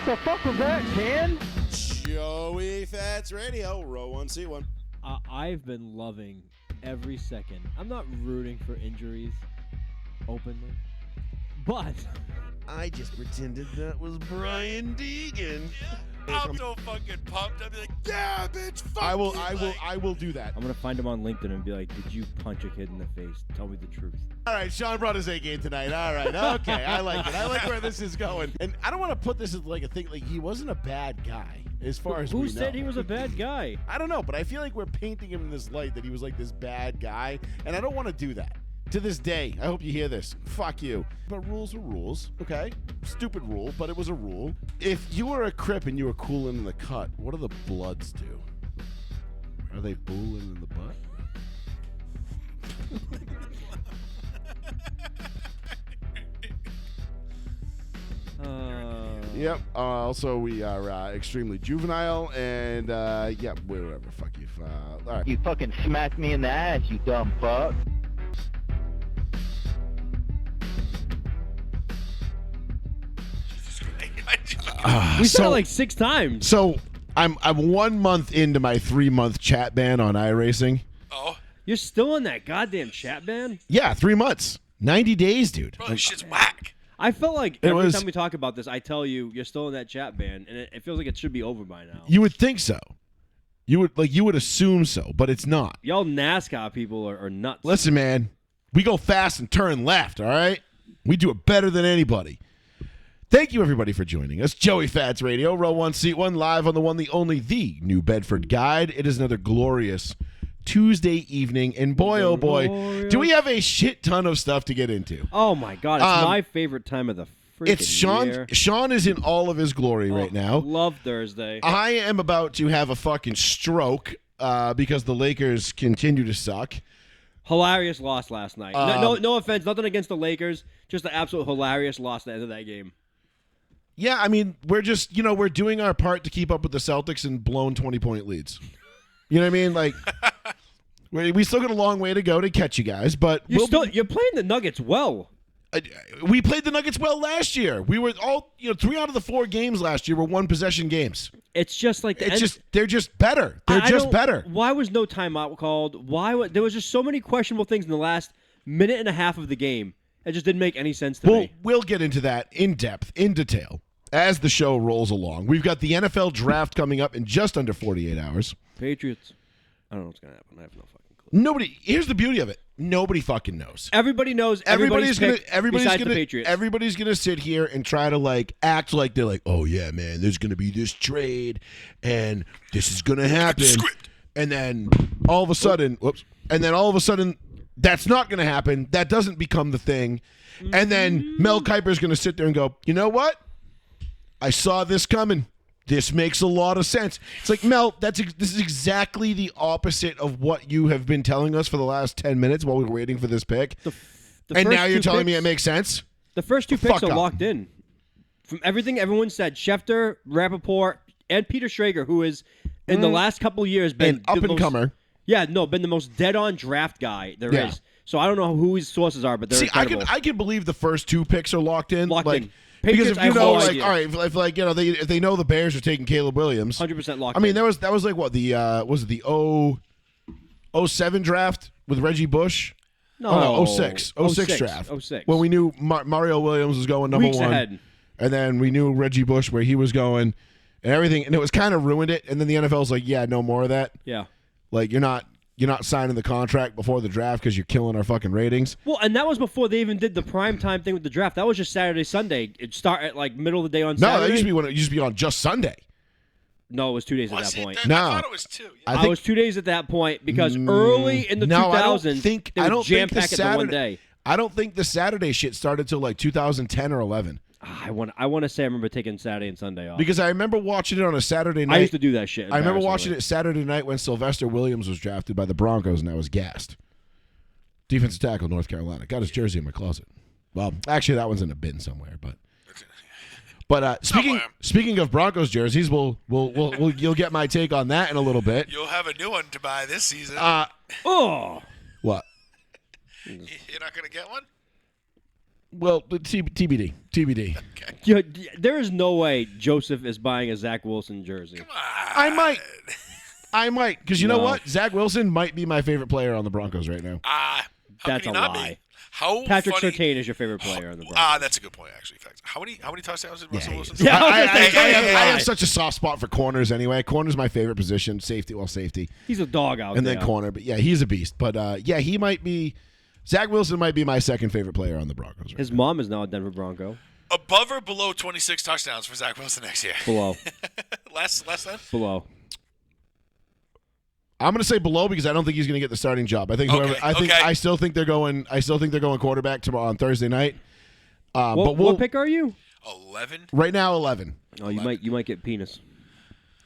The fuck was that, Ken? Joey Fats Radio, row 1C1. I've been loving every second. I'm not rooting for injuries openly, but I just pretended that was Brian Deegan. I'm so fucking pumped. I'll be like, yeah, bitch, fuck I will do that. I'm gonna find him on LinkedIn and be like, "Did you punch a kid in the face? Tell me the truth." All right, Sean brought his A game tonight. All right, okay, I like it. I like where this is going. And I don't want to put this as like a thing. Like he wasn't a bad guy, as far as Who we said know. he was a bad guy? I don't know, but I feel like we're painting him in this light that he was like this bad guy, and I don't want to do that. To this day, I hope you hear this. Fuck you. But rules are rules, okay? Stupid rule, but it was a rule. If you were a Crip and you were cooling in the cut, what do the Bloods do? Are they booling in the butt? Yep. Also, we are extremely juvenile, and yeah, whatever. Fuck you. All right. You fucking smacked me in the ass, you dumb fuck. We said it like 6 times. So I'm 1 month into my 3-month chat ban on iRacing. Oh, You're still in that goddamn chat ban? Yeah, 3 months, 90 days, dude. bro, this shit's whack. I felt like It every was- time we talk about this, I tell you, you're still in that chat ban, and it feels like it should be over by now. You would think so. You would assume so, but it's not. Y'all NASCAR people are nuts. Listen, man, we go fast and turn left. All right, we do it better than anybody. Thank you, everybody, for joining us. Joey Fats Radio, row 1, seat 1, live on the one, the only, the New Bedford Guide. It is another glorious Tuesday evening, and boy, oh boy, do we have a shit ton of stuff to get into. Oh my god, it's my favorite time of the freaking It's Sean. year. Sean is in all of his glory right now. Love Thursday. I am about to have a fucking stroke because the Lakers continue to suck. Hilarious loss last night. No offense, nothing against the Lakers, just an absolute hilarious loss at the end of that game. Yeah, I mean, we're just, we're doing our part to keep up with the Celtics and blown 20-point leads. You know what I mean? Like, we still got a long way to go to catch you guys, but You're playing the Nuggets well. we played the Nuggets well last year. We were all, 3 out of the 4 games last year were one-possession games. It's just like They're just better. They're just better. Why was no timeout called? There was just so many questionable things in the last minute and a half of the game. It just didn't make any sense to me. We'll get into that in depth, in detail, as the show rolls along. We've got the NFL draft coming up in just under 48 hours. Patriots. I don't know what's going to happen. I have no fucking clue. Here's the beauty of it. Nobody fucking knows. Everybody knows everybody's the Patriots. Everybody's gonna sit here and try to act like they're like, oh yeah, man, there's gonna be this trade and this is gonna happen. And then all of a sudden, that's not gonna happen. That doesn't become the thing. And then Mel Kiper's gonna sit there and go, you know what? I saw this coming. This makes a lot of sense. It's like, Mel, this is exactly the opposite of what you have been telling us for the last 10 minutes while we were waiting for this pick. And now you're telling me it makes sense? The first 2 picks are locked in. From everything everyone said, Schefter, Rappaport, and Peter Schrager, who is, in the last couple of years, been an up-and-comer. Been the most dead-on draft guy there is. So I don't know who his sources are, but they're incredible. I can believe the first 2 picks are locked in. Patriots, because if all right, if they know the Bears are taking Caleb Williams, 100% locked. I mean, that was like what was it the 07 draft with Reggie Bush? No, 06 draft. 06. When we knew Mario Williams was going number Weeks 1, ahead. and then we knew Reggie Bush where he was going, and everything, and it was kind of ruined it. And then the NFL's like, yeah, no more of that. Yeah, like you're not signing the contract before the draft because you're killing our fucking ratings. Well, and that was before they even did the prime time thing with the draft. That was just Saturday, Sunday. It'd start at middle of the day on Saturday. No, that used to be when it used to be on just Sunday. No, it was 2 days at that point. No. I thought it was 2. Yeah. I was 2 days at that point because early in the 2000s, they would jam-pack it to one day. I don't think the Saturday shit started till 2010 or 11. I want to say I remember taking Saturday and Sunday off. Because I remember watching it on a Saturday night. I used to do that shit. I remember watching it Saturday night when Sylvester Williams was drafted by the Broncos, and I was gassed. Defensive tackle, North Carolina. Got his jersey in my closet. Well, actually, that one's in a bin somewhere. But speaking of Broncos jerseys, you'll get my take on that in a little bit. You'll have a new one to buy this season. What? You're not going to get one? Well, TBD. Yeah, there is no way Joseph is buying a Zach Wilson jersey. I might, because you know No. what? Zach Wilson might be my favorite player on the Broncos right now. How That's can a he not lie. be? How Patrick funny? Surtain is your favorite player on the Broncos. That's a good point, actually. Facts. How many touchdowns did Russell Wilson? Yeah, I, I, I, that's I a have lie. such a soft spot for corners anyway. Corner's my favorite position. Safety. He's a dog out And there. then corner. But yeah, he's a beast. But yeah, he might be. Zach Wilson might be my second favorite player on the Broncos. Right His now. mom is now a Denver Bronco. Above or below 26 touchdowns for Zach Wilson next year? Below. less than? Below. I'm going to say below because I don't think he's going to get the starting job. I think. Okay, Whoever, I think. okay. I still think they're going. Quarterback tomorrow on Thursday night. What pick are you? 11? Right now, 11. Oh, you might get penis.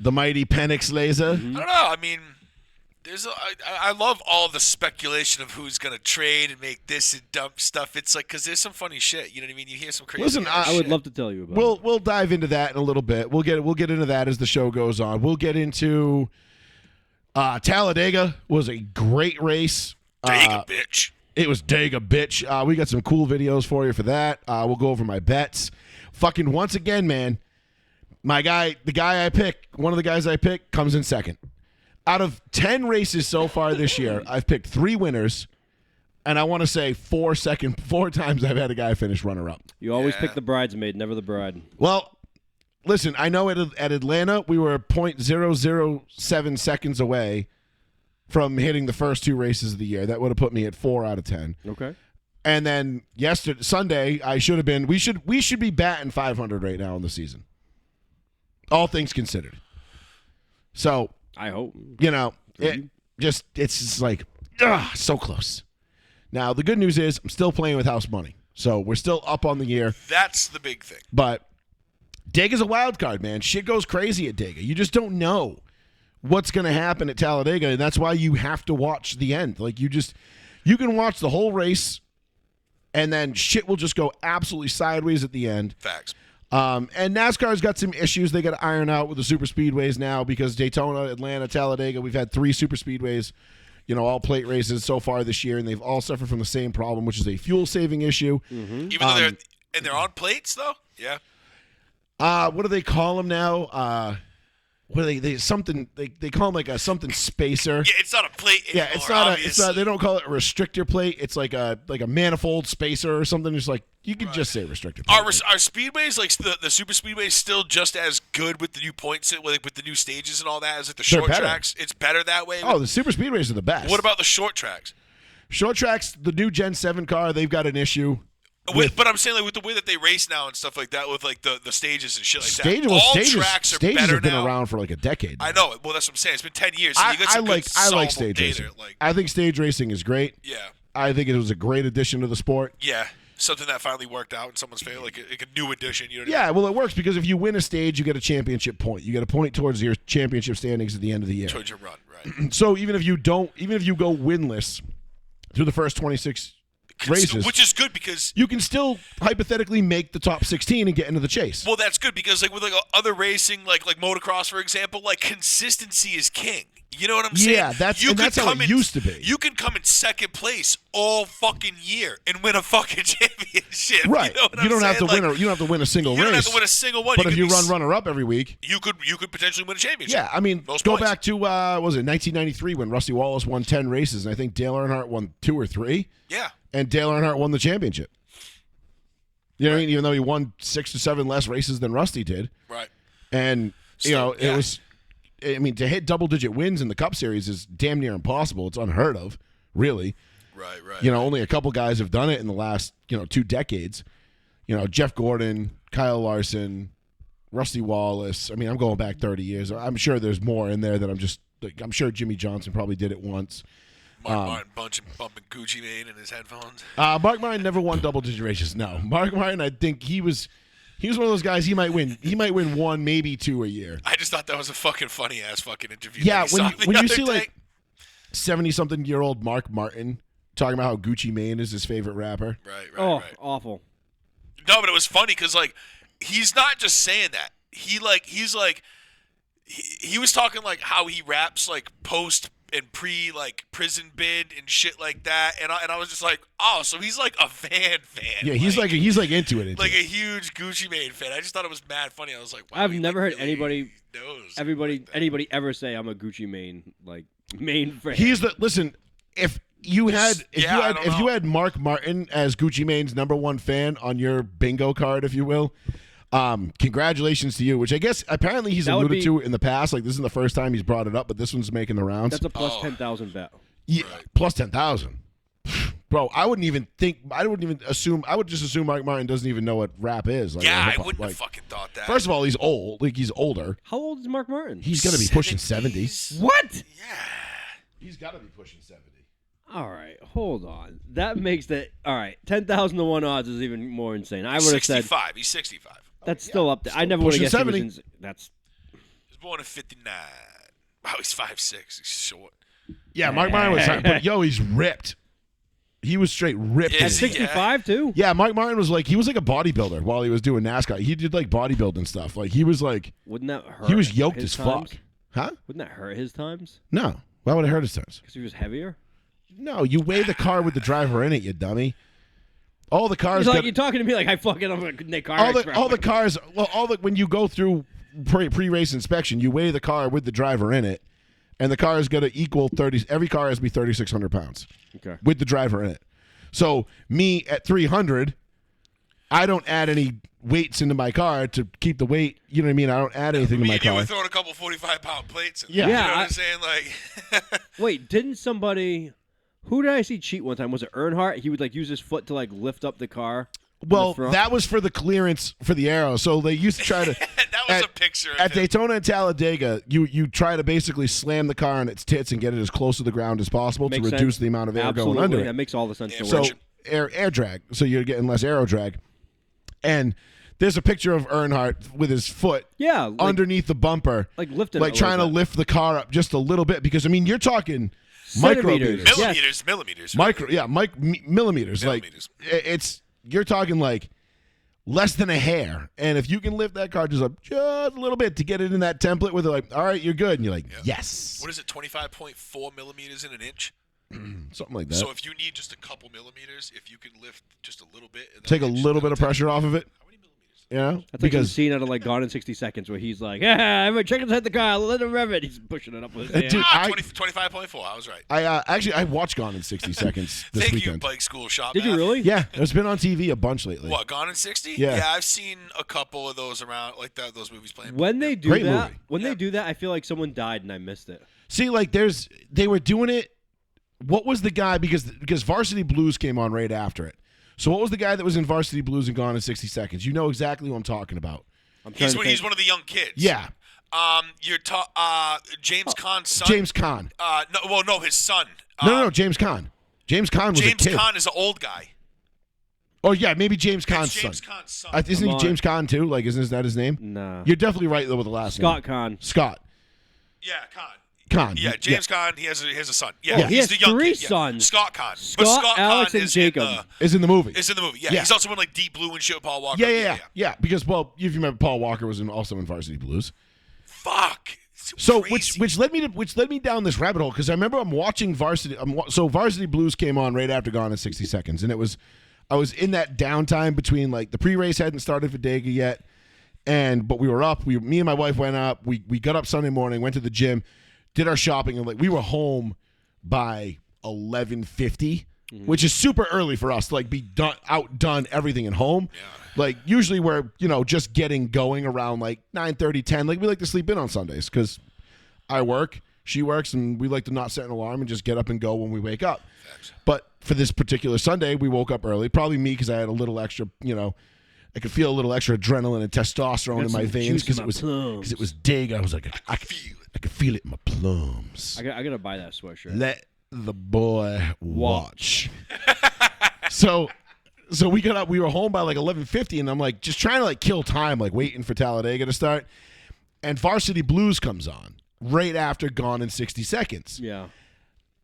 The mighty Penix Laser. I don't know. I mean, I love all the speculation of who's going to trade and make this and dump stuff. It's like, because there's some funny shit. You know what I mean? You hear some crazy Listen, ass I would shit. love to tell you about it. We'll dive into that in a little bit. We'll get into that as the show goes on. We'll get into Talladega was a great race. Dang a bitch. It was Dega bitch. We got some cool videos for you for that. We'll go over my bets. Fucking once again, man. One of the guys I pick comes in second. Out of 10 races so far this year, I've picked 3 winners, and I want to say 4 times I've had a guy finish runner-up. You always pick the bridesmaid, never the bride. Well, listen, I know at Atlanta we were 0.007 seconds away from hitting the first 2 races of the year. That would have put me at 4 out of 10. Okay. And then Sunday, I should have been. We should be batting 500 right now in the season. All things considered. So. I hope. It's just like, so close. Now, the good news is I'm still playing with house money. So we're still up on the year. That's the big thing. But Dega's a wild card, man. Shit goes crazy at Dega. You just don't know what's going to happen at Talladega, and that's why you have to watch the end. Like, you can watch the whole race, and then shit will just go absolutely sideways at the end. Facts. And NASCAR's got some issues they got to iron out with the super speedways now because Daytona, Atlanta, Talladega, we've had 3 super speedways, all plate races so far this year, and they've all suffered from the same problem, which is a fuel saving issue. Even though they're on plates though? Yeah. What do they call them now? What are they something they call them like a something spacer. Yeah, it's not a plate anymore, It's obviously. not they don't call it a restrictor plate. It's like a manifold spacer or something. It's like you could just say restrictor plate. Are speedways, like the super speedways, still just as good with the new points, with the new stages and all that as like the They're short better. tracks? It's better that way? Oh, the super speedways are the best. What about the short tracks? Short tracks? The new Gen 7 car, they've got an issue. But I'm saying, like, with the way that they race now and stuff like that, with like the stages and shit like that, tracks are stages better have been now. around for like a decade. I know. Well, that's what I'm saying. It's been 10 years. So you got I some like good stage solvable data. racing. Like, I think stage racing is great. yeah, I think it was a great addition to the sport. yeah, something that finally worked out in someone's favor, like a new addition. You know what Yeah, well, it works because if you win a stage, you get a championship point. You get a point towards your championship standings at the end of the year. I mean? Towards your run, right? So even if you go winless through the first 26 races, Which is good because you can still hypothetically make the top 16 and get into the chase. well, that's good because like with like other racing, like motocross, for example, like consistency is king. You know what I'm saying? Yeah, that's how it used to be. You can come in second place all fucking year and win a fucking championship. Right. You know what You don't I'm have to saying? win. You don't have to win a single You race. don't have to win a single one. But if could you be run runner-up every week, you could potentially win a championship. yeah. I mean, Most go points. back to what was it 1993 when Rusty Wallace won 10 races, and I think Dale Earnhardt won 2 or 3. Yeah. And Dale Earnhardt won the championship. You know what I mean? Even though he won 6 to 7 less races than Rusty did. Right. And, Still, it was, I mean, to hit double-digit wins in the Cup Series is damn near impossible. It's unheard of, really. Right. Only a couple guys have done it in the last, 2 decades. Jeff Gordon, Kyle Larson, Rusty Wallace. I mean, I'm going back 30 years. I'm sure there's more in there that I'm sure Jimmy Johnson probably did it once. Mark Martin bumping Gucci Mane in his headphones. Mark Martin never won double-digit races. No, Mark Martin, I think he was one of those guys. He might win 1, maybe 2 a year. I just thought that was a fucking funny ass fucking interview. Yeah, that he saw the when you other see day. like 70-something-year-old Mark Martin talking about how Gucci Mane is his favorite rapper. Right. Awful. No, but it was funny because like he's not just saying that. He was talking like how he raps like post like prison bid and shit like that, and I was just like, oh, so he's like a fan. Yeah, he's like into it. Like a huge Gucci Mane fan. I just thought it was mad funny. I was like, wow, I've he, never like, heard really anybody knows anybody ever say I'm a Gucci Mane fan. He's the listen. If you had I don't if you know. had Mark Martin as Gucci Mane's #1 fan on your bingo card, if you will, congratulations to you. Which I guess apparently he's That would alluded be- to in the past. Like this isn't the first time he's brought it up, but this one's making the rounds. That's a plus 10,000 bet. Yeah, plus 10,000. Bro, I wouldn't even assume. I would just assume Mark Martin doesn't even know what rap is. Like, Yeah, or I hip-hop. wouldn't Like, have fucking thought that. First of all, he's old. Like he's older. How old is Mark Martin? He's gonna be pushing 70. 70s? What? Yeah. He's got to be pushing 70. All right, hold on. That makes the all right. 10,000 to 1 odds is even more insane. I would have said 65. He's 65. that's still up there. I never would have pushing guessed he 70. was that's He was born in 59. Wow, he's 5'6". He's short. Yeah, Mark Martin was. But yo, he's ripped. He was straight ripped. Is at he? 65 too. Yeah, Mark Martin was like he was like a bodybuilder while he was doing NASCAR. He did like bodybuilding stuff. Like he was like Wouldn't that hurt? he was yoked his as times? fuck. Huh? Wouldn't that hurt his times? No. Why would it hurt his times? Because he was heavier. No, you weigh the car with the driver in it, you dummy. All the cars It's like got, you're talking to me like I fucking I'm a Nick car all expert. the cars. Well, when you go through pre-race inspection, you weigh the car with the driver in it, and the car is going to equal 30. Every car has to be 3,600 pounds Okay. with the driver in it. So me at 300, I don't add any weights into my car to keep the weight. You know what I mean? I don't add anything to Me my and you car. were throwing a couple 45-pound plates. In Yeah. there, Yeah, you know what I- I'm saying? Like, Wait, didn't somebody? Who did I see cheat one time? Was it Earnhardt? He would like use his foot to like lift up the car. in the Well, front? that was for the clearance for the arrow. So they used to try to. that was a picture of At him. Daytona and Talladega, you try to basically slam the car on its tits and get it as close to the ground as possible Makes to reduce sense. the amount of air Absolutely. going under That it. makes all the sense. in the So world. air drag. So you're getting less aero drag. And there's a picture of Earnhardt with his foot yeah, like, underneath the bumper, like lifting, like it a trying to little bit. lift the car up just a little bit. Because I mean, you're talking Centimeters. micrometers, Millimeters. millimeters. Like Millimeters. it's you're talking like less than a hair. And if you can lift that car just up just a little bit to get it in that template with it, like, all right, you're good. And you're like, yes. What is it, 25.4 millimeters in an inch? Something like that. So if you need just a couple millimeters, if you can lift just a little bit. And Take a little bit of pressure off of it. How many millimeters? You know? That's like some because scene out of like Gone in 60 Seconds where he's like, everybody check inside the car, let him rev it. He's pushing it up with his hand. Dude, Ah, I- 25.4. I was right. I watched Gone in 60 Seconds this Thank weekend. you, Bike School Shop. Did you Math. really? Yeah, it's been on TV a bunch lately. What, Gone in 60? Yeah. I've seen a couple of those around, like that. Those movies playing. When they do Great that, movie. they do that, I feel like someone died and I missed it. See, like they were doing it. What was the guy because Varsity Blues came on right after it. So what was the guy that was in Varsity Blues and Gone in 60 Seconds? You know exactly who I'm talking about. I'm trying to think. He's one of the young kids. Yeah, You're James Caan's son. James Caan. No, his son. No, James Caan. James Caan was James a kid. Caan is an old guy. Oh yeah, maybe James Caan's That's James son. Caan's son. Isn't Come he on. James Caan too? Like, isn't that his name? Nah. You're definitely right though with the last Scott name. Kahn. Scott Yeah, Caan. Caan. Yeah, James Caan. He has a son. Yeah, Oh, he's he has the young 3 kid, yeah. sons. Scott Caan. Scott, But Scott Alex, Caan and is Jacob. is in the movie. Is in the movie. Yeah, Yeah. he's also in like Deep Blue and shit with Paul Walker. Yeah. Because if you remember, Paul Walker was also in Varsity Blues. Fuck. It's So crazy. which led me down this rabbit hole because I remember I'm watching Varsity. So Varsity Blues came on right after Gone in 60 Seconds, and I was in that downtime between like the pre-race hadn't started for Dega yet, but we were up. Me and my wife went up. We got up Sunday morning, went to the gym, did our shopping, and like we were home by 11:50, which is super early for us to like be outdone everything at home. Yeah. Like usually we're just getting going around like 9:30, 10. Like we like to sleep in on Sundays because I work, she works, and we like to not set an alarm and just get up and go when we wake up. Facts. But for this particular Sunday, we woke up early. Probably me because I had a little extra, I could feel a little extra adrenaline and testosterone in my some veins juice because in my plums. it was Dega. I was like, I could feel it in my plums. I gotta buy that sweatshirt. Let the boy watch. So we got up. We were home by like 11:50, and I'm like just trying to like kill time, like waiting for Talladega to start. And Varsity Blues comes on right after Gone in 60 Seconds. Yeah.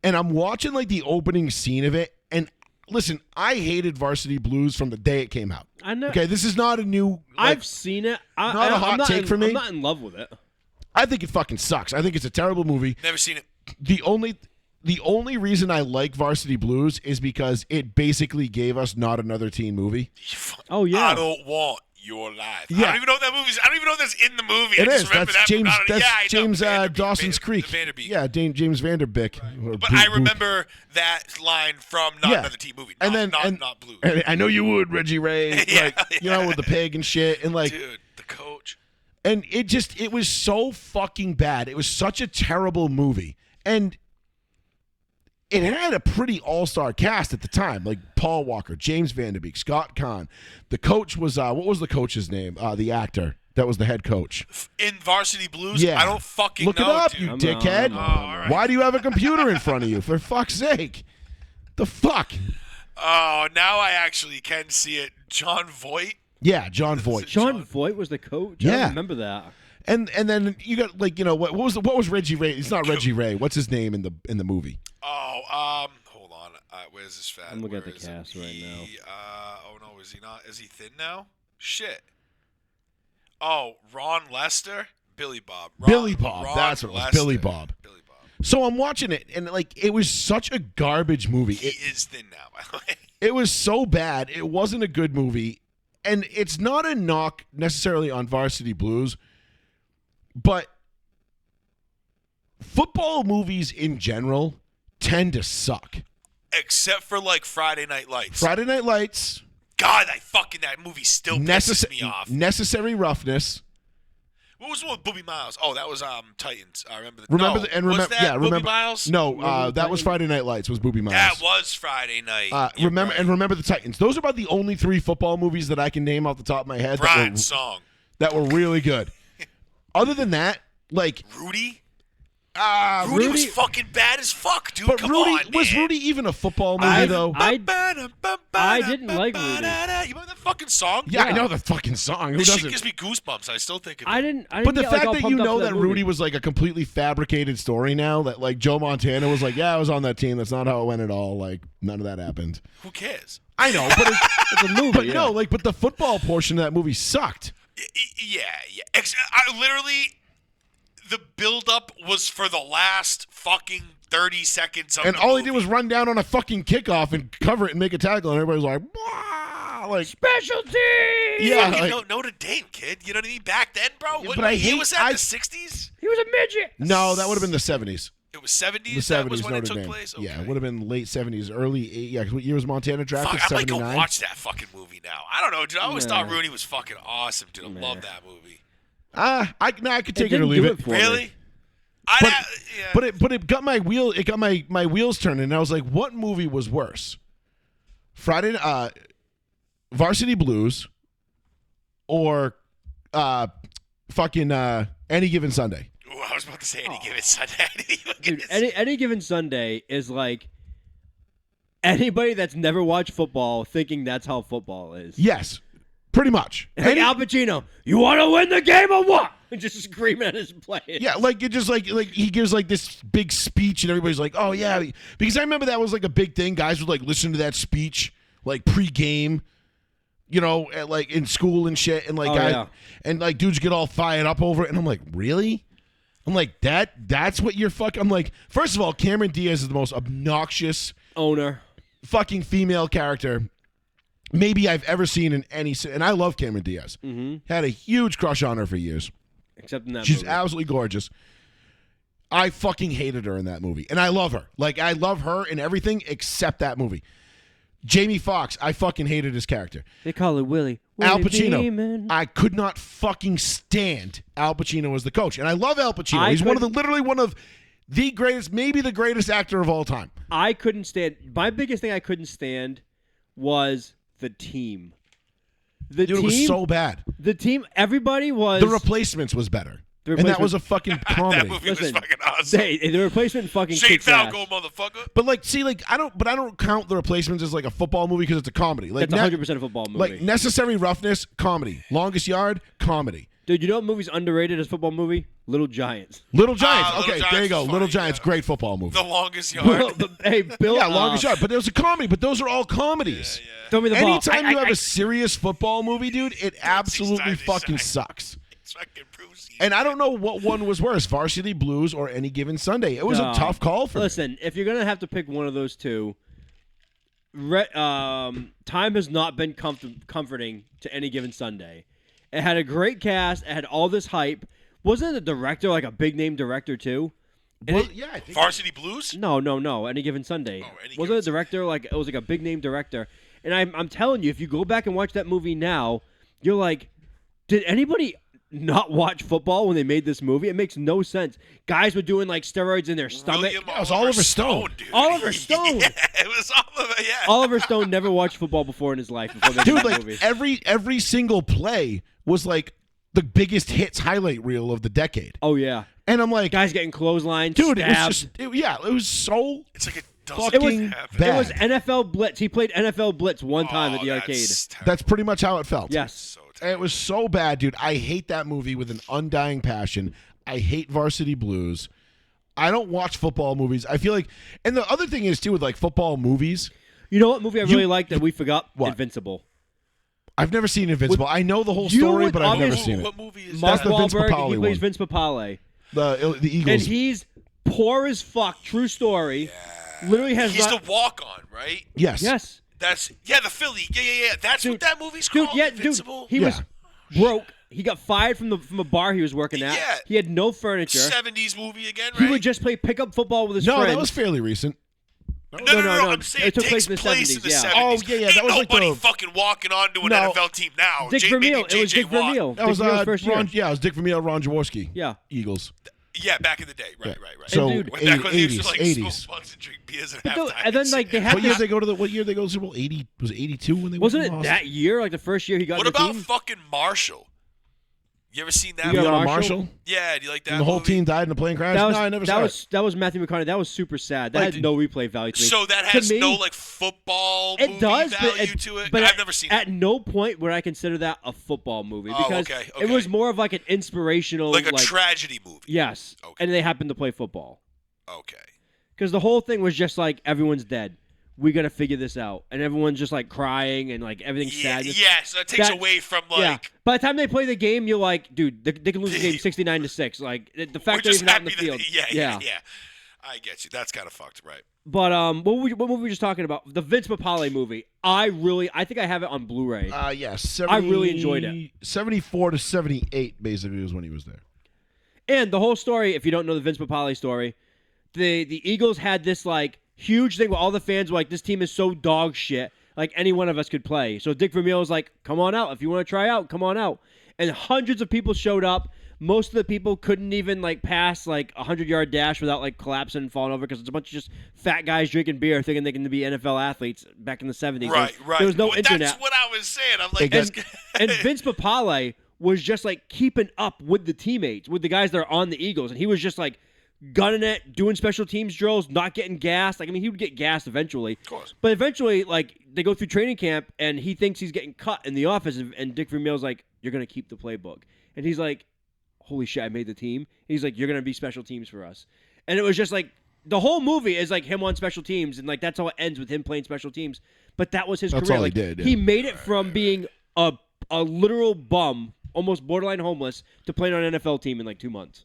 And I'm watching like the opening scene of it. And listen, I hated Varsity Blues from the day it came out. I know. Okay, this is not a new. I've seen it. not a hot take for me. I'm not in love with it. I think it fucking sucks. I think it's a terrible movie. Never seen it. the only reason I like Varsity Blues is because it basically gave us Not Another Teen movie. Oh yeah. I don't want your life. Yeah. I don't even know what that movie is. I don't even know if that's in the movie. It I just is. remember That's that James. movie. That's Yeah, I know. James Vanderbeek, Dawson's Creek. Vanderbeek. Yeah, James Vanderbeek. But I remember that line from Not Another Teen movie. Not Blues. And I know you would, Reggie Ray. Yeah, like, you know, with the pig and shit, and like, dude, the coach. and it was so fucking bad. It was such a terrible movie, and it had a pretty all-star cast at the time, like Paul Walker, James Vanderbeek, Scott Kahn. The coach was what was the coach's name? The actor that was the head coach In Varsity Blues? Yeah. I don't fucking Look know, it up, dude. you I'm dickhead. on. all right. Why do you have a computer in front of you? For fuck's sake, the fuck? Oh, now I actually can see it. John Voight. Yeah, John Voight. John Voight was the coach. I Yeah. don't remember that. And then you got like, you know, what was Reggie Ray? It's not Reggie Ray. What's his name in the movie? Oh, hold on. Where's this fat? I'm looking at Where the is cast right now. Oh no, is he not? Is he thin now? Shit. Oh, Ron Lester, Billy Bob. Billy Bob. Ron That's what it was. Lester. Billy Bob. Billy Bob. So I'm watching it, and like, it was such a garbage movie. He is thin now, by the way. It was so bad. It wasn't a good movie, and it's not a knock necessarily on Varsity Blues, but football movies in general tend to suck. Except for like Friday Night Lights. Friday Night Lights, God, that movie still pisses me off. Necessary Roughness. What was the one with Booby Miles? Oh, that was Titans. I remember. Was that Booby Miles? No, that was Friday Night Lights. Was Booby Miles? That was Friday night. Remember right. remember the Titans. Those are about the only 3 football movies that I can name off the top of my head Brian's song. that were really good. Other than that, like Rudy. Rudy was fucking bad as fuck, dude. but Come Rudy on, was man. Rudy even a football movie though? I didn't like Rudy. You remember that fucking song? Yeah, I know the fucking song. Who This shit doesn't? gives me goosebumps. I still think of it. I didn't But the get, like, fact all that you pumped up know for that movie. Rudy was like a completely fabricated story now, that like Joe Montana was like, yeah, I was on that team. That's not how it went at all. Like none of that happened. Who cares? I know, but It's a movie. but yeah. no, like, but the football portion of that movie sucked. Yeah. I literally, the build-up was for the last fucking 30 seconds of And the all movie. he did was run down on a fucking kickoff and cover it and make a tackle, and everybody was like, "Wah!" Like special teams. Yeah, Fucking like- Notre Dame, kid. You know what I mean? Back then, bro. Yeah, What but I year hate- was that? I- The 60s? He was a midget. no, that would have been the 70s. It was 70s? The That 70s was when Notre it took Dame. place? Yeah, Okay. it would have been late 70s, early 80s. Yeah, 'cause what year was Montana drafted? Fuck, I might go 79. watch that fucking movie now. I don't know, dude. I always Nah. thought Rooney was fucking awesome, dude. I Nah. love that movie. I could take it or didn't leave do it. it for me. Really? But it got my wheels turning, and I was like, what movie was worse? Varsity Blues or fucking Any Given Sunday. Ooh, I was about to say Any Given Sunday. Dude, any given Sunday is like anybody that's never watched football thinking that's how football is. Yes, pretty much. Like Al Pacino, you want to win the game or what? And just screaming at his players. Yeah, like it just like he gives like this big speech and everybody's like, "Oh yeah," because I remember that was like a big thing. Guys would like listen to that speech like pre-game, you know, at, like in school and shit, and like guys and like dudes get all fired up over it, and I'm like, really? I'm like that's what you're fucking. I'm like, first of all, Cameron Diaz is the most obnoxious Owner. fucking female character maybe I've ever seen in any. And I love Cameron Diaz. Mm-hmm. Had a huge crush on her for years. Except in that She's movie. absolutely gorgeous. I fucking hated her in that movie. And I love her. Like, I love her in everything except that movie. Jamie Foxx, I fucking hated his character. They call it Willie. Al Willie Pacino, Beeman. I could not fucking stand Al Pacino as the coach. And I love Al Pacino. He's literally one of the greatest, maybe the greatest actor of all time. I couldn't stand. My biggest thing I couldn't stand was the team. The Dude, team it was so bad. The team. Everybody was. The Replacements was better. And that was a fucking comedy. That movie was Listen, fucking awesome. the replacement fucking Shane kicks ass. Falco, motherfucker. But like, see, like I don't count The Replacements as like a football movie because it's a comedy. Like That's 100% a football movie. Like Necessary Roughness, comedy. Longest Yard, comedy. Dude, you know what movie's underrated as a football movie? Little Giants. Little Giants. Little Okay, Giants there you go. is Little funny, Giants, yeah. great football movie. The Longest Yard. Hey, Bill. Yeah, Longest Yard. But there was a comedy. But those are all comedies. Throw me the ball. Anytime you have a serious football movie, dude, it absolutely time they fucking suck. sucks. It's fucking Brucey. And I don't know what one was worse, Varsity Blues or Any Given Sunday. It was a tough call for me. Listen, if you're gonna have to pick one of those two, time has not been comforting to Any Given Sunday. It had a great cast. It had all this hype. Wasn't the director like a big name director too? Well, yeah, I think Varsity Blues? No. Any Given Sunday. Wasn't the director like it was like a big name director? And I'm telling you, if you go back and watch that movie now, you're like, did anybody not watch football when they made this movie? It makes no sense. Guys were doing like steroids in their stomach. it was Oliver Stone. Dude. Oliver Stone. Yeah, it was Oliver. Yeah. Oliver Stone never watched football before in his life. Before making Dude, this like movie. every single play was like the biggest hits highlight reel of the decade. Oh yeah, And I'm like, guys getting clotheslined, dude, it was stabbed. just, it was so It's like it doesn't fucking happen. bad. It was NFL Blitz. He played NFL Blitz one time at the arcade. That's pretty much how it felt. Yes. So And terrible. it was so bad, dude. I hate that movie with an undying passion. I hate Varsity Blues. I don't watch football movies. I feel like, and the other thing is too with like football movies. You know what movie I really liked that we forgot? What? Invincible. I've never seen Invincible. I know the whole You story, would but I've never obviously- seen it. What movie is Mark that? the Vince Wahlberg. Papale He plays one. Vince Papale, The Eagles. and he's poor as fuck. True story. Literally has He's not. the walk-on, right? yes. Yes, That's the Philly. Yeah. That's Dude, what that movie's dude. called. Yeah, Invincible. dude. He was broke. He got fired from a bar he was working at. Yeah. He had no furniture. 70s movie again, He right? would just play pickup football with his No, friends. that was fairly recent. No. I'm saying It took takes place in the place 70s, in the yeah. 70s. Oh, yeah, Ain't that was like nobody the- fucking walking onto an No. NFL team now. Dick Maybe Vermeil. It was J.J. Dick Watt. Vermeil. That was Dick Vermeil's first year. it was Dick Vermeil, Ron Jaworski. Yeah. Eagles. Yeah, back in the day. Right. So dude- Way back when they used 80s, to like 80s. smoke blunts and drink beers at But halftime. and then like they had What year this, did they go to what year did they go to Super Bowl? 80 was it 82 when they wasn't went it and that year? Like the first year he got What in the about team? fucking Marshall? You ever seen that? You lost? got movie? Marshall? Yeah, do you like that? And the whole movie? team died in a plane crash? That was, no, I never that saw was that was Matthew McConaughey. That was super sad. That Like, had no replay value to me. So that To has me, no like football it movie does, value to it. but I've never seen at it. no point would I consider that a football movie Oh, because okay, it was more of like an inspirational, Like a tragedy movie. yes, Okay. and they happened to play football Okay. because the whole thing was just like everyone's dead. We got to figure this out, and everyone's just like crying and like everything's sad. Yeah, so that takes That- away from Yeah. like By the time they play the game, you're like, dude, they can lose the game 69-6. Like the we're fact they're just even out in the happy field. that yeah. I get you. That's kind of fucked, right? But what movie were we just talking about? The Vince Papale movie. I think I have it on Blu-ray. yeah, 70, I really enjoyed it. 74 to 78 basically was when he was there. And the whole story, if you don't know the Vince Papale story, the Eagles had this like huge thing where all the fans were like, this team is so dog shit, like any one of us could play. So Dick Vermeil was like, come on out. If you want to try out, come on out. And hundreds of people showed up. Most of the people couldn't even like pass like a 100-yard dash without like collapsing and falling over because it's a bunch of just fat guys drinking beer thinking they can be NFL athletes back in the 70s. Right. There was no Well, internet. That's what I was saying. I'm like, And- this And Vince Papale was just like keeping up with the teammates, with the guys that are on the Eagles, and he was just like gunning it, doing special teams drills, not getting gassed. Like I mean, he would get gassed eventually. Of course. But eventually, like they go through training camp, and he thinks he's getting cut in the office, and Dick Vermeil's like, "You're gonna keep the playbook," and he's like, "Holy shit, I made the team." He's like, "You're gonna be special teams for us," and it was just like the whole movie is like him on special teams, and like that's how it ends with him playing special teams. But that was his That's career. all he Like, did, yeah. He made it from being a literal bum, almost borderline homeless, to playing on an NFL team in like 2 months.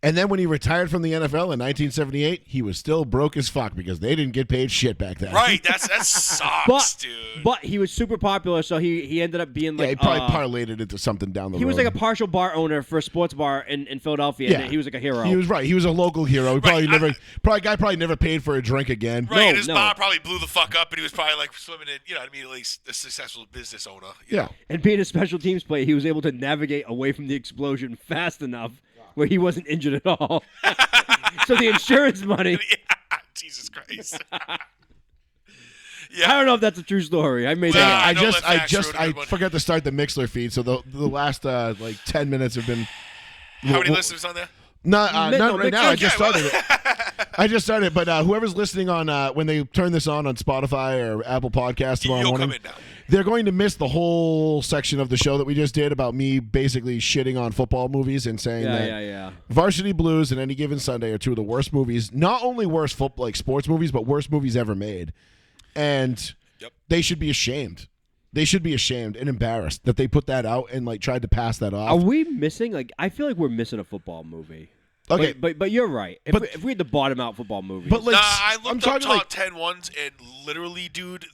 And then when he retired from the NFL in 1978, he was still broke as fuck because they didn't get paid shit back then. right. That sucks, dude. But he was super popular, so he ended up being Yeah, like he probably parlayed it into something down the he road. was like a partial bar owner for a sports bar in Philadelphia. Yeah. And he was like a hero. He was right. He was a local hero. He probably never paid for a drink again. Right, No, and his no. bar probably blew the fuck up, and he was probably like swimming in, you know what I mean, at least a successful business owner. you Yeah. know? And being a special teams player, he was able to navigate away from the explosion fast enough where he wasn't injured at all. So the insurance money, Yeah, Jesus Christ. I yeah. don't know if that's a true story. I made Well, that up. I know just that facts wrote a I good one. forgot to start the Mixler feed, so the last like 10 minutes have been. How many listeners on there? Not No, right now. I Mixler- just started it. I just started, but whoever's listening on when they turn this on Spotify or Apple Podcasts tomorrow You'll morning, come in now. they're going to miss the whole section of the show that we just did about me basically shitting on football movies and saying that Yeah. Varsity Blues and Any Given Sunday are two of the worst movies, not only worst sports movies, but worst movies ever made, and Yep. they should be ashamed. They should be ashamed and embarrassed that they put that out and like tried to pass that Are off. we missing? Like, I feel like we're missing a football movie. Okay, but you're right. If we had to bottom out football movies, but like, I I'm looked up talking top like 10 ones, and literally, dude,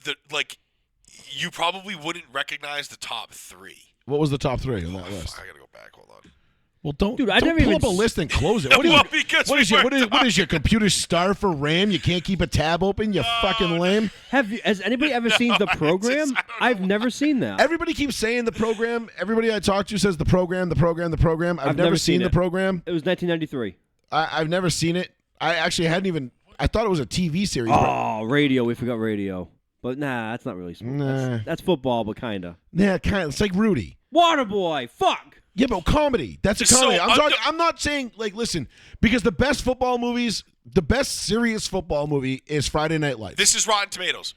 you probably wouldn't recognize the top 3. what was the top 3 on that I list? gotta go back. Hold on. Well, don't Dude, I don't never pull even up a s- list and close it. What, Well, is, because what, we is your, weren't what is your computer star for RAM? You can't keep a tab open. You fucking lame. has anybody ever seen the program? I don't know. I've never seen that. Everybody keeps saying the program. Everybody I talk to says the program. I've never seen the it. program. It was 1993. I've never seen it. I actually hadn't even. I thought it was a TV series. But Oh, radio. We forgot radio. But nah, that's not really sports. Nah. That's football, but kind of. yeah, kind of. It's like Rudy. Waterboy. Fuck. Yeah, but comedy. That's a So, comedy. I'm not saying like listen because the best football movies, the best serious football movie is Friday Night Lights. This is Rotten Tomatoes.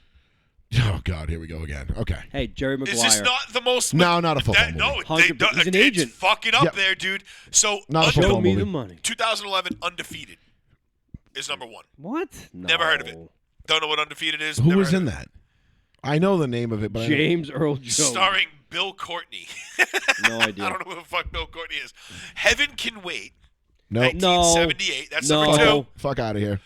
Oh God, here we go again. Okay. Hey, Jerry Maguire. Is this not the most? No, not a football movie. No, 100%. He's an it's agent. fucking up Yep. there, dude. So Not a football Show me movie. the money. 2011 Undefeated is number 1. What? No. Never heard of it. Don't know what Undefeated is. Who Never was heard in of that? I know the name of it, but I don't- James Earl it. Jones. Starring Bill Courtney. No idea. I don't know who the fuck Bill Courtney is. Heaven Can Wait. Nope. 1978. That's No. number 2. Fuck out of here.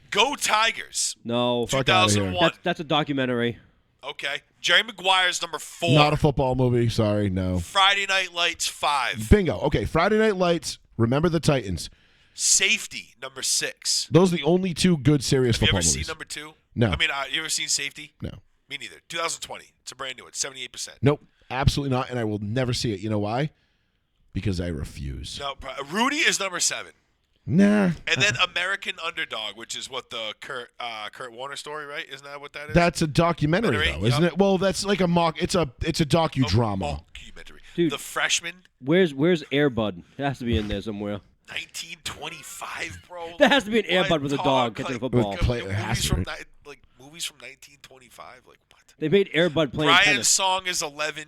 Go Tigers. No. Fuck outta here. 2001. That's a documentary. Okay. Jerry Maguire's number 4. Not a football movie. Sorry, no. Friday Night Lights 5. Bingo. Okay, Friday Night Lights. Remember the Titans. Safety number 6. Those are the only two good serious Have you football ever movies. seen number 2? No. I mean, you ever seen Safety? No. Me neither. 2020. It's a brand new one. 78%. Nope. Absolutely not, and I will never see it. You know why? Because I refuse. No, Rudy is number 7. Nah. And then American Underdog, which is what the Kurt Warner story, right? Isn't that what that is? That's a documentary, Documentary, though, isn't yup. it? Well, that's like a mock. It's a docudrama. Documentary. Dude. The Freshman, Where's Airbud? It has to be in there somewhere. 1925, bro. There has to be an Airbud What with a talk, dog catching a football. With play- it has movies to from be. movies from 1925, like what? They made Airbud playing Brian's tennis. song is 11.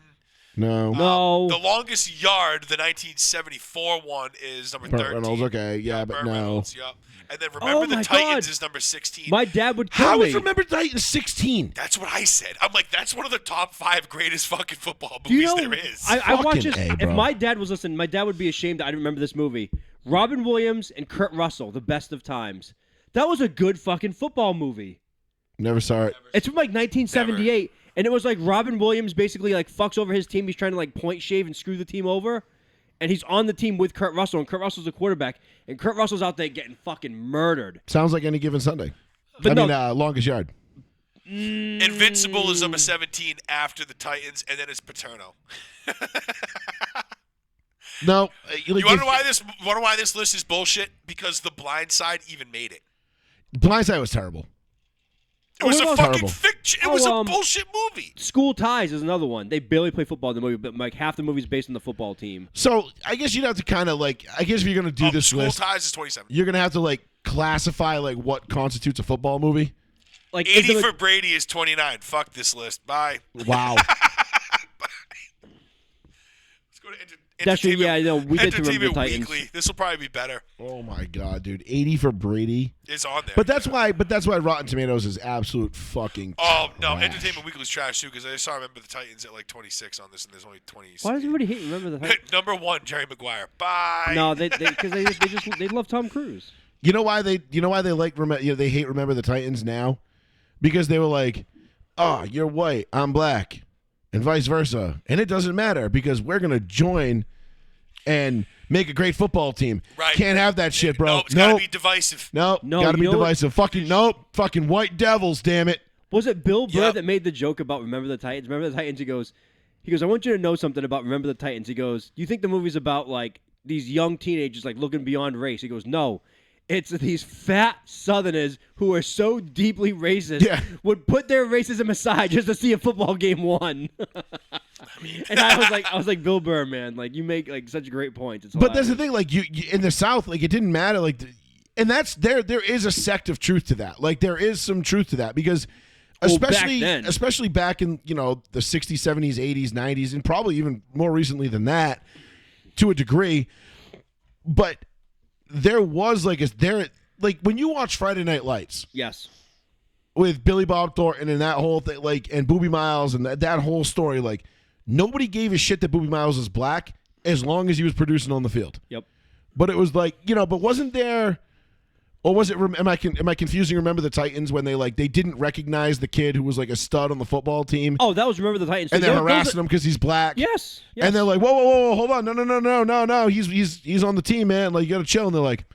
No. No. The Longest Yard, the 1974 one, is number Burt 13. Reynolds, okay, yeah, but Burt no. Reynolds, yup. And then Remember Oh the my Titans God. is number 16. My dad would kill How me. is Remember Titans 16? That's what I said. I'm like, that's one of the top 5 greatest fucking football Do you movies know? there is. I watch Fucking this. A, If bro. my dad was listening, my dad would be ashamed that I didn't remember this movie. Robin Williams and Kurt Russell, The Best of Times. That was a good fucking football movie. Never saw it. It's from like 1978, and it was like Robin Williams basically like fucks over his team. He's trying to like point shave and screw the team over, and he's on the team with Kurt Russell, and Kurt Russell's the quarterback, and Kurt Russell's out there getting fucking murdered. Sounds like Any Given Sunday. But Longest Yard. Invincible is number 17 after the Titans, and then it's Paterno. No. You want to know why this list is bullshit? Because The Blind Side even made it. Blindside was terrible. It was what a about- fucking Terrible. fiction. It Oh, was a bullshit movie. School Ties is another one. They barely play football in the movie, but like half the movie's based on the football team. So I guess you'd have to kind of like. I guess if you're gonna do this School list, Ties is 27. you're gonna have to like classify like what constitutes a football movie. Like 80 is it for Brady is 29. Fuck this list. Bye. Wow. Let's go to That's true, Entertainment. yeah, I know. We did Remember the Entertainment Titans. Weekly. This will probably be better. Oh my god, dude. 80 for Brady. It's on there. But that's why Rotten Tomatoes is absolute fucking Oh no, trash. Entertainment Weekly's trash too because I saw Remember the Titans at like 26 on this, and there's only 20. Why does everybody hate Remember the Titans? Number 1, Jerry Maguire. Bye. No, because they love Tom Cruise. You know why they like they hate Remember the Titans now? Because they were like, "Oh, you're white, I'm black." And vice versa. And it doesn't matter because we're going to join and make a great football team. Right. Can't have that shit, bro. No, it's gotta be divisive. Nope. No, Gotta you be know what? divisive. Fucking white devils, damn it. Was it Bill Burr Yep. that made the joke about Remember the Titans? Remember the Titans? He goes, I want you to know something about Remember the Titans. He goes, you think the movie's about like these young teenagers like looking beyond race? He goes, no. It's these fat Southerners who are so deeply racist Yeah. would put their racism aside just to see a football game won. And I was like, Bill Burr, man, like you make like such great points. It's But that's the hilarious. thing, like you in the South, like it didn't matter, like, and that's there is a sect of truth to that. Like there is some truth to that because, Well, back especially then. back in the 60s, 70s, 80s, 90s, and probably even more recently than that, to a degree. But there was like when you watch Friday Night Lights, Yes. with Billy Bob Thornton and that whole thing, like, and Boobie Miles and that whole story, like, nobody gave a shit that Boobie Miles is black as long as he was producing on the field. Yep. But it was like, but wasn't there, or was it? Am I confusing? Remember the Titans when they didn't recognize the kid who was like a stud on the football team? Oh, that was Remember the Titans. And they're harassing him because he's black. Yes. And they're like, whoa, hold on, no, he's on the team, man. Like, you gotta chill. And they're like,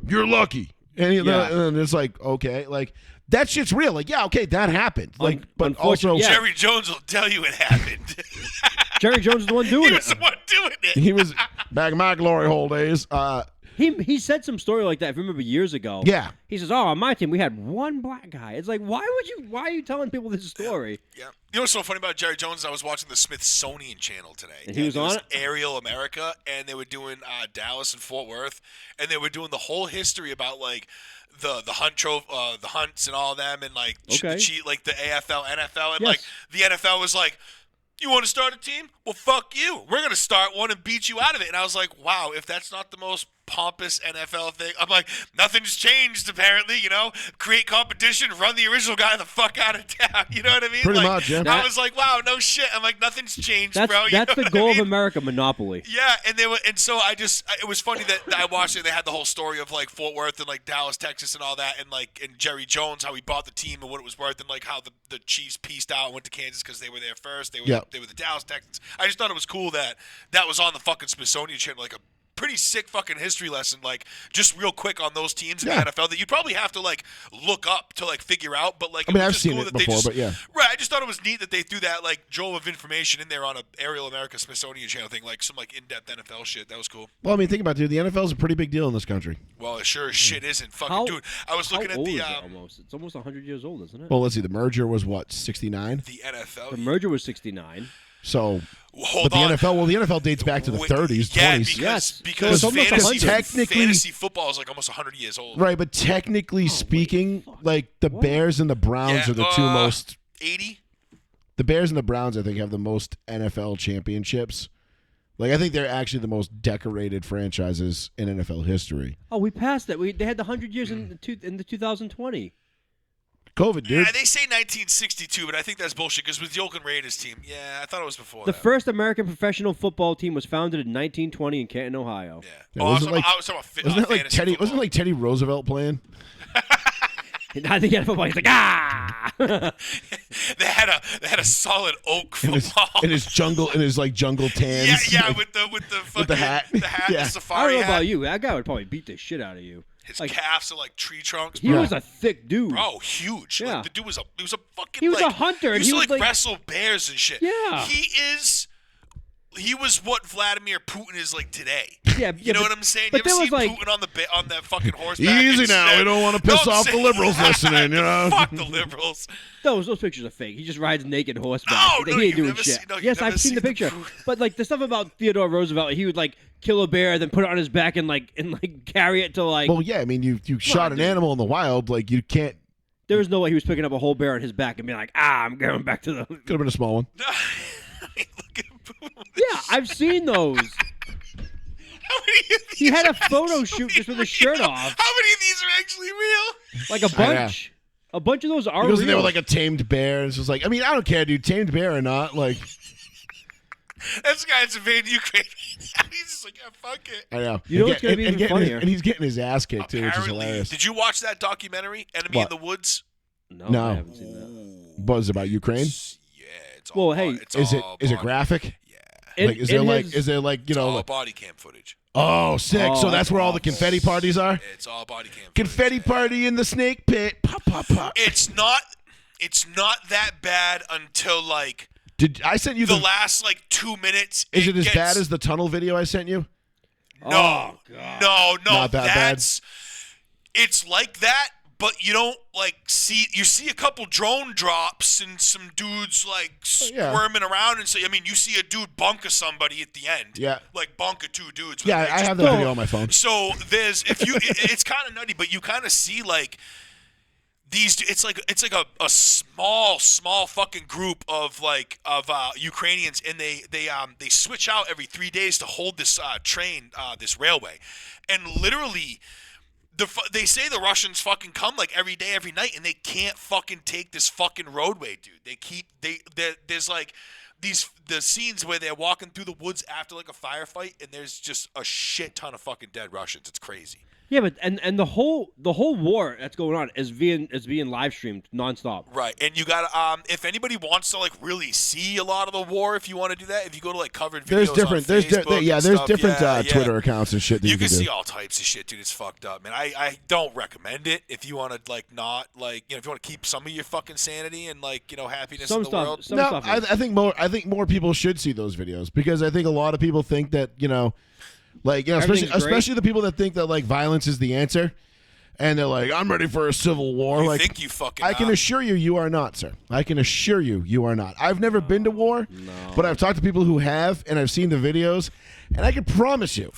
you're lucky. And, and it's like, okay, like that shit's real. Like, yeah, okay, that happened. Like, but also, Jerry Jones will tell you it happened. Jerry Jones is the one doing it. He was the one doing it. He was back in my glory hole days. He said some story like that, if you remember, years ago. Yeah. He says, on my team, we had one black guy. It's like, why are you telling people this story? Yeah. You know what's so funny about Jerry Jones? I was watching the Smithsonian Channel today. And he was on it? Aerial America, and they were doing Dallas and Fort Worth, and they were doing the whole history about, like, the hunts and all of them, and, like, like the AFL, NFL, and, like, the NFL was like, you want to start a team? Well, fuck you. We're going to start one and beat you out of it. And I was like, wow, if that's not the most pompous NFL thing. I'm like, nothing's changed, apparently, Create competition, run the original guy the fuck out of town. You know what I mean? Pretty much, yeah. I was like, wow, no shit. I'm like, nothing's changed, bro. That's the goal of America, monopoly. Yeah, and so it was funny that I watched it. They had the whole story of, like, Fort Worth and, like, Dallas, Texas and all that, and, like, and Jerry Jones, how he bought the team and what it was worth, and, like, how the Chiefs pieced out and went to Kansas because they were there first. They were the Dallas Texans. I just thought it was cool that was on the fucking Smithsonian Channel, like a pretty sick fucking history lesson, like, just real quick on those teams in the NFL that you'd probably have to, like, look up to, like, figure out, but, like, I've seen it before, but yeah. Right, I just thought it was neat that they threw that, like, jolt of information in there on a Aerial America Smithsonian Channel thing, like, some, like, in-depth NFL shit. That was cool. Well, I mean, think about it, dude. The NFL is a pretty big deal in this country. Well, it sure as shit isn't. Fucking, dude, I was looking at the... It's almost 100 years old, isn't it? Well, let's see. The merger was, what, 69? The NFL. The merger was 69. So... the NFL dates back to the 30s, yeah, 20s. Because technically, fantasy football is like almost 100 years old. Right, but technically speaking, like the Bears and the Browns are the two most 80. The Bears and the Browns, I think, have the most NFL championships. Like, I think they're actually the most decorated franchises in NFL history. Oh, we passed that. They had the 100 years in the 2020. COVID, dude. Yeah, they say 1962, but I think that's bullshit because with the Oakland Raiders team, I thought it was before The that. first American professional football team was founded in 1920 in Canton, Ohio. Yeah. I was talking about wasn't like Teddy Roosevelt playing? I think he had football. He's like, ah! They had a solid oak football in his jungle tans. Yeah, like, with the fucking with the hat. the Yeah. safari I don't know hat. about you. That guy would probably beat the shit out of you. His calves are like tree trunks. He was a thick dude. Bro, huge. Yeah. Like, the dude was a fucking. He was a hunter. He used to like wrestle bears and shit. Yeah. He was what Vladimir Putin is like today. Yeah, you know what I'm saying? But You ever there seen was Putin on that fucking horseback? Easy now. We don't want to piss off the liberals listening, you know? Fuck the liberals. Those pictures are fake. He just rides naked horseback. No, he you've ain't doing never shit. seen- no, you've Yes, never I've seen the seen picture. the- But like the stuff about Theodore Roosevelt, he would like kill a bear, then put it on his back and carry it to like. Well, yeah, I mean, you shot an animal in the wild, like you can't. There was no way he was picking up a whole bear on his back and being like, I'm going back to the. Could have been a small one. I mean, look at Putin. Yeah, I've seen those. How many of these He had a are photo actually shoot just with his real? shirt off. How many of these are actually real? Like a bunch. A bunch of those are He goes in real. there with like a tamed bear. And it's just like, I mean, I don't care, dude. Tamed bear or not, like. This guy's invading Ukraine. He's just like, yeah, fuck it. I know. You know what's gonna be even funnier? And he's getting his ass kicked too, which is Apparently, hilarious. did you watch that documentary, Enemy What? in the Woods? No. I haven't seen that. What is it about Ukraine? Yeah, it's all. Well, hey, it's Is it all is it body- like In- is there in like his- is there like It's all like, body cam footage. oh sick? Oh, So that's where all the awesome. confetti parties are. It's all body cam. Confetti footage. party in the snake pit. Pop pop pop. It's not that bad until like Did I sent you the the? last like 2 minutes. Is it as gets- bad as the tunnel video I sent you? No, Oh, God. no. Not that bad? It's like that, but you don't like see. You see a couple drone drops and some dudes like yeah. squirming around, and so I mean, you see a dude bunker somebody at the end. Yeah. like bunker two dudes. Yeah, Like, I just- have that video on my phone. So there's it's kind of nutty, but you kind of see like. It's like a small fucking group of Ukrainians, and they switch out every 3 days to hold this train, this railway, and literally They say the Russians fucking come like every day, every night, and they can't fucking take this fucking roadway, dude. There's like the scenes where they're walking through the woods after like a firefight, and there's just a shit ton of fucking dead Russians. It's crazy. Yeah, but and the whole war that's going on is being live streamed nonstop. Right, and you got if anybody wants to like really see a lot of the war, if you want to do that, if you go to like covered videos there's different stuff, Twitter accounts and shit that you can see do. all types of shit, dude. It's fucked up, man. I don't recommend it if you want to like not like if you want to keep some of your fucking sanity and like happiness in the world. I think more people should see those videos because I think a lot of people think that like especially the people that think that like violence is the answer, and they're like, I'm ready for a civil war. You like, think you fucking? I can assure you, you are not, sir. I can assure you, you are not. I've never been to war, but I've talked to people who have, and I've seen the videos, and I can promise you,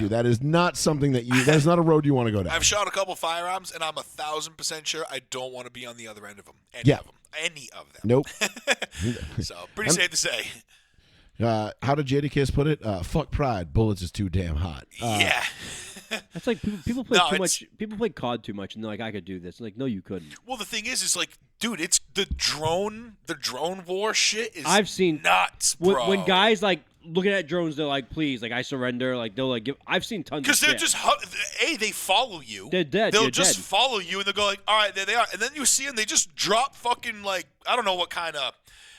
that is not something that is not a road you want to go down. I've shot a couple firearms, and I'm 1,000% sure I don't want to be on the other end of them. Any of them. Nope. So pretty safe to say. How did Jadakiss put it? Fuck pride. Bullets is too damn hot. Yeah. That's like people play too much. People play COD too much, and they're like, I could do this. Like, no, you couldn't. Well, the thing is like, dude, it's the drone war shit is. I've seen nuts, bro. When guys like looking at drones, they're like, please, like I surrender. Like they'll like give. I've seen tons because of they're shit. just they follow you. They're dead. They'll You're just dead. follow you, and they'll go like, all right, there they are, and then you see them. They just drop fucking like I don't know what kind of.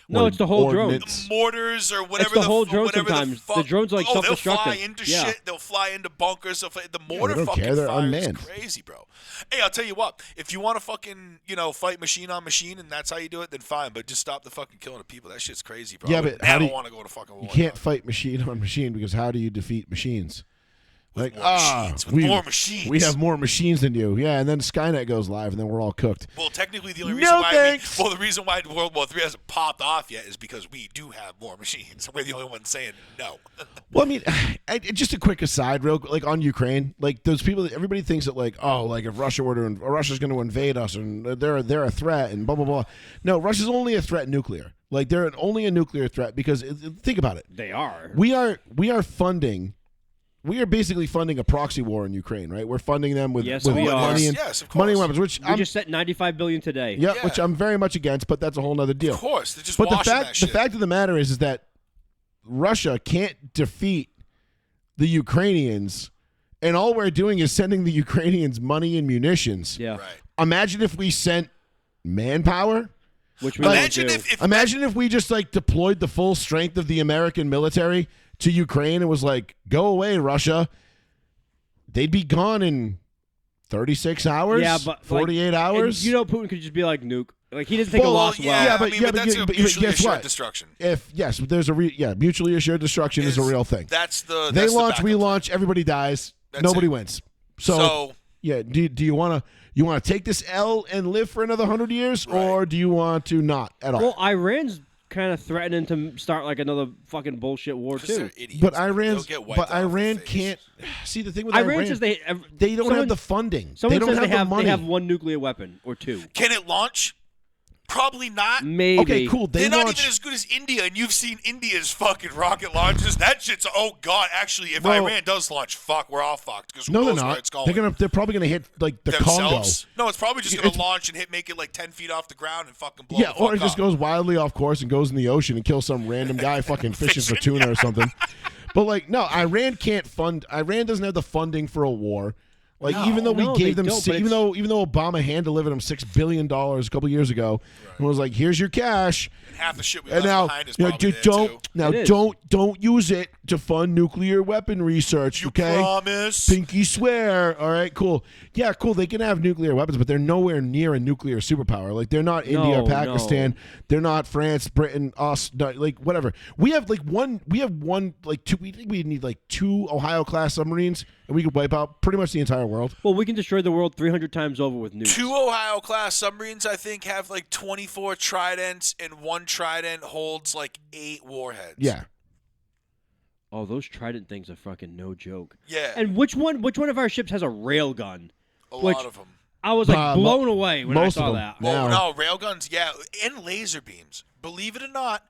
No, it's the whole drone. Mortars or whatever. It's the whole drone whatever sometimes. The drones are like self-destructive. They'll fly into shit. They'll fly into bunkers. The mortar they don't fucking care. They're fire unmanned. is crazy, bro. Hey, I'll tell you what. If you want to fucking fight machine on machine and that's how you do it, then fine. But just stop the fucking killing of people. That shit's crazy, bro. Yeah, but I don't want to go to fucking war. You can't fight machine on machine because how do you defeat machines? With more machines. We have more machines than you. Yeah, and then Skynet goes live, and then we're all cooked. Well, technically, the only reason the reason why World War III hasn't popped off yet is because we do have more machines. We're the only ones saying no. Well, I mean, just a quick aside, real like on Ukraine, like those people. Everybody thinks that like, oh, like if Russia's going to invade us, and they're a threat, and blah blah blah. No, Russia's only a threat nuclear. Like they're only a nuclear threat because think about it. They are. We are funding. We are basically funding a proxy war in Ukraine, right? We're funding them with money and weapons, which we just set $95 billion today. Yeah, which I'm very much against, but that's a whole other deal. Of course, they're just but washing that shit. the fact of the matter is that Russia can't defeat the Ukrainians, and all we're doing is sending the Ukrainians money and munitions. Yeah. Right. Imagine if we sent manpower. Which we imagine if we just like deployed the full strength of the American military to Ukraine and was like, go away, Russia. They'd be gone in 36 hours, yeah, but 48 hours. Putin could just be like, nuke. Like, he doesn't take a loss well. Yeah, but that's a mutually assured destruction. There's mutually assured destruction is a real thing. They launch, we launch, everybody dies, nobody wins. So yeah, do you want to take this L and live for another 100 years, or do you want to not at all? Well, Iran's kind of threatening to start like another fucking bullshit war too. But Iran can't. See, the thing with Iran says they don't have the funding. Someone they don't says have the money. They have one nuclear weapon or two. Can it launch? Probably not. Maybe. Okay, cool. They're not even as good as India, and you've seen India's fucking rocket launches. That shit's God. Actually, if Iran does launch, we're all fucked because no, they're not. It's going. They're probably gonna hit like the themselves. Congo. No, it's probably just gonna launch and make it like 10 feet off the ground and fucking blow. Yeah, or it just goes wildly off course and goes in the ocean and kills some random guy fucking fishing for tuna or something. But like, no, Iran can't fund. Iran doesn't have the funding for a war. Like even though we gave them, even though Obama hand delivered them $6 billion a couple years ago, and was like, "Here's your cash." And half the shit we left behind is probably there too. Don't use it to fund nuclear weapon research. You okay, promise? Pinky swear. All right, cool. Yeah, cool. They can have nuclear weapons, but they're nowhere near a nuclear superpower. Like they're not India or Pakistan. No. They're not France, Britain, us. Like whatever. We have one. We think we need like 2 Ohio class submarines, and we could wipe out pretty much the entire world. Well, we can destroy the world 300 times over with nukes. 2 Ohio-class submarines, I think, have like 24 tridents, and 1 trident holds like 8 warheads. Yeah. Oh, those trident things are fucking no joke. Yeah. And which one of our ships has a rail gun? A lot of them. I was like blown away when I saw that. Oh, no, rail guns, yeah, and laser beams. Believe it or not,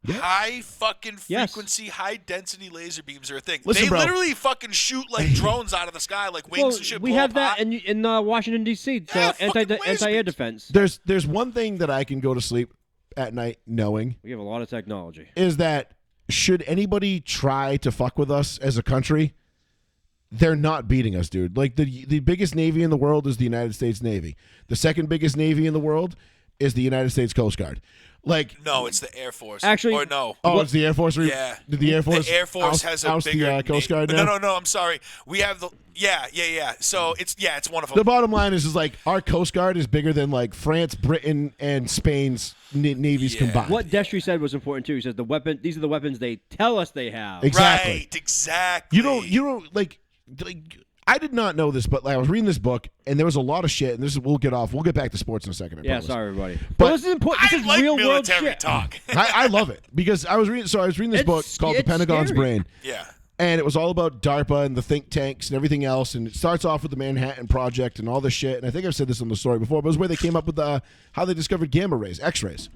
high fucking Yes. frequency, high density laser beams are a thing. Listen, they bro. literally fucking shoot like drones out of the sky, like wings Well, and shit. we blow have up that hot. in Washington D.C. Yeah, anti fucking laser air beams. defense. There's one thing that I can go to sleep at night knowing We have a lot of technology. is that should anybody try to fuck with us as a country, they're not beating us, dude. Like the biggest navy in the world is the United States Navy. The second biggest navy in the world is the United States Coast Guard. Like, No, it's the Air Force. Actually- or no. oh, it's the Air Force. Yeah. Did the Air Force? The Air Force has a oust bigger the Coast Guard now? No. I'm sorry. We have the yeah. So it's one of them. The bottom line is like our Coast Guard is bigger than like France, Britain, and Spain's navies Yeah. combined. What Destry said was important too. He says these are the weapons they tell us they have. Exactly. Right. Exactly. You don't like I did not know this, but like, I was reading this book, and there was a lot of shit. And we'll get back to sports in a second. I Yeah, promise. sorry everybody. But- But this is important. This I is like real world military shit. talk. I love it because I was reading this It's- book called The it's Pentagon's scary. Brain. Yeah. And it was all about DARPA and the think tanks and everything else. And it starts off with the Manhattan Project and all this shit. And I think I've said this on the story before, but it was where they came up with how they discovered gamma rays, X-rays.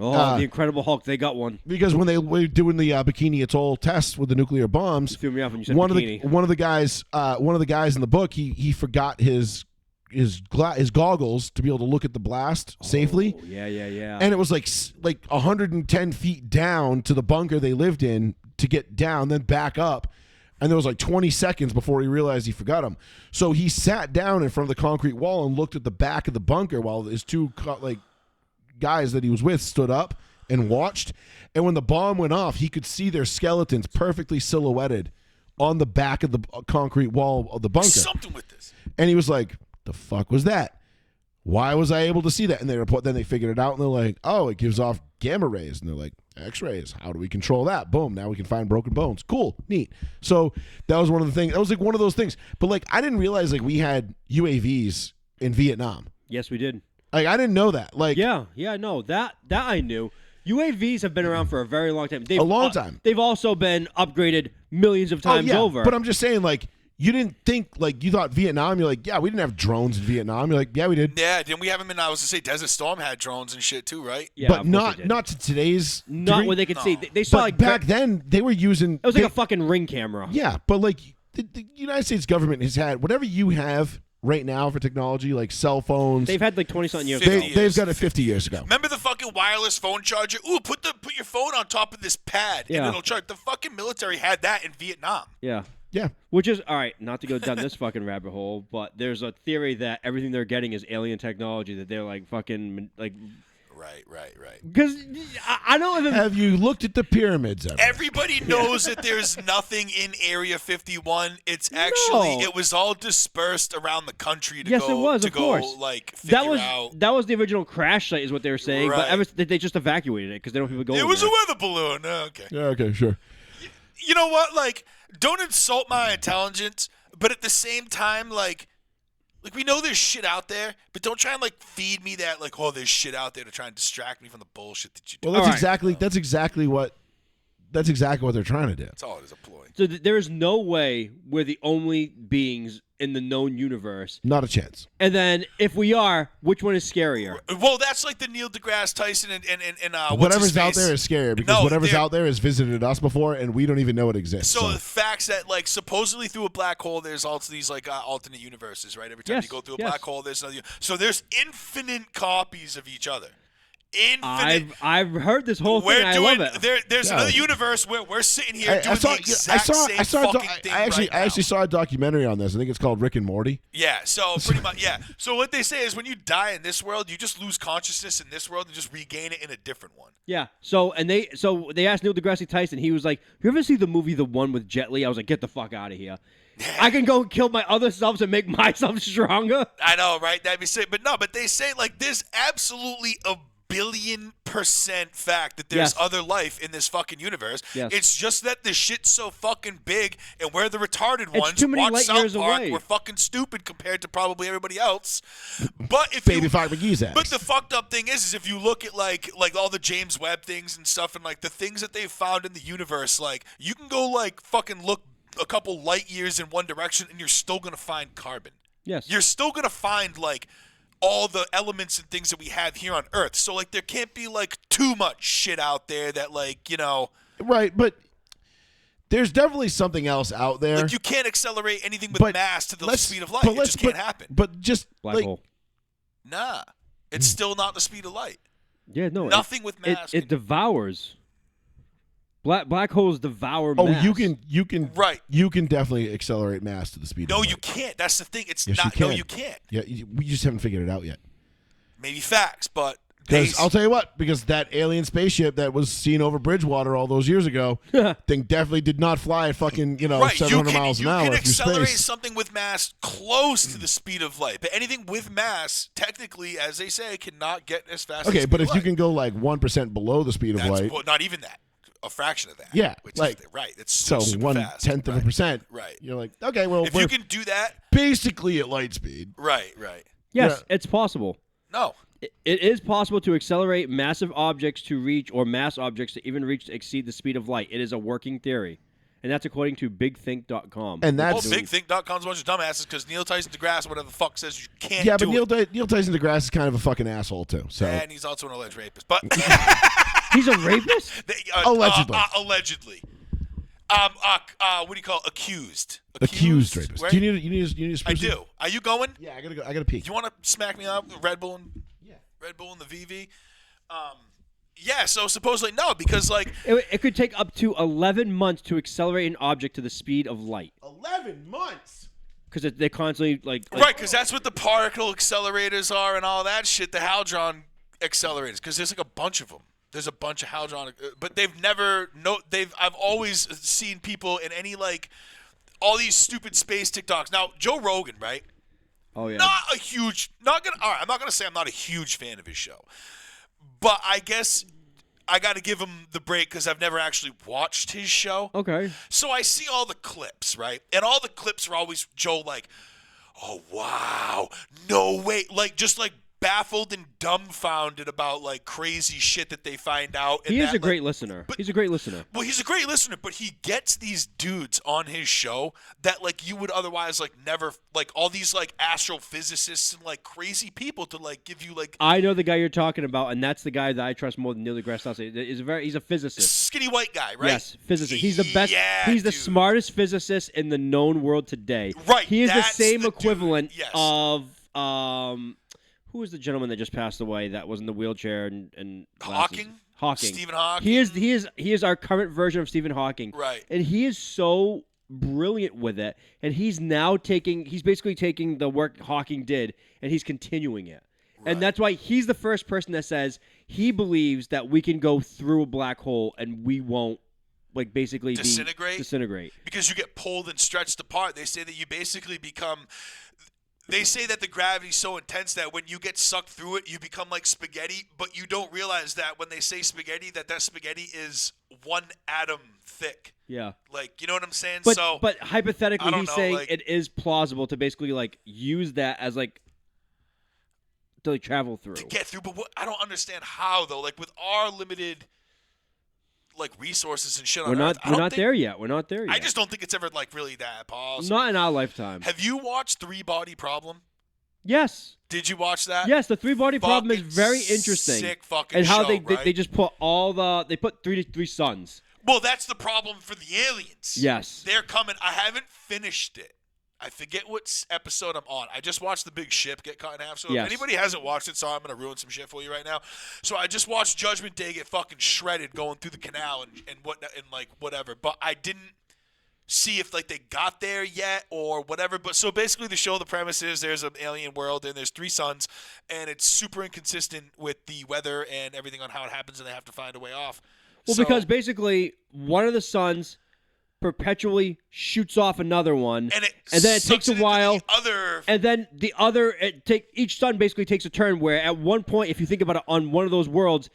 Oh, the Incredible Hulk. They got one. Because when they were doing the Bikini Atoll tests with the nuclear bombs, You threw me off when you said one bikini. of the guys in the book, he forgot his goggles to be able to look at the blast safely. Oh, yeah. And it was like 110 feet down to the bunker they lived in to get down, then back up. And there was like 20 seconds before he realized he forgot them. So he sat down in front of the concrete wall and looked at the back of the bunker while his two guys that he was with stood up and watched. And when the bomb went off, he could see their skeletons perfectly silhouetted on the back of the concrete wall of the bunker. Something with this. And he was like, the fuck was that? Why was I able to see that? And then they figured it out, and they're like, oh, it gives off gamma rays. And they're like, X-rays. How do we control that? Boom. Now we can find broken bones. Cool. Neat. So that was one of the things. That was like one of those things. But like, I didn't realize like we had UAVs in Vietnam. Yes, we did. Like, I didn't know that. Like, Yeah, no, that I knew. UAVs have been around for a very long time. A long time. They've also been upgraded millions of times over. But I'm just saying, like, you didn't think, like, you thought Vietnam, you're like, yeah, we didn't have drones in Vietnam. You're like, yeah, we did. Yeah, didn't we have them in? I was to say, Desert Storm had drones and shit too, right? yeah, But of course they did. not to today's Not degree. where they could see. No. They saw But like back then, they were using. it was like a fucking ring camera. Yeah, but like the United States government has had whatever you have right now for technology, like cell phones. They've had like 20-something years. 50 ago. years. They've got it 50 years ago. Remember the fucking wireless phone charger? Ooh, put your phone on top of this pad Yeah. and it'll charge. The fucking military had that in Vietnam. Yeah. Yeah. Which is all right. Not to go down this fucking rabbit hole, but there's a theory that everything they're getting is alien technology. That they're like fucking like Right. because I don't even. Have you looked at the pyramids ever? Everybody knows that there's nothing in Area 51. It's actually No. it was all dispersed around the country to Yes, go it was, to of go course. like figure out. That was the original crash site, is what they were saying. Right. But they just evacuated it because they don't have people going. It was there. a weather balloon. Oh, okay. Yeah. Okay. Sure. You know what? Like, don't insult my intelligence, but at the same time, like we know there's shit out there, but don't try and like feed me that like, oh, there's shit out there to try and distract me from the bullshit that you do. Well, that's All right. exactly what they're trying to do. That's all it is, a ploy. So there is no way we're the only beings in the known universe. Not a chance. And then if we are, which one is scarier? Well, that's like the Neil deGrasse Tyson and what's Whatever's his out face? there is scary because No, whatever's they're- out there has visited us before, and we don't even know it exists. So the facts that like supposedly through a black hole there's also these like alternate universes, right? Every time Yes, you go through a yes. black hole, there's another. So there's infinite copies of each other. Infinite. I've heard this whole thing. We're I doing. love it. There's Yeah. another universe where we're sitting here doing the exact same fucking thing I actually saw a documentary on this. I think it's called Rick and Morty. Yeah, so pretty much, yeah. So what they say is when you die in this world, you just lose consciousness in this world and just regain it in a different one. Yeah. So they asked Neil deGrasse Tyson. He was like, "You ever see the movie The One with Jet Li?" I was like, "Get the fuck out of here! I can go and kill my other selves and make myself stronger." I know, right? That'd be sick. But they say like there's absolutely a billion% fact that there's Yes. other life in this fucking universe. Yes. It's just that the shit's so fucking big, and we're the retarded It's ones. too many Watch light South years Park. away. We're fucking stupid compared to probably everybody else. But if Baby you, Five McGee's ass. But the fucked up thing is if you look at like all the James Webb things and stuff, and like the things that they've found in the universe, like you can go like fucking look a couple light years in one direction, and you're still gonna find carbon. Yes. You're still gonna find like all the elements and things that we have here on Earth. So like there can't be like too much shit out there that like, you know. Right, but there's definitely something else out there. Like you can't accelerate anything with mass to the speed of light. It just can't happen. But just Black hole. Nah. It's still not the speed of light. Yeah, no. Nothing with mass. It devours. Black holes devour Oh, mass. you can Right. You can definitely accelerate mass to the speed of light. No, you can't. That's the thing. It's Yes, not. you can. No, you can't. Yeah, we just haven't figured it out yet. Maybe facts, but I'll tell you what, because that alien spaceship that was seen over Bridgewater all those years ago, thing definitely did not fly at fucking 700 miles an hour You can through accelerate space. something with mass close to the speed of light, but anything with mass, technically, as they say, cannot get as fast. Okay, as but the if speed you of can go like 1% below the speed of light, light, well, not even that, a fraction of that. Yeah, which like- is right. It's so super fast. 1/10 of a percent, Right. you're like, okay, well, If we're you can do that, basically at light speed. right. Yes, Yeah. it's possible. No, It is possible to accelerate massive objects to reach, or mass objects to even reach to exceed the speed of light. It is a working theory. And that's according to BigThink.com. And that's BigThink.com's a bunch of dumbasses because Neil Tyson deGrasse, whatever the fuck, says you can't yeah, do but it. Neil Tyson deGrasse is kind of a fucking asshole too. So And he's also an alleged rapist. But He's a rapist? Allegedly. Allegedly. What do you call it? accused rapist. Right? Do you need a I do. Are you going? Yeah, I gotta peek. You want to smack me up with Red Bull and Red Bull and the VV? Yeah. So supposedly no, because like It could take up to 11 months to accelerate an object to the speed of light. 11 months. Because they're constantly like right, because that's what the particle accelerators are and all that shit. The hadron accelerators, because there's like a bunch of them. There's a bunch of hadron, but I've always seen people in any like all these stupid space TikToks. Now Joe Rogan, right? Oh yeah. I'm not gonna say I'm not a huge fan of his show, but I guess I got to give him the break because I've never actually watched his show. Okay. So I see all the clips, right? And all the clips are always Joe like, oh wow, no way, like just like baffled and dumbfounded about like crazy shit that they find out. And He is that, a great listener. He's a great listener. Well, he's a great listener, but he gets these dudes on his show that like you would otherwise like never, like all these like astrophysicists and like crazy people to like give you like I know the guy you're talking about, and that's the guy that I trust more than Neil deGrasse Tyson. He's a physicist. skinny white guy, right? Yes, physicist. He's the best. Yeah, he's the dude. smartest physicist in the known world today. Right, He is the that's same the dude, equivalent yes. of who was the gentleman that just passed away that was in the wheelchair and glasses? Hawking. Stephen Hawking. He is our current version of Stephen Hawking. Right. And he is so brilliant with it, and he's basically taking the work Hawking did and he's continuing it. Right. And that's why he's the first person that says he believes that we can go through a black hole and we won't like basically disintegrate. Because you get pulled and stretched apart. They say that you basically become. They say that the gravity's so intense that when you get sucked through it, you become like spaghetti, but you don't realize that when they say spaghetti, that spaghetti is one atom thick. Yeah. Like, you know what I'm saying? But hypothetically, he's saying like, it is plausible to basically like use that as like to like travel through. to get through, but I don't understand how though. Like with our limited like resources and shit on Earth, We're not there yet. I just don't think it's ever like really that possible. Not in our lifetime. Have you watched Three Body Problem? Yes. Did you watch that? Yes, the three-body problem is Fucking very interesting. Sick fucking and how show, they right? just put they put three suns. Well, that's the problem for the aliens. Yes. They're coming. I haven't finished it. I forget what episode I'm on. I just watched the big ship get cut in half. So Yes. if anybody hasn't watched it, sorry, I'm going to ruin some shit for you right now. So I just watched Judgment Day get fucking shredded going through the canal and like whatever. But I didn't see if like they got there yet or whatever. But so basically the premise is there's an alien world and there's three suns and it's super inconsistent with the weather and everything on how it happens and they have to find a way off. Well, because basically one of the suns perpetually shoots off another one, and then it takes a while, and then each sun basically takes a turn where at one point, if you think about it, on one of those worlds,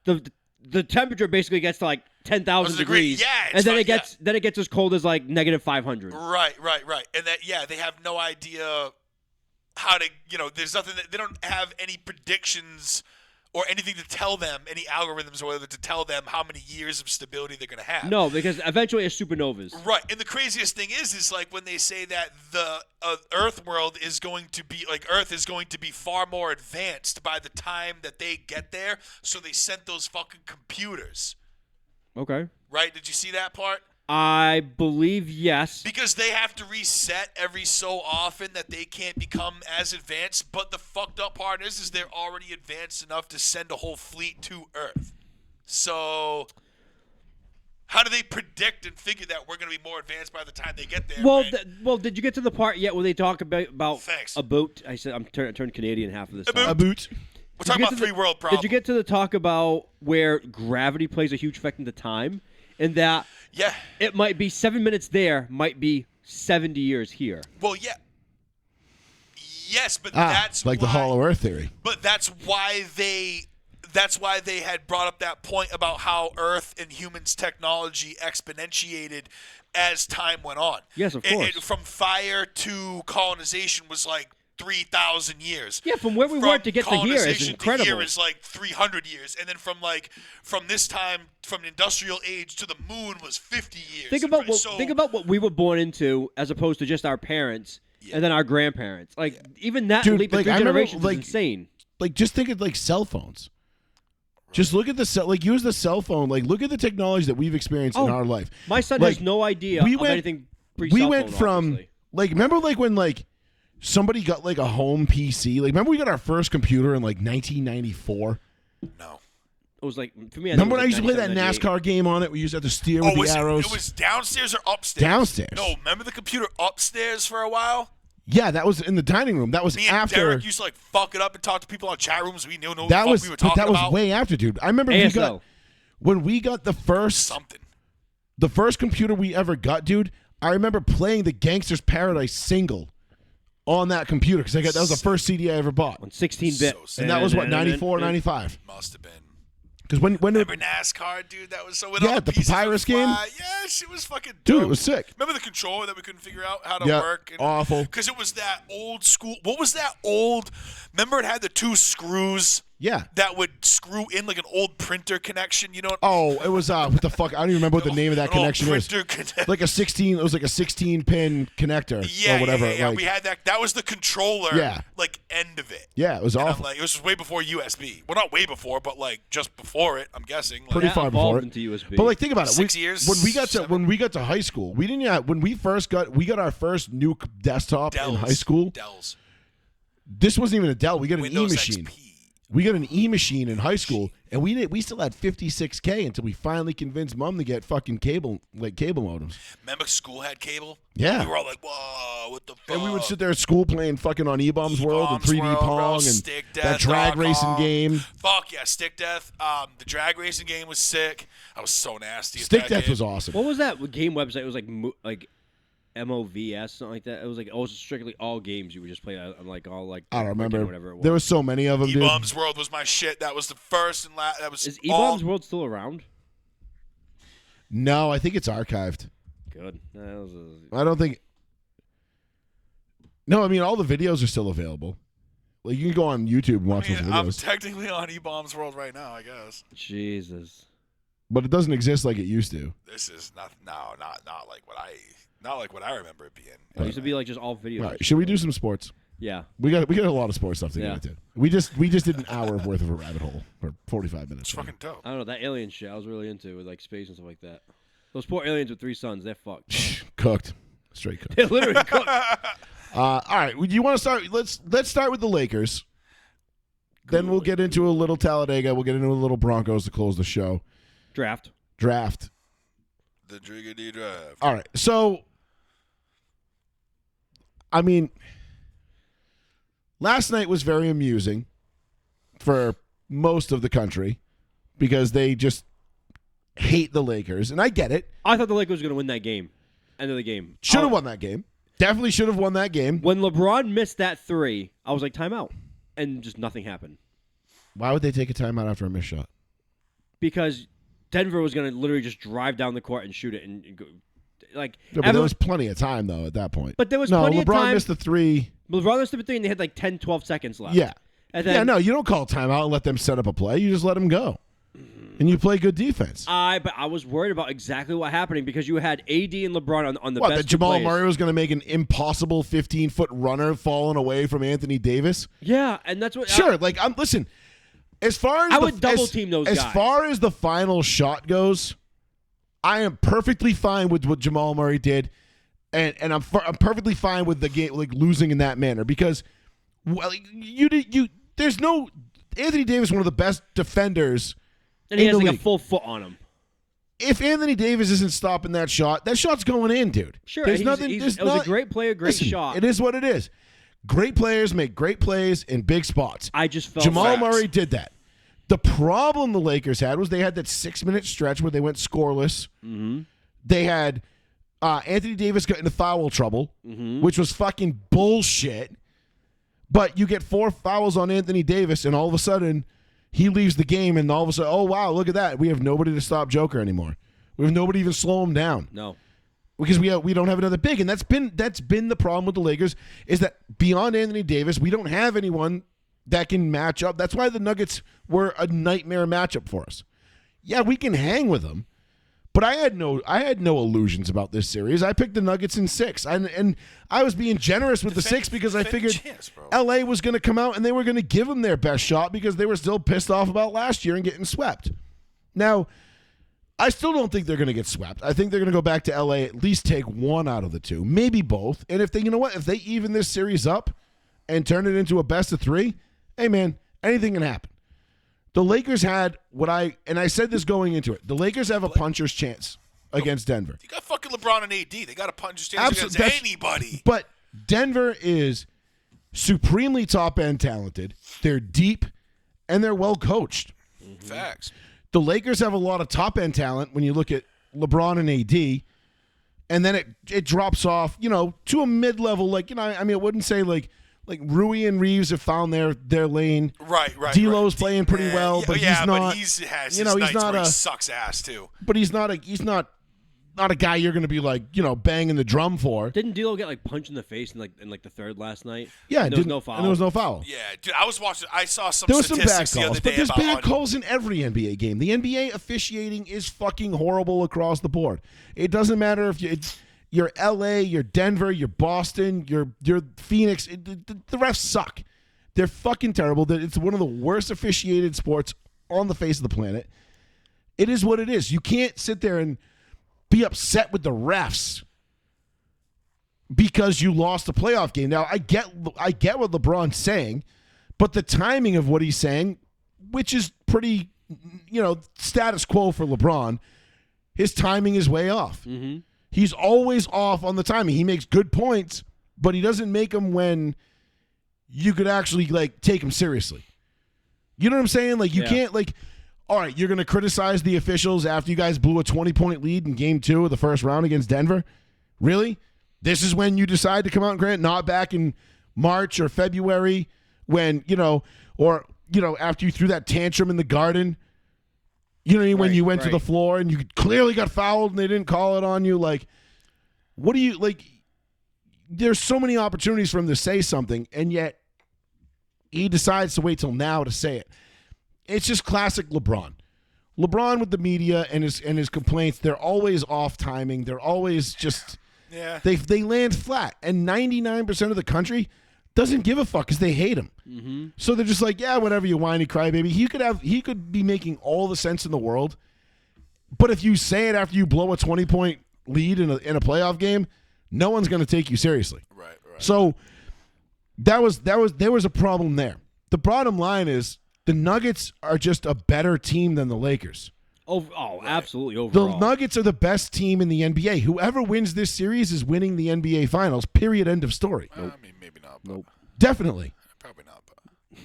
the temperature basically gets to like 10,000 degrees, and then it gets as cold as like -500. Right, and they have no idea how to, there's nothing that they don't have any predictions or anything to tell them, any algorithms or whatever to tell them how many years of stability they're going to have. No, because eventually it's supernovas. Right, and the craziest thing is like when they say that the Earth world is going to be like Earth is going to be far more advanced by the time that they get there. So they sent those fucking computers. Okay. Right? Did you see that part? I believe yes. Because they have to reset every so often that they can't become as advanced. But the fucked up part is they're already advanced enough to send a whole fleet to Earth. So how do they predict and figure that we're going to be more advanced by the time they get there? Well, did you get to the part yet where they talk about Thanks. a boat? I said I'm turned Canadian half of this A time. boot. A boot. We're talking about three world problems. Did you get to the talk about where gravity plays a huge effect in the time? And that it might be 7 minutes there, might be 70 years here. Well, yeah. Yes, but that's like why, the Hollow Earth theory. But that's why they had brought up that point about how Earth and humans' technology exponentiated as time went on. Yes, of course. From fire to colonization was like 3,000 years. Yeah, from where we were to get to here is incredible. To here is like 300 years, and then from this time from the industrial age to the moon was 50 years. Think about what we were born into, as opposed to just our parents and then our grandparents. Like even that leap in 3 generations is insane. Like just think of like cell phones. Just look at use the cell phone. Like look at the technology that we've experienced in our life. My son has no idea of anything pre-cell phone, we went from obviously. like remember like when like somebody got like a home PC. Like remember we got our first computer in like 1994. No. It was like for me. Remember when I used to play that NASCAR game on it? We used to have to steer with the arrows. It was downstairs or upstairs? Downstairs. No, remember the computer upstairs for a while? Yeah, that was in the dining room. That was Me and after. Derek used to like fuck it up and talk to people on chat rooms. We knew what we were talking that was about. way after, dude. I remember when we got the first computer we ever got, dude. I remember playing the Gangster's Paradise single on that computer because that was the first CD I ever bought on 16-bit, and that was what 94, 95. Must have been. Because when remember NASCAR, dude? That was so. Yeah, the Papyrus game. Yeah, shit was fucking dope. Dude, it was sick. Remember the controller that we couldn't figure out how to work? Awful. Because it was that old school. What was that old? Remember, it had the 2 screws. Yeah. That would screw in like an old printer connection. You know. Oh, it was what the fuck? I don't even remember what the name of that connection is. Like a 16. It was like a 16-pin connector or whatever. Yeah. Like, we had that. That was the controller. Yeah. Like end of it. Yeah, it was awful. It was way before USB. Well, not way before, but like just before it. I'm guessing. Like, pretty far before it. Into USB. But like, think about it. 6 years. When we got to high school, we didn't. When we got our first new desktop in high school. Dells. This wasn't even a Dell. We got an Windows E-machine. XP. We got an E-machine in high school, and we still had 56K until we finally convinced Mom to get fucking cable modems. Remember school had cable? Yeah. We were all like, whoa, what the fuck? And we would sit there at school playing fucking on E-Bombs World and 3D World, Pong bro, and Stick Death, that drag racing game. Fuck yeah, Stick Death. The drag racing game was sick. I was so nasty. Stick Death was awesome. What was that game website? It was like MOVS, something like that. It was like strictly all games you would just play on like all like I don't remember. Whatever it was. There was so many of them. E-Bombs World was my shit. That was the first and last. That was. Is E-Bombs World still around? No, I think it's archived. Good. I don't think. No, I mean all the videos are still available. Like you can go on YouTube and watch those videos. I'm technically on E-Bombs World right now, I guess. Jesus. But it doesn't exist like it used to. This is not like what I remember it being. It used to be like just all videos. All right, should we do some sports? Yeah. We got a lot of sports stuff to get into. We just did an hour worth of a rabbit hole for 45 minutes. It's fucking dope. I don't know, that alien shit I was really into with like space and stuff like that. Those poor aliens with 3 sons, they're fucked. Cooked. Straight cooked. They're literally cooked. All right, do you want to start? Let's start with the Lakers. Then we'll get into a little Talladega. We'll get into a little Broncos to close the show. Draft. The Driggity Draft. All right, so I mean, last night was very amusing for most of the country because they just hate the Lakers, and I get it. I thought the Lakers were going to win that game. End of the game. Should have won that game. Definitely should have won that game. When LeBron missed that 3, I was like, timeout. And just nothing happened. Why would they take a timeout after a missed shot? Because Denver was going to literally just drive down the court and shoot it. And go, like, Yeah, but there was plenty of time, though, at that point. But there was plenty of time. LeBron missed the 3. LeBron missed the 3, and they had like 10, 12 seconds left. Yeah. And then, Yeah, no, you don't call timeout and let them set up a play. You just let them go. And you play good defense. But I was worried about exactly what happening because you had AD and LeBron on the What, best that Jamal two plays. Murray was going to make an impossible 15-foot runner falling away from Anthony Davis? Yeah, and that's what. Sure, listen, as far as I would double team those as guys. far as the final shot goes, I am perfectly fine with what Jamal Murray did, and I'm perfectly fine with the game losing in that manner because, there's no Anthony Davis, one of the best defenders. And he has league. a full foot on him. If Anthony Davis isn't stopping that shot's going in, dude. Sure, there's it was a great play, a great shot. It is what it is. Great players make great plays in big spots. I just felt Jamal Murray did that. The problem the Lakers had was they had that 6-minute stretch where they went scoreless. Mm-hmm. They had Anthony Davis got into foul trouble, which was fucking bullshit. But you get 4 fouls on Anthony Davis, and all of a sudden he leaves the game, and all of a sudden, oh, wow, look at that. We have nobody to stop Joker anymore. We have nobody to even slow him down. No. Because we don't have another big. And that's been the problem with the Lakers is that beyond Anthony Davis, we don't have anyone that can match up. That's why the Nuggets were a nightmare matchup for us. Yeah, we can hang with them. But I had no illusions about this series. I picked the Nuggets in 6. And I was being generous with the 6 because I figured LA was going to come out and they were going to give them their best shot because they were still pissed off about last year and getting swept. Now, I still don't think they're going to get swept. I think they're going to go back to LA, at least take one out of the two, maybe both. And if they even this series up and turn it into a best of 3, hey man, anything can happen. The Lakers had I said this going into it. The Lakers have a puncher's chance against Denver. You got fucking LeBron and AD. They got a puncher's chance against anybody. But Denver is supremely top-end talented. They're deep, and they're well coached. Facts. The Lakers have a lot of top-end talent when you look at LeBron and AD, and then it drops off, to a mid-level. I wouldn't say like Rui and Reeves have found their lane. Right. D'Lo's playing pretty well, but he's not. But he sucks ass too. But he's not a guy you're going to be banging the drum for. Didn't D'Lo get punched in the face in the third last night? Yeah, and there was no foul. And there was no foul. Yeah, dude, I was watching. I saw some there was some bad statistics the calls, other day but there's about bad calls in every NBA game. The NBA officiating is fucking horrible across the board. It doesn't matter if you're LA, you're Denver, you're Boston, you're Phoenix. The refs suck. They're fucking terrible. It's one of the worst officiated sports on the face of the planet. It is what it is. You can't sit there and be upset with the refs because you lost a playoff game. Now, I get what LeBron's saying, but the timing of what he's saying, which is pretty, status quo for LeBron, his timing is way off. Mm-hmm. He's always off on the timing. He makes good points, but he doesn't make them when you could actually take him seriously. You know what I'm saying? You can't all right, you're going to criticize the officials after you guys blew a 20-point lead in Game 2 of the first round against Denver? Really? This is when you decide to come out and grant, not back in March or February when, after you threw that tantrum in the Garden, when you went to the floor and you clearly got fouled and they didn't call it on you. What do you, there's so many opportunities for him to say something, and yet he decides to wait till now to say it. It's just classic LeBron. LeBron with the media and his complaints, they're always off timing. They're always just they land flat. And 99% of the country doesn't give a fuck because they hate him. Mm-hmm. So they're just whatever, you whiny crybaby. He could be making all the sense in the world. But if you say it after you blow a 20-point lead in a playoff game, no one's going to take you seriously. Right. So there was a problem there. The bottom line is, the Nuggets are just a better team than the Lakers. Absolutely. Overall, the Nuggets are the best team in the NBA. Whoever wins this series is winning the NBA Finals. Period. End of story. I mean, maybe not. But nope. Definitely. Probably not. But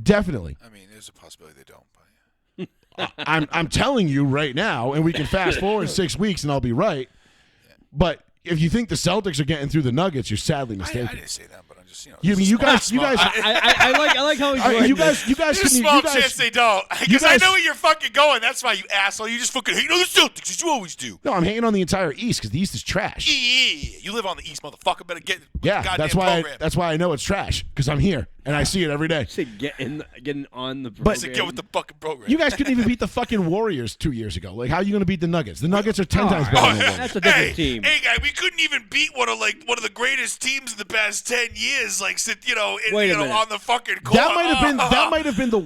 definitely. I mean, there's a possibility they don't. But I'm telling you right now, and we can fast forward 6 weeks, and I'll be right. Yeah. But if you think the Celtics are getting through the Nuggets, you're sadly mistaken. I didn't say that, but I'm just you guys. I like how he's doing you guys. There's a small chance they don't, because I know where you're fucking going. That's why, you asshole. You just fucking hate the Celtics, as you always do. No, I'm hating on the entire East because the East is trash. Yeah. You live on the East, motherfucker. Better get yeah. the that's goddamn why. program. That's why I know it's trash because I'm here and I see it every day. Say getting on the program. But- To get with the fucking program. You guys couldn't even beat the fucking Warriors 2 years ago. Like, how are you going to beat the Nuggets? The Nuggets are 10 times better than the Warriors. That's a different team. Hey, guy, we couldn't even beat one of the greatest teams in the past 10 years. Like, Wait a minute. on the fucking court. That might have been the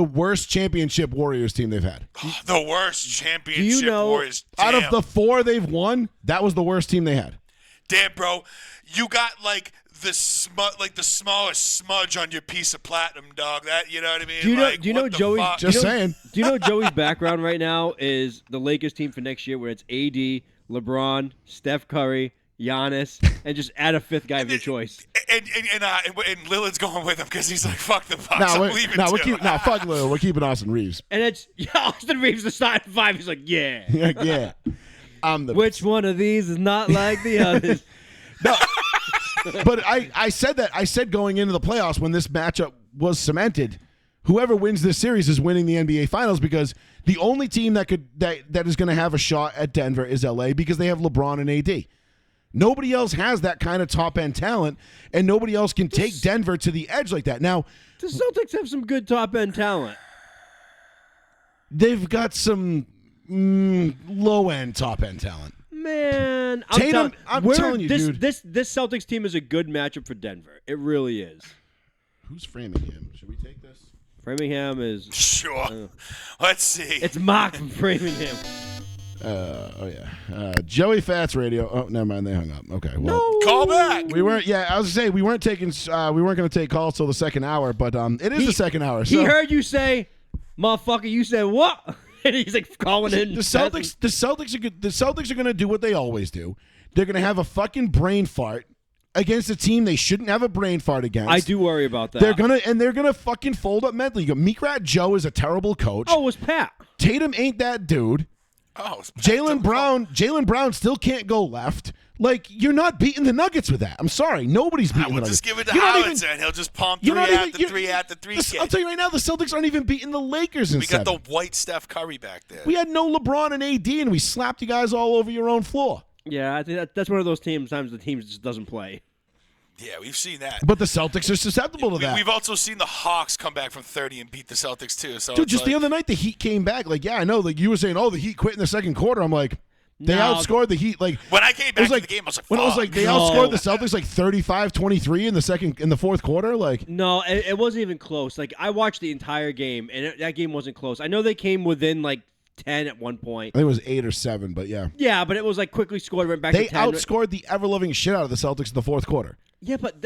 worst championship Warriors team they've had. The worst championship Warriors. Out Damn. of the 4 they've won, that was the worst team they had. Damn, bro, you got the smallest smudge on your piece of platinum, dog. That, you know what I mean? Do you know? Like, Do you know what the Joey's? fuck? Just saying. Do you know Joey's background right now is the Lakers team for next year, where it's AD, LeBron, Steph Curry, Giannis, and just add a fifth guy of your choice. And Lillard's going with him because he's like, fuck the Bucks. Nah, I'm leaving we're too. fuck Lillard. We're keeping Austin Reeves. And it's Austin Reeves, the starting 5. He's like, yeah. Yeah. I'm the Which one of these is not like the others? No. But I said going into the playoffs when this matchup was cemented, whoever wins this series is winning the NBA Finals, because the only team that is going to have a shot at Denver is LA, because they have LeBron and AD. Nobody else has that kind of top-end talent, and nobody else can take Denver to the edge like that. Now, The Celtics have some good top-end talent. they've got some low-end, top-end talent. Man, I'm telling you, this, dude. This Celtics team is a good matchup for Denver. It really is. Who's Framingham? Should we take this? Framingham is. Sure. Let's see. It's Mark from Framingham. Joey Fats Radio. Oh, never mind. They hung up. Okay. Well, Call back. we weren't. Yeah, I was gonna say we weren't taking. We weren't going to take calls till the second hour, but it is the second hour. So He heard you say, "Motherfucker," you said what? And he's like calling in. the Celtics are good. The Celtics are going to do what they always do. They're going to have a fucking brain fart against a team they shouldn't have a brain fart against. I do worry about that. They're gonna fucking fold up mentally. You go, Meat Joe is a terrible coach. Oh, it was Pat. Tatum ain't that dude. Oh, it's Jalen Brown still can't go left. Like, you're not beating the Nuggets with that. I'm sorry. Nobody's beating the We'll Nuggets. just give it to You're not Howitz, and he'll just palm you're not even- you're- three at the three. I'll tell you right now, the Celtics aren't even beating the Lakers in We got seven. the white Steph Curry back there. We had no LeBron and AD, and we slapped you guys all over your own floor. Yeah, I think that's one of those teams. Sometimes the team just doesn't play. Yeah, we've seen that. But the Celtics are susceptible to that. We've also seen the Hawks come back from 30 and beat the Celtics too. So Dude, it's just like, the other night, the Heat came back. Like, yeah, I know. Like, you were saying, oh, the Heat quit in the second quarter. I'm like, they No. outscored the Heat. Like, when I came it was back like to the game, I was like, when it was fuck. like they No. outscored the Celtics like 35-23 in the fourth quarter. Like, No, it wasn't even close. Like, I watched the entire game, and that game wasn't close. I know they came within like 10 at one point. I think it was 8 or 7, but yeah. Yeah, but it was like quickly scored, went back They to 10. outscored the ever-loving shit out of the Celtics in the fourth quarter. Yeah, but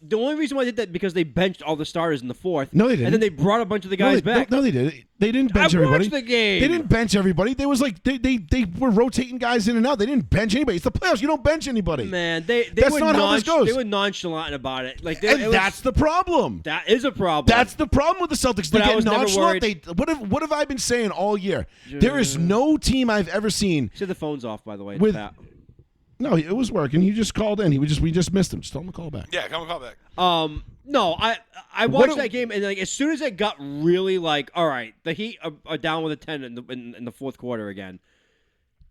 the only reason why they did that because they benched all the starters in the fourth. No, they didn't. And then they brought a bunch of the guys back. No, they did. They didn't bench I everybody. watched the game. They didn't bench everybody. They was like they were rotating guys in and out. They didn't bench anybody. It's the playoffs. You don't bench anybody. Man, they That's were not how this goes. They were nonchalant about it. Like, And that's the problem. that is a problem. That's the problem with the Celtics. They But I get was never nonchalant. worried. What have I been saying all year? There is no team I've ever seen. Said the phone's off, by the way. With- Pat. No, it was working. He just called in. We just missed him. Just tell him to call back. Yeah, come and call back. No, I What watched do- that game, and like as soon as it got really like, all right, the Heat are down with a 10 in the fourth quarter again.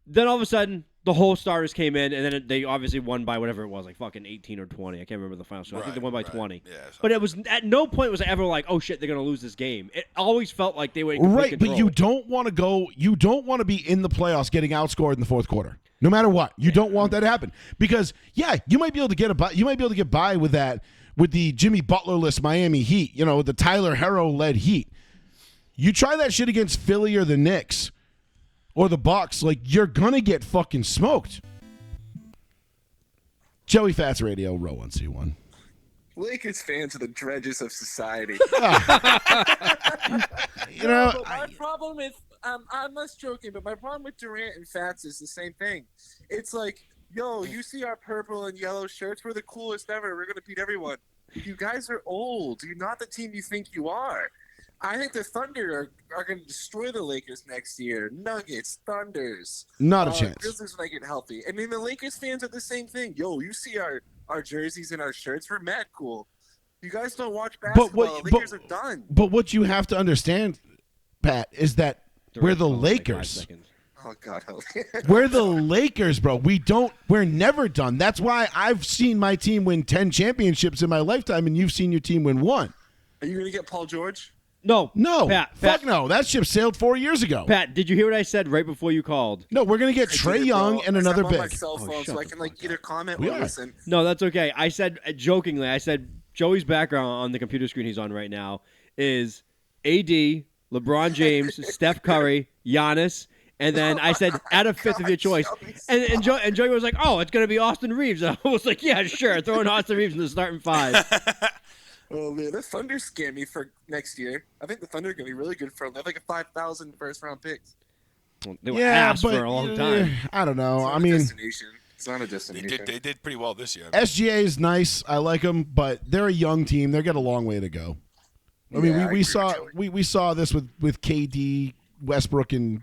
Then all of a sudden, the whole starters came in, and then they obviously won by whatever it was, like fucking 18 or 20. I can't remember the final score. I think they won by 20. Yeah, but it was at no point was it ever like, oh shit, they're gonna lose this game. It always felt like they were in complete Right, control. but you don't want to go. You don't want to be in the playoffs getting outscored in the fourth quarter. No matter what, you don't want that to happen because you might be able to get you might be able to get by with that with the Jimmy Butler-less Miami Heat. The Tyler Herro-led Heat. You try that shit against Philly or the Knicks or the Bucks, like you're gonna get fucking smoked. Joey Fats Radio, row 1C1. Lakers fans are the dredges of society. My problem is, I'm less joking, but my problem with Durant and Fats is the same thing. It's like, yo, you see our purple and yellow shirts? We're the coolest ever. We're going to beat everyone. You guys are old. You're not the team you think you are. I think the Thunder are going to destroy the Lakers next year. Nuggets, Thunders. Not a chance. Grizzlies when they get healthy. I mean, the Lakers fans are the same thing. Yo, you see our jerseys and our shirts? We're mad cool. You guys don't watch basketball. The Lakers are done. But what you have to understand, Pat, is that we're the Durant, like, 5 Lakers. seconds. Oh God, We're the Lakers, bro. We're never done. That's why I've seen my team win 10 championships in my lifetime, and you've seen your team win 1. Are you gonna get Paul George? No. Fuck Pat, no. That ship sailed 4 years ago. Pat, did you hear what I said right before you called? No, we're gonna get Trae Young and another I'm on my big. cell phone, so I can either comment We or are. listen. No, that's okay. I said jokingly, I said Joey's background on the computer screen he's on right now is AD, LeBron James, Steph Curry, Giannis, and then I said add a fifth of your choice. And Joey was like, "Oh, it's gonna be Austin Reeves." And I was like, "Yeah, sure, throwing Austin Reeves in the starting 5." Oh man, the Thunder scare me for next year. I think the Thunder are gonna be really good for them. They have like a 5,000 first-round picks. Well, they were ass for a long time. I don't know. It's not I a mean, destination. It's not a destination. They did pretty well this year. SGA is nice. I like them, but they're a young team. They got a long way to go. I mean, Yeah, I we agree saw with we saw this with KD, Westbrook, and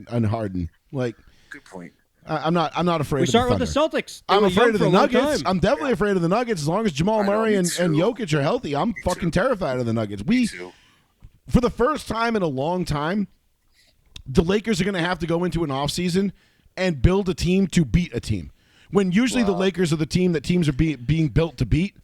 Harden. Like, Good point. I'm not afraid. We of saw it the with the Thunder. Celtics. They I'm were young afraid of for the a long Nuggets. time. I'm definitely afraid of the Nuggets. As long as Jamal I know, Murray me and too. Jokic are healthy, I'm fucking terrified of the Nuggets. Too. For the first time in a long time, the Lakers are going to have to go into an offseason and build a team to beat a team. When usually the Lakers are the team that teams are being built to beat.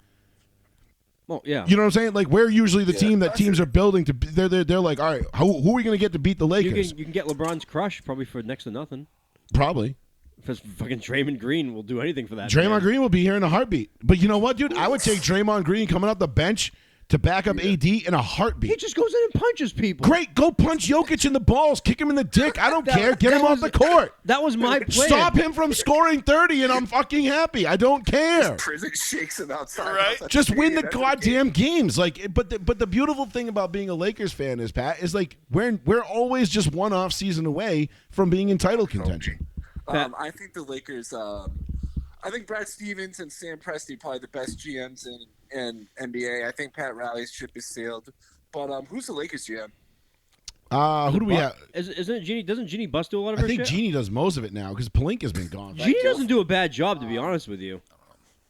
Well, yeah. You know what I'm saying? Like, we're usually the team that that's teams are building to. They're like, all right, who are we going to get to beat the Lakers? You can get LeBron's crush probably for next to nothing. Probably. Because fucking Draymond Green will do anything for that. Draymond man. Green will be here in a heartbeat. But you know what, dude? I would take Draymond Green coming off the bench to back up AD in a He heartbeat. just goes in and punches people. Great, go punch Jokic in the balls, kick him in the dick. I don't care. Get him off the court. That was my plan. Stop him from scoring 30, and I'm fucking happy. I don't care. Prison shakes him outside. Right. Just win the goddamn games. Like, but the beautiful thing about being a Lakers fan is, Pat, is like we're always just one off season away from being in title contention. I think the Lakers. I think Brad Stevens and Sam Presti probably the best GMs in NBA. I think Pat Riley's ship is sailed. But who's the Lakers GM? Who do we have? Isn't it Jeannie? Doesn't Jeannie Buss do a lot of I her think shit? Jeannie does most of it now because Pelinka's been gone. Jeannie doesn't do a bad job, to be honest with you.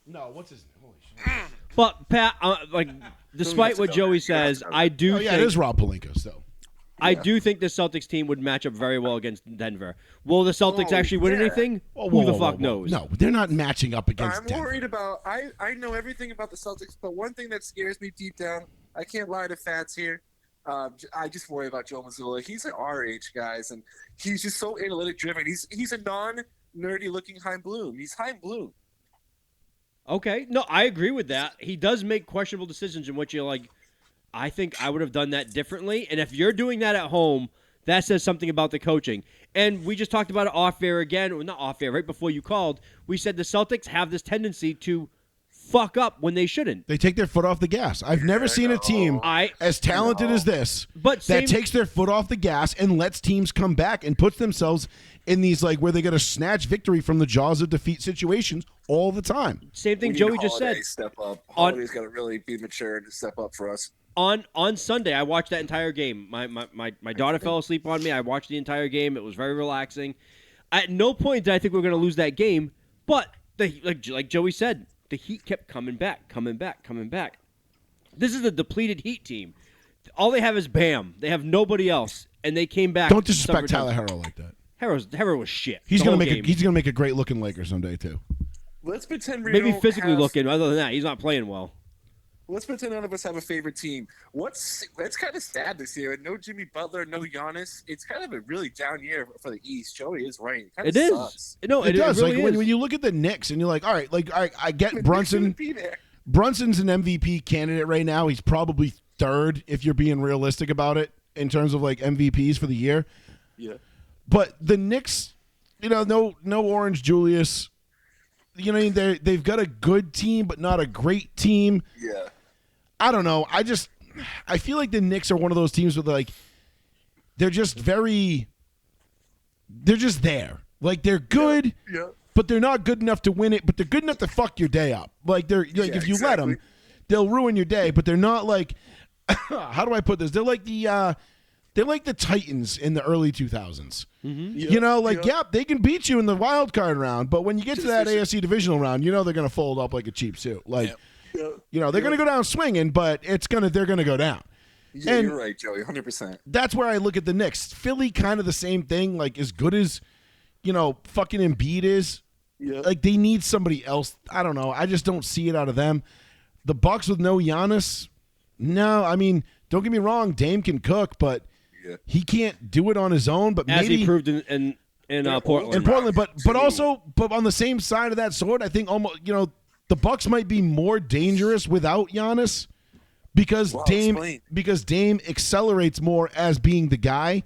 No, what's his name? Holy shit. But Pat, despite what Joey says, I do Oh, think yeah, it is Rob Pelinka still. I do think the Celtics team would match up very well against Denver. Will the Celtics actually win anything? Who the fuck knows? No, they're not matching up against I'm Denver. worried about. I know everything about the Celtics, but one thing that scares me deep down, I can't lie to Fats here. I just worry about Joe Mazzulla. He's at our age, guys, and he's just so analytic driven. He's a non-nerdy looking Heim Bloom. He's Heim Bloom. Okay, no, I agree with that. He does make questionable decisions in which you're like, I think I would have done that differently. And if you're doing that at home, that says something about the coaching. And we just talked about it off air again, or not off air, right before you called. We said the Celtics have this tendency to fuck up when they shouldn't. They take their foot off the gas. I've never seen a team as talented as this that takes their foot off the gas and lets teams come back and puts themselves in these like where they got to snatch victory from the jaws of defeat situations all the time. Same thing We need Joey just Holiday said. Step up. Holiday's got to really be mature and step up for us. On Sunday, I watched that entire game. My daughter fell asleep on me. I watched the entire game. It was very relaxing. At no point did I think we were going to lose that game. But like Joey said, the Heat kept coming back. This is a depleted Heat team. All they have is Bam. They have nobody else, and they came back. Don't disrespect Tyler Herro like that. Herro was shit. He's the gonna whole make game. He's gonna make a great looking Laker someday too. Let's pretend we Maybe don't physically have, looking. Other than that, he's not playing well. Let's pretend none of us have a favorite team. It's kind of sad this year. No Jimmy Butler, no Giannis. It's kind of a really down year for the East. Joey is right. It It sucks. is. No, It does. really Like is. when you look at the Knicks and you're like, all right, like I get They Brunson. shouldn't be there. Brunson's an MVP candidate right now. He's probably third if you're being realistic about it in terms of like MVPs for the year. Yeah. But the Knicks, no Orange Julius. They've got a good team, but not a great team. Yeah. I don't know. I feel like the Knicks are one of those teams with like, they're just there. Like they're good, Yeah. but they're not good enough to win it. But they're good enough to fuck your day up. Like if you let them, they'll ruin your day. But they're not like, how do I put this? They're like the Titans in the early 2000s. Mm-hmm. They can beat you in the wild card round, but when you get to that AFC divisional round, they're going to fold up like a cheap suit. Like, they're going to go down swinging, but they're going to go down. Yeah, And you're right, Joey. 100%. that's where I look at the Knicks. Philly, kind of the same thing. Like, as good as, fucking Embiid is, Yeah. like, they need somebody else. I don't know. I just don't see it out of them. The Bucks with no Giannis, no. I mean, don't get me wrong. Dame can cook, but he can't do it on his own. But As maybe he proved in Portland. in Portland, but also on the same side of that sword, I think almost the Bucks might be more dangerous without Giannis because Dame accelerates more as being the guy,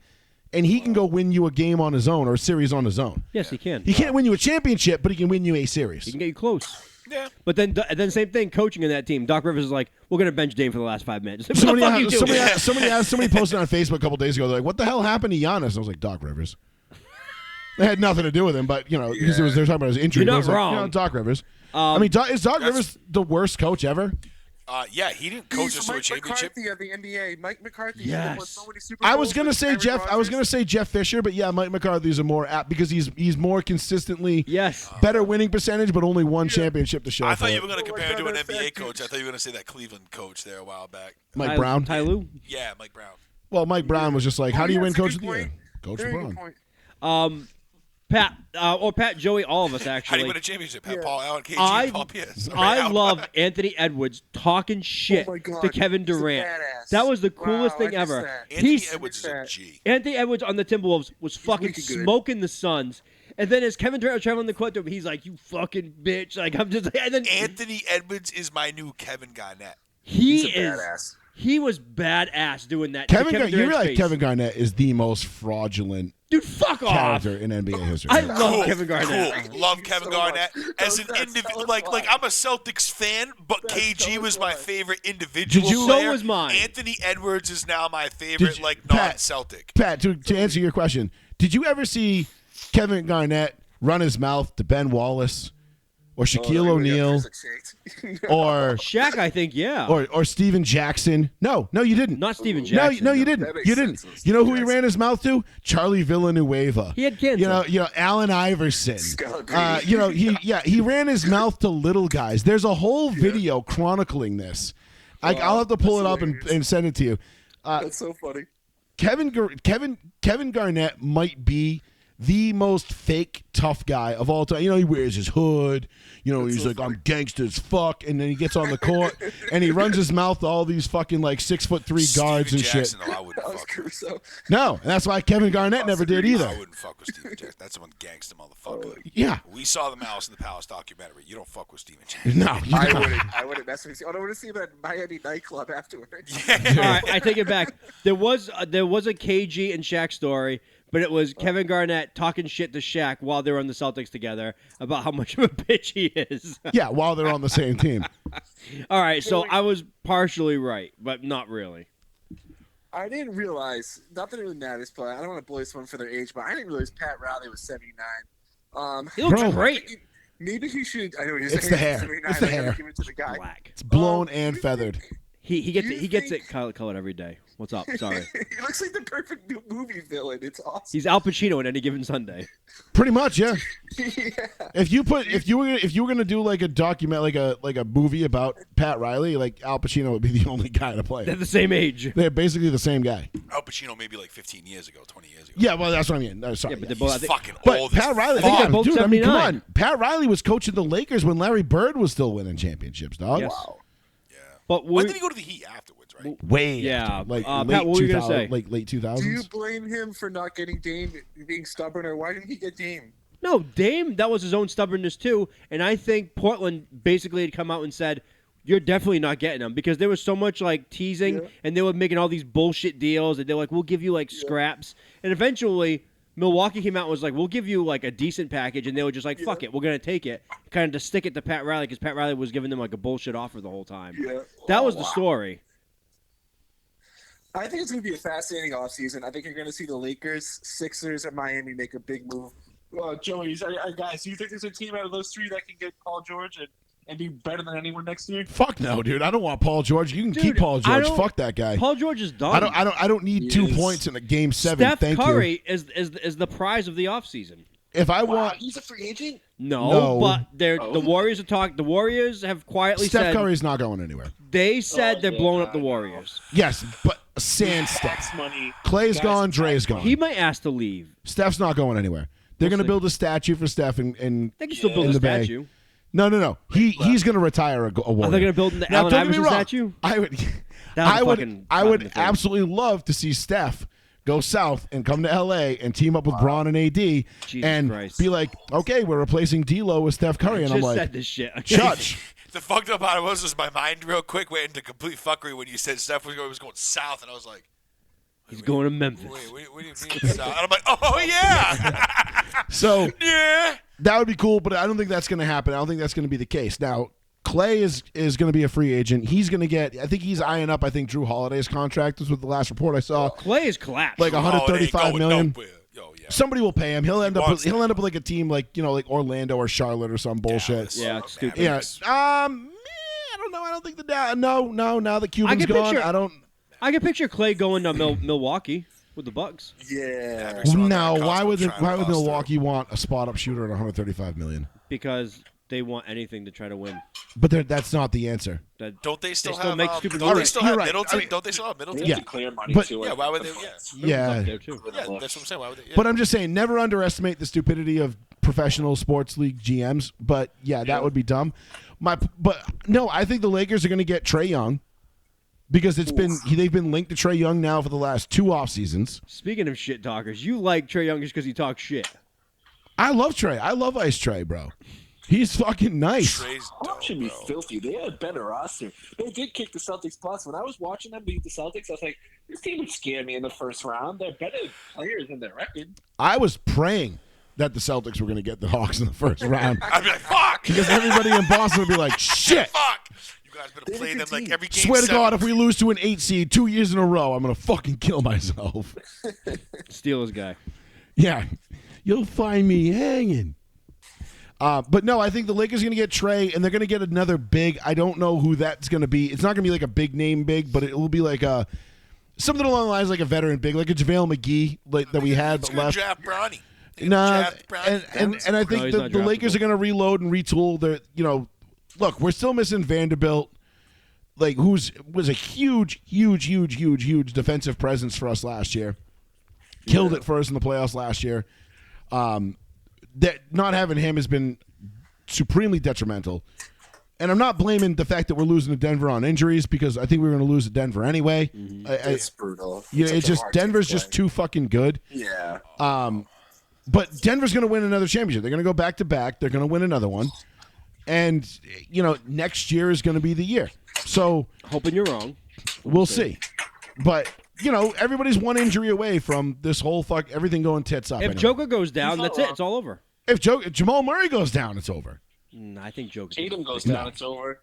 and he can go win you a game on his own or a series on his own. Yes, he can. He can't win you a championship, but he can win you a series. He can get you close. Yeah. But then same thing, coaching in that team. Doc Rivers is like, we're going to bench Dame for the last 5 minutes. Somebody posted on Facebook a couple days ago. They're like, "What the hell happened to Giannis?" I was like, "Doc Rivers." It had nothing to do with him, but because they're talking about his injury. You're not I was like, wrong. Doc Rivers. I mean, is Doc Rivers the worst coach ever? Yeah, he didn't coach us to a Mike championship. McCarthy of the NBA. Mike McCarthy. Yes. Won so many Super I was Bowls gonna with say Aaron Jeff. I was Rodgers. gonna say Jeff Fisher, but yeah, Mike McCarthy's a more apt because he's more consistently better winning percentage, but only one championship to show. I for thought it. you were going to compare him to an that's NBA that coach. I thought you were going to say that Cleveland coach there a while back. Mike Brown. Ty Lue? Yeah, Mike Brown. Well, Mike Brown was just like, "How do you win that's a Coach good of the Year?" point. Coach Very Brown. good point. Pat, Joey, all of us How do actually. you win a championship? Have Paul Allen, KG, I and Paul Pierce. I love Anthony Edwards talking shit Oh my God, to Kevin he's a Durant. badass. That was the coolest Wow, thing I missed ever. that. Anthony He's Edwards is a G. Anthony Edwards on the Timberwolves was fucking wicked good. smoking the Suns. And then as Kevin Durant was traveling the court to him, he's like, "You fucking bitch!" Like I'm just like, and then Anthony Edwards is my new Kevin Garnett. he He's a is. badass. He was badass doing that. to You Durant's realize face. Kevin Garnett is the most fraudulent Dude, fuck off. character in NBA history. I love Kevin Garnett. Cool. Love Kevin so Garnett much. as an That's individual. so Like much. I'm a Celtics fan, but That's KG so was my much. favorite individual Did you- player. So was mine. Anthony Edwards is now my favorite, Did you- like Pat, non-Celtic. Pat, to answer your question, did you ever see Kevin Garnett run his mouth to Ben Wallace or Shaquille O'Neal or Shaq, I think, yeah. or Steven Jackson? No, you didn't. Not Steven Jackson. No, you didn't. That makes You didn't. sense. You know who he Jackson. ran his mouth to? Charlie Villanueva. He had cancer. You know, Allen Iverson. Scott Green. He ran his mouth to little guys. There's a whole video chronicling this. I'll have to pull it up and send it to you. That's so funny. Kevin Garnett might be the most fake tough guy of all time. You know, he wears his hood. You know, he's so like, funny. "I'm gangster as fuck," and then he gets on the court and he runs his mouth to all these fucking like 6'3" guards Steven and Jackson, shit. though, I wouldn't That was fuck with. Caruso. No, and that's why Kevin Garnett never did I either. wouldn't fuck with Steven Jackson. That's one gangster motherfucker. Yeah, We saw the Malice in the Palace documentary. You don't fuck with Steven Jackson. no, you don't. I wouldn't mess with you. I don't want to see him at Miami nightclub afterwards. All right, I take it back. There was a KG and Shaq story, but it was Kevin Garnett talking shit to Shaq while they were on the Celtics together about how much of a bitch he is. Yeah, while they're on the same team. All right, so I was partially right, but not really. I didn't realize, not that it really matters, but I don't want to blow someone for their age, but I didn't realize Pat Riley was 79. He looks Bro. great. Maybe he should. I know he's It's the hair. 79, It's the I gotta hair. Give it to the guy. Black. It's blown and feathered. He gets You it. He gets think- it colored every day. What's up? Sorry. he looks like the perfect new movie villain. It's awesome. He's Al Pacino on any given Sunday. Pretty much, yeah. yeah. If you were gonna do like a document, like a movie about Pat Riley, like Al Pacino would be the only guy to play They're it. the same age. They're basically the same guy. Al Pacino maybe like 15 years ago, 20 years ago. Yeah, well, that's what I mean. No, sorry. Yeah, but yeah. they're both. I He's think- fucking But old as Pat Riley, think they're yeah, both dude, I mean, come 79. on. Pat Riley was coaching the Lakers when Larry Bird was still winning championships, dog. Yes. Wow. Yeah. But When we, did he go to the Heat afterwards, right? Way Yeah. after, like Pat, late what were you gonna 2000 say? like late 2000s. Do you blame him for not getting Dame, being stubborn, or why didn't he get Dame? no, Dame, that was his own stubbornness too, and I think Portland basically had come out and said, "You're definitely not getting him," because there was so much like teasing, Yeah. and they were making all these bullshit deals, and they're like, "We'll give you like scraps," and eventually Milwaukee came out and was like, "We'll give you like a decent package," and they were just like, "Fuck it, we're gonna take it," kind of to stick it to Pat Riley because Pat Riley was giving them like a bullshit offer the whole time. Yeah. That Oh, was the wow. story. I think it's going to be a fascinating offseason. I think you're going to see the Lakers, Sixers, and Miami make a big move. Joey, guys, do you think there's a team out of those three that can get Paul George and be better than anyone next year? Fuck no, dude. I don't want Paul George. You can Dude, keep Paul I George. don't- Fuck that guy. Paul George is done. I don't need He 2 is. points in a game 7. Steph Thank Curry you. is the prize of the offseason. If I Wow, want he's a free agent? No. But the Oh. Warriors are talking. The Warriors have quietly Steph said Curry's not going anywhere. they said they're yeah, blowing up the no. Warriors. Yes, but sand step. Tax money. Clay's Guys, gone, Dre's gone. He might ask to leave. Steph's not going anywhere. They're going to build a statue for Steph in They can still build in a the Bay. statue. No. He's going to retire a Warrior. Are they going to build the Now, Allen don't get me Iverson wrong. statue? I would absolutely love to see Steph go south and come to L.A. and team up with Bron and AD and Christ. be like, okay, we're replacing D'Lo with Steph Curry. And I'm Just like, said this shit. Chutch. The fucked up part was my mind real quick went into complete fuckery when you said Steph was going south, and I was like, He's going to Memphis. wait, what do you mean south? And I'm like, oh yeah. So Yeah. that would be cool, but I don't think that's going to happen. I don't think that's going to be the case. Now, Clay is going to be a free agent. He's going to get, I think he's eyeing up, Drew Holiday's contract was with the last report I saw. Clay is collapsed. Like $135 million. Yo, yeah. Somebody will pay him. He'll end up wants with like a team like Orlando or Charlotte or some bullshit. Yeah, it's stupid. Yeah. I don't know. I don't think no. Now that Cuban's gone, I don't. I can picture Clay going to Milwaukee with the Bucks. Yeah. No, why would Milwaukee want a spot up shooter at $135 million? Because they want anything to try to win. But that's not the answer. Don't they still still have? make stupid Don't they moves. still You're have right. Middleton? I mean, Don't they still have Middleton? Yeah. Clear money But- too. Yeah, why would they? Yeah. Up there too. Yeah, that's what I'm saying. Why would they? Yeah. But I'm just saying, never underestimate the stupidity of professional sports league GMs. But yeah, that would be dumb. But no, I think the Lakers are going to get Trae Young because they've been linked to Trae Young now for the last 2 off seasons. Speaking of shit talkers, you like Trae Young just because he talks shit. I love Trae. I love Ice Trae, bro. He's fucking nice. Trey's Hawks should be dope, bro. filthy. They had a better roster. They did kick the Celtics plus. When I was watching them beat the Celtics, I was like, this team would scare me in the first round. They're better players than their record. I was praying that the Celtics were going to get the Hawks in the first round I'd be like, fuck. because everybody in Boston would be like, shit. Fuck. You guys better They're play a them good like team. every game. Swear to 7. God, if we lose to an 8 seed 2 years in a row, I'm going to fucking kill myself. Steelers guy. Yeah. You'll find me hanging. But no, I think the Lakers are going to get Trae, and they're going to get another big. I don't know who that's going to be. It's not going to be like a big name big, but it will be like something along the lines like a veteran big, like a JaVale McGee that we had It's but gonna left. draft Brownie. Nah, Brownie. and I think he's the not Lakers draftable. are going to reload and retool. Look, we're still missing Vanderbilt, who was a huge defensive presence for us last year. Killed it for us in the playoffs last year. That not having him has been supremely detrimental. And I'm not blaming the fact that we're losing to Denver on injuries because I think we were going to lose to Denver anyway. It's brutal. It's just Denver's just too fucking good. Yeah. But Denver's going to win another championship. They're going to go back to back. They're going to win another one. And next year is going to be the year. So Hoping you're wrong. we'll see. But everybody's one injury away from this whole everything going tits up. If anyway. Joker goes down, that's it. It's all over. If Jamal Murray goes down, it's over. I think Joker. Tatum goes down, it's over.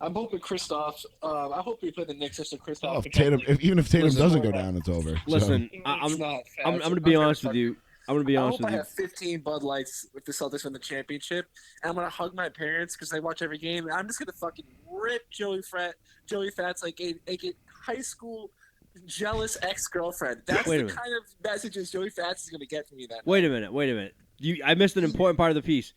I'm hoping Kristaps. I hope we play the Knicks just so Kristaps. Oh, if Tatum, even if Tatum doesn't go down, it's over. So- Listen, I'm going to be honest with you. I'm going to be I honest hope with I you. have 15 Bud Lights if the Celtics win the championship. And I'm going to hug my parents because they watch every game. And I'm just going to fucking rip Joey Fats like a high school jealous ex-girlfriend. That's Wait a the minute. kind of messages Joey Fats is going to get from me that Wait a minute. I missed an important part of the piece.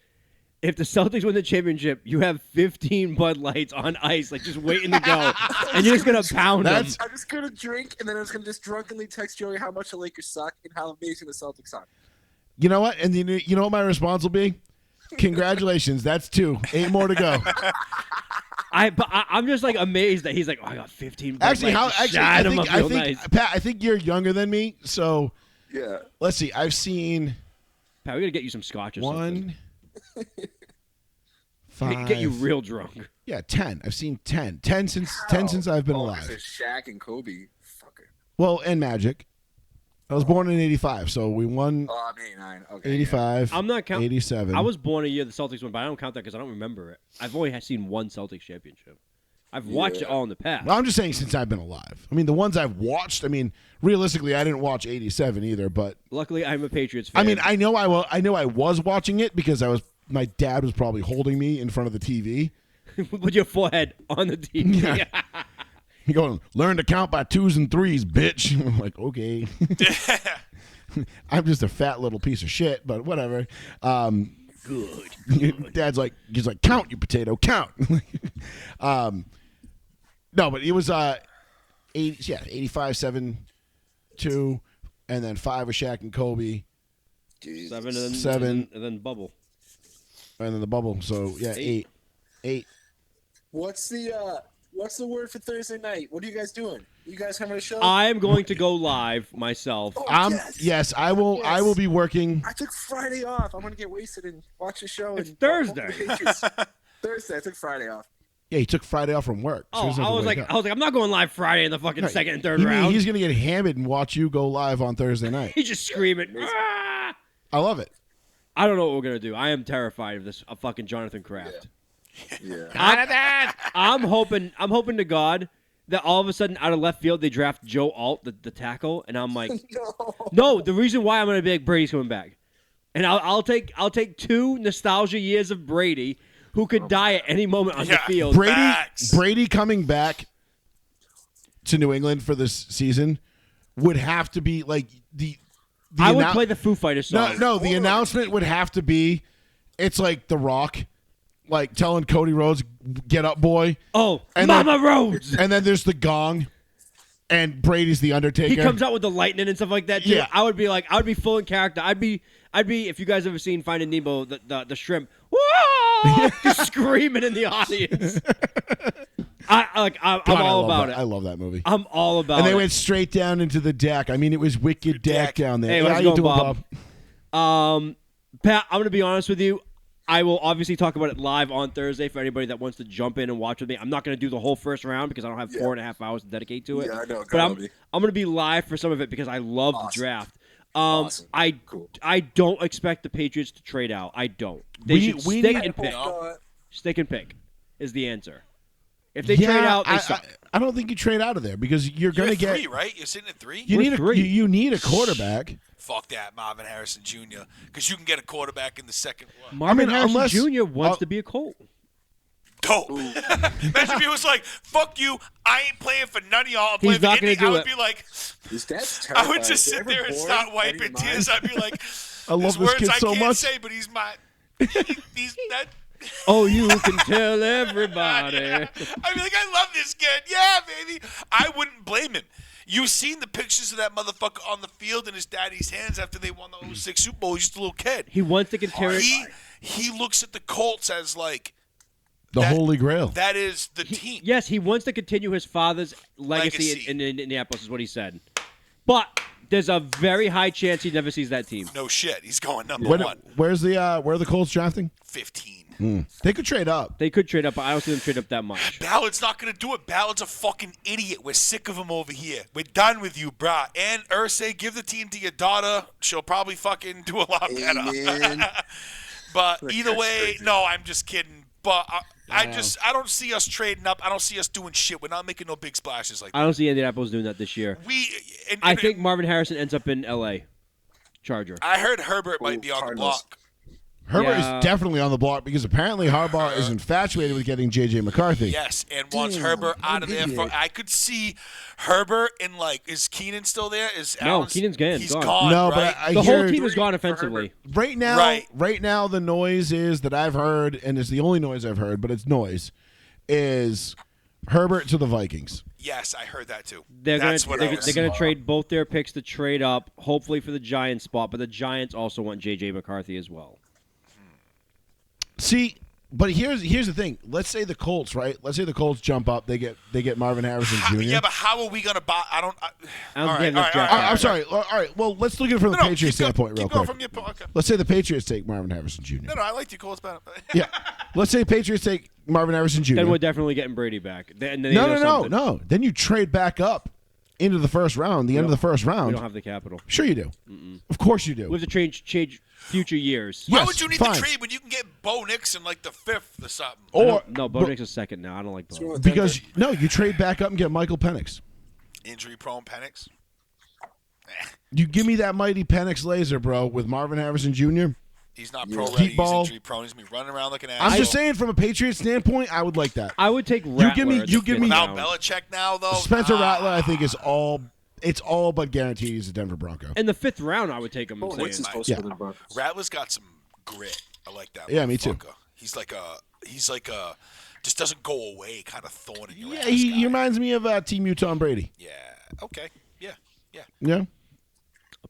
If the Celtics win the championship, you have 15 Bud Lights on ice, just waiting to go, and you're just gonna pound them. That's- I'm just going to drink, and then I'm just going to just drunkenly text Joey how much the Lakers suck and how amazing the Celtics are. You know what? And you know what my response will be? Congratulations, that's 2. 8 more to go. I'm just amazed that he's like, oh, I got 15 Bud Actually, Lights. I Shine 'em think, up real nice. Pat, I think you're younger than me. So Yeah. let's see. I've seen Pat, we gotta get you some scotch or something. 1, 5. Get you real drunk. Yeah, 10. I've seen 10. 10 since I've been alive. There's Shaq and Kobe. Fucker. Well, and Magic. I was born in 85, so we won Oh, I'm 89. Okay. 85. I'm not counting. 87. I was born a year the Celtics won, but I don't count that because I don't remember it. I've only seen one Celtics championship. I've watched it all in the past. Well, I'm just saying since I've been alive. I mean, the ones I've watched. I mean, realistically, I didn't watch '87 either. But Luckily, I'm a Patriots fan. I mean, I know I was watching it because my dad was probably holding me in front of the TV. with your forehead on the TV. Yeah. He going, learn to count by 2s and 3s, bitch. I'm like, okay. I'm just a fat little piece of shit, but whatever. Good. Dad's like, he's like, count, you potato, count. No, but it was 85, 7, 2, and then 5 with Shaq and Kobe. Jesus. 7 and then 7. and then bubble. And then the bubble. So, yeah, 8. 8. What's the word for Thursday night? What are you guys doing? You guys having a show? I am going to go live myself. Oh, Yes, I will. Yes. I will be working. I took Friday off. I'm gonna get wasted and watch the show. It's and Thursday. Thursday. I took Friday off. Yeah, he took Friday off from work. So he Oh, doesn't I have to was wake like, up. I'm not going live Friday in the fucking Right. second and third You mean round. he's gonna get hammered and watch you go live on Thursday night. He's just screaming. "Ah!" I love it. I don't know what we're gonna do. I am terrified of this. Fucking Jonathan Kraft. Yeah. I'm hoping to God that all of a sudden out of left field they draft Joe Alt, the tackle, and I'm like, no. The reason why I'm gonna be like Brady's coming back, and I'll take 2 nostalgia years of Brady, who could die at any moment on the field. Brady coming back to New England for this season would have to be like the I would play the Foo Fighters song. No, the announcement would have to be, it's like The Rock, like telling Cody Rhodes, "Get up, boy." Oh, And Mama then- Rhodes. And then there's the gong, and Brady's the Undertaker. He comes out with the lightning and stuff like that too. Yeah. I would be full in character. I'd be. If you guys ever seen Finding Nemo, the shrimp, whoa, just screaming in the audience. I'm God, all about it. I love that movie. I'm all about And it. they went straight down into the deck. I mean, it was wicked deck down there. Hey, How how's it you going, doing, Bob? Pat, I'm going to be honest with you. I will obviously talk about it live on Thursday for anybody that wants to jump in and watch with me. I'm not going to do the whole first round because I don't have 4.5 hours to dedicate to it. Yeah, I know. But I'm going to be live for some of it because I love the draft. Awesome. Cool. I don't expect the Patriots to trade out. I don't. They We- should we stick need- and pick. No. Stick and pick is the answer. If they trade out, they suck. I don't think you trade out of there because you're going to You're at get. 3, right? You're sitting at 3? You We're need three. you need a quarterback. Fuck that, Marvin Harrison Jr. Because you can get a quarterback in the second. Marvin Harrison unless- Jr. wants to be a Colt. Dope. Imagine if he was like, "Fuck you, I ain't playing for none of y'all. I'm He's playing not for gonna Indy." I do would it. be like, His dad's I terrified. would just sit there and start wiping tears. I'd be like, I love "There's this words kid I so can't much. say, but he's my." He's that. Oh, you can tell everybody. I'd be like, I love this kid. Yeah, baby. I wouldn't blame him. You've seen the pictures of that motherfucker on the field in his daddy's hands after they won the 06 Super Bowl. He's just a little kid. He wants to continue. He looks at the Colts as like The Holy Grail. that is the team. Yes, he wants to continue his father's legacy. In Indianapolis, is what he said. But there's a very high chance he never sees that team. No shit. He's going number Where 1. where's the where are the Colts drafting? 15. They could trade up. They could trade up, but I don't see them trade up that much. Ballard's not going to do it. Ballard's a fucking idiot. We're sick of him over here. We're done with you, brah. And Ursay, give the team to your daughter. She'll probably fucking do a lot better. Amen. But either That's way, crazy. no, I'm just kidding. But I don't see us trading up. I don't see us doing shit. We're not making no big splashes like that. I don't see Indianapolis doing that this year. I think Marvin Harrison ends up in L.A. Charger. I heard Herbert might be on the Cardinals. block. Herbert Yeah. is definitely on the block because apparently Harbaugh is infatuated with getting J.J. McCarthy. Yes, and wants Damn, Herbert out of what there. an idiot. I could see Herbert in like, is Keenan still there? No, Keenan's gone. He's Gone. gone. No, right? but I The hear whole team is gone offensively. right now. Right. Right now, the noise is that I've heard, and it's the only noise I've heard, but it's noise, is Herbert to the Vikings. Yes, I heard that too. They're That's gonna what I was. they're gonna trade both their picks to trade up, hopefully for the Giants spot. But the Giants also want J.J. McCarthy as well. See, but here's the thing. Let's say the Colts, right? Let's say the Colts jump up. They get Marvin Harrison Jr. Yeah, but how are we gonna buy? I don't. I don't all get right, enough all right, draft all right. I'm sorry. All right. Well, let's look at it from the No, Patriots keep standpoint, real keep going quick. from your okay. Let's say the Patriots take Marvin Harrison Jr. No, I like the Colts better. Yeah. Let's say Patriots take Marvin Harrison Jr. Then we're definitely getting Brady back. And then No. Then you trade back up into the first round, the end of the first We round. don't have the capital. Sure you do. Of course you do. We have to change future years. Why Yes, would you need fine. to trade when you can get Bo Nixon like the 5th or something? Or No, Bo Nix is second now. I don't like Bo. because no, you trade back up and get Michael Penix. Injury-prone Penix. You give me that mighty Penix laser, bro, with Marvin Harrison Jr. He's not pro Deep ready. He's ball. injury-prone. He's gonna be running around like an asshole. I'm just saying, from a Patriots standpoint, I would like that. I would take Rattler. give me- in the you give me- fifth Without round. Belichick now, though. Spencer Rattler, I think, is all. It's all but guaranteed he's a Denver Bronco. In the 5th round, I would take him. What's his Saying. post Yeah. for the Broncos? Rattler's got some grit. I like that. Yeah, me too. motherfucker. He's like a just doesn't go away, kind of thorn in your ass he guy. reminds me of Team U Tom Brady. Yeah. Okay. Yeah. Yeah.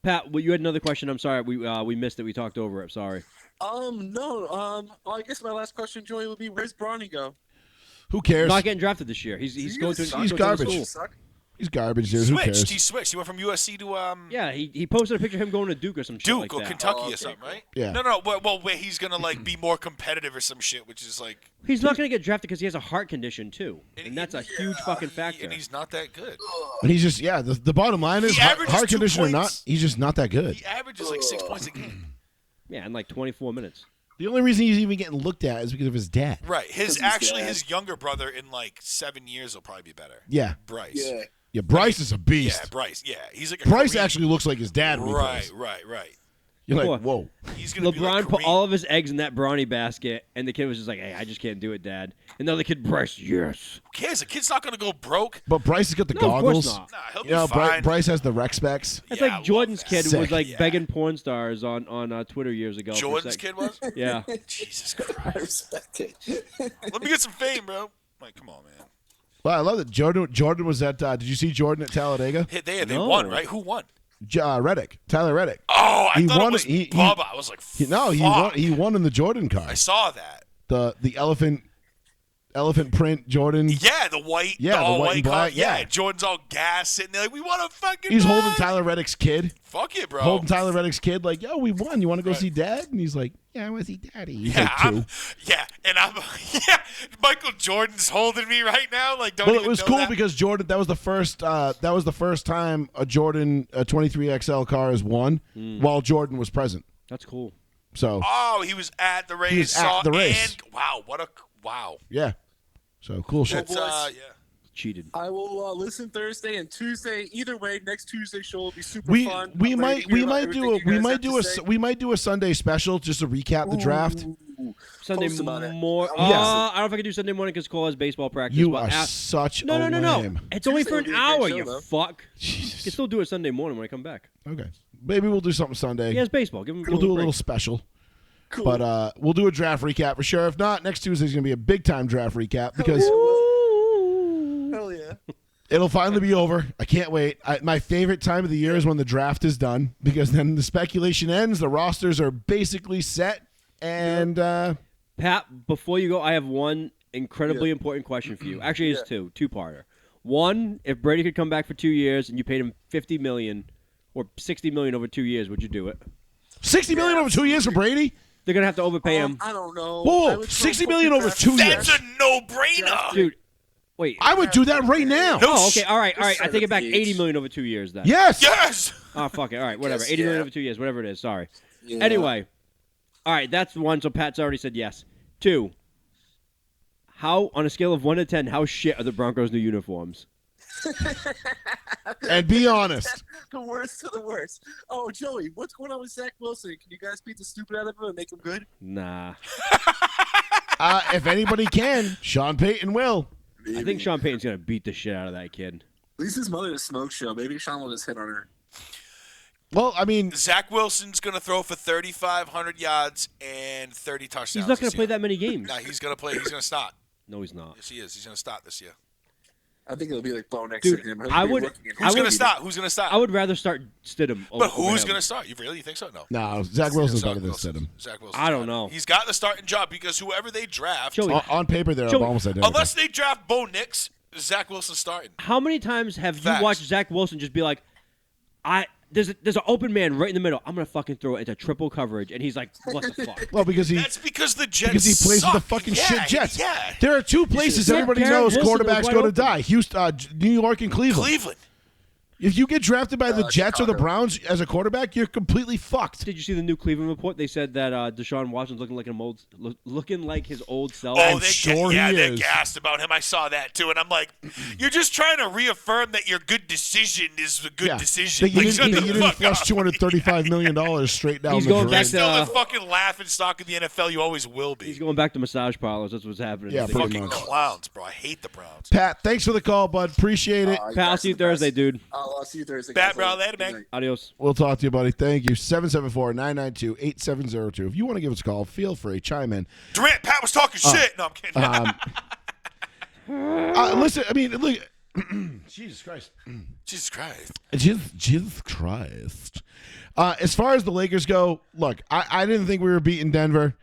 Pat, well, you had another question. I'm sorry, we missed it. We talked over it. Sorry. No. Well, I guess my last question, Joey, would be, where's Bronny go? Who cares? Not getting drafted this year. He's going to. He's garbage. School. He's garbage, dude. Who cares? He switched. He went from USC to Yeah, he posted a picture of him going to Duke or some shit like Duke or that. Kentucky or something, right? Yeah. No. Well, where he's gonna like be more competitive or some shit, which is like. He's not going to get drafted because he has a heart condition too, and that's a huge fucking factor. And he's not that good. And he's just the bottom line is He averages heart 2 condition or not, points. he's just not that good. He averages like 6 points a game. Yeah, in like 24 minutes. The only reason he's even getting looked at is because of his dad. Right. His dad. younger brother in like 7 years will probably be better. Yeah. Bryce. Yeah, Bryce is a beast. Yeah, Bryce. Yeah, he's like a Bryce Kareem. actually looks like his dad when he Right. plays. You're like, whoa. He's gonna be like LeBron put Kareem. all of his eggs in that Bronny basket, and the kid was just like, "Hey, I just can't do it, Dad." And the other kid, Bryce, yes. Who cares? The kid's not gonna go broke. But Bryce has got the No, of goggles. course not. Nah, he'll be You know, fine. Bryce has the rec specs. That's Yeah, I like love Jordan's that. kid Sick. was like Yeah. begging porn stars on Twitter years ago. for a Jordan's sec. kid was? Yeah. Jesus I Christ. respect it. Let me get some fame, bro. Like, come on, man. Well, I love that Jordan was at. Did you see Jordan at Talladega? Hey, they No. won, right? Who won? Tyler Reddick. Oh, I He thought won it was it. He- Bubba. I was like, fuck. He won in the Jordan car. I saw that. The elephant print Jordan. Yeah, the white, Yeah, the all white and car. black, yeah. Jordan's all gas sitting there like, we want to fucking He's ride. holding Tyler Reddick's kid. Fuck it, bro. Holding Tyler Reddick's kid like, yo, we won. You want to go Right. see Dad? And he's like, yeah, I want to see Daddy. He's Yeah, like 2. yeah. Michael Jordan's holding me right now. Like, don't Well, even it was know cool that. because Jordan. That was the first time a Jordan 23XL car has won while Jordan was present. That's cool. So Oh, he was at the race. He was at the race. And, wow, wow. yeah, so cool shit. That's, boys. yeah. Cheated. I will listen Thursday and Tuesday. Either way, next Tuesday show will be super We fun. we I'm ready might to hear we about might everything do a you we guys might have do to a say. we might do a Sunday special just to recap the draft. Ooh. Sunday Post about it. more. Yes. I don't know if I can do Sunday morning because Cole has baseball practice. You but are such no, a no, no, lame. no. It's only for Tuesday an will be a hour. great show, You though. fuck. You Jesus. can still do it Sunday morning when I come back. Okay, maybe we'll do something Sunday. He has baseball. Give him. We'll do a little special. Cool. But we'll do a draft recap for sure. If not, next Tuesday's gonna be a big time draft recap because Hell yeah. it'll finally be over. I can't wait. My favorite time of the year is when the draft is done because then the speculation ends. The rosters are basically set, and Pat, before you go, I have one incredibly important question for you. Actually, it's two-parter. One, if Brady could come back for 2 years and you paid him $50 million or $60 million over 2 years, would you do it? $60 million over 2 years for Brady. They're gonna have to overpay him, I don't know. I Whoa, would throw $60 million over draft- 2 That's years. a no-brainer. dude. Wait. I would do that right now. No Oh, okay. All right. I Just take it back. set 80 the million over 2 years then. Yes. Yes. Oh fuck it. All right. Whatever. Yes, 80 million yeah. over 2 years. Whatever it is. Sorry. Yeah. Anyway. All right. That's one. So Pat's already said yes. 2. How on a scale of 1 to 10, how shit are the Broncos' new uniforms? And be honest. The worst to the worst. Oh, Joey, what's going on with Zach Wilson? Can you guys beat the stupid out of him and make him good? Nah. If anybody can, Sean Payton will. I think Sean Payton's gonna beat the shit out of that kid. At least his mother is smoke show. Maybe Sean will just hit on her. Well, I mean, Zach Wilson's going to throw for 3,500 yards and 30 touchdowns. He's not gonna this play year. that many games. No, he's going to play. He's going to start. No, he's not. Yes, he is. He's going to start this year. I think it'll be like Bo next Dude, to him. I would- Who's going to start? Who's going to start? I would rather start Stidham. But over who's him. going to start? You really think so? No. no, Zach Wilson's Zach better than Wilson. Stidham. Zach Wilson. I don't know. He's got the starting job because whoever they draft, Joey, On paper, they're Joey, almost identical. unless they draft Bo Nix, Zach Wilson's starting. how many times have Facts. you watched Zach Wilson just be like, there's an open man right in the middle. I'm gonna fucking throw it into triple coverage, and he's like, what the fuck? well, because That's because the Jets he plays suck. with the fucking Yeah, shit Jets. Yeah. There are two places Yeah, everybody Garrett knows Wilson was quarterbacks wide go to open. die. Houston, New York, and Cleveland. Cleveland. If you get drafted by the Jets or the Chicago. Browns as a quarterback, you're completely fucked. Did you see the new Cleveland report? They said that Deshaun Watson's looking like his old self. Oh, I'm they're sure yeah, he they're is. gassed about him. I saw that too, and I'm like, you're just trying to reaffirm that your good decision is a good decision. That you Like, didn't, shut that the you didn't fuck flush up. $235 million straight down He's the going drain. back Still to- the fucking laughing stock of the NFL. You always will be. He's going back to massage parlors. That's what's happening. Yeah, They- pretty fucking much. clowns, bro. I hate the Browns. Pat, thanks for the call, bud. Appreciate it. Pat, I'll see you Thursday, dude. I'll see you Thursday. Bat guys. bro, later, Good man. night. Adios. We'll talk to you, buddy. Thank you. 774-992-8702. If you want to give us a call, feel free. Chime in. Durant, Pat was talking shit. No, I'm kidding. Listen, I mean, look. Jesus Christ. Jesus Christ. Jesus Christ. As far as the Lakers go, look, I didn't think we were beating Denver.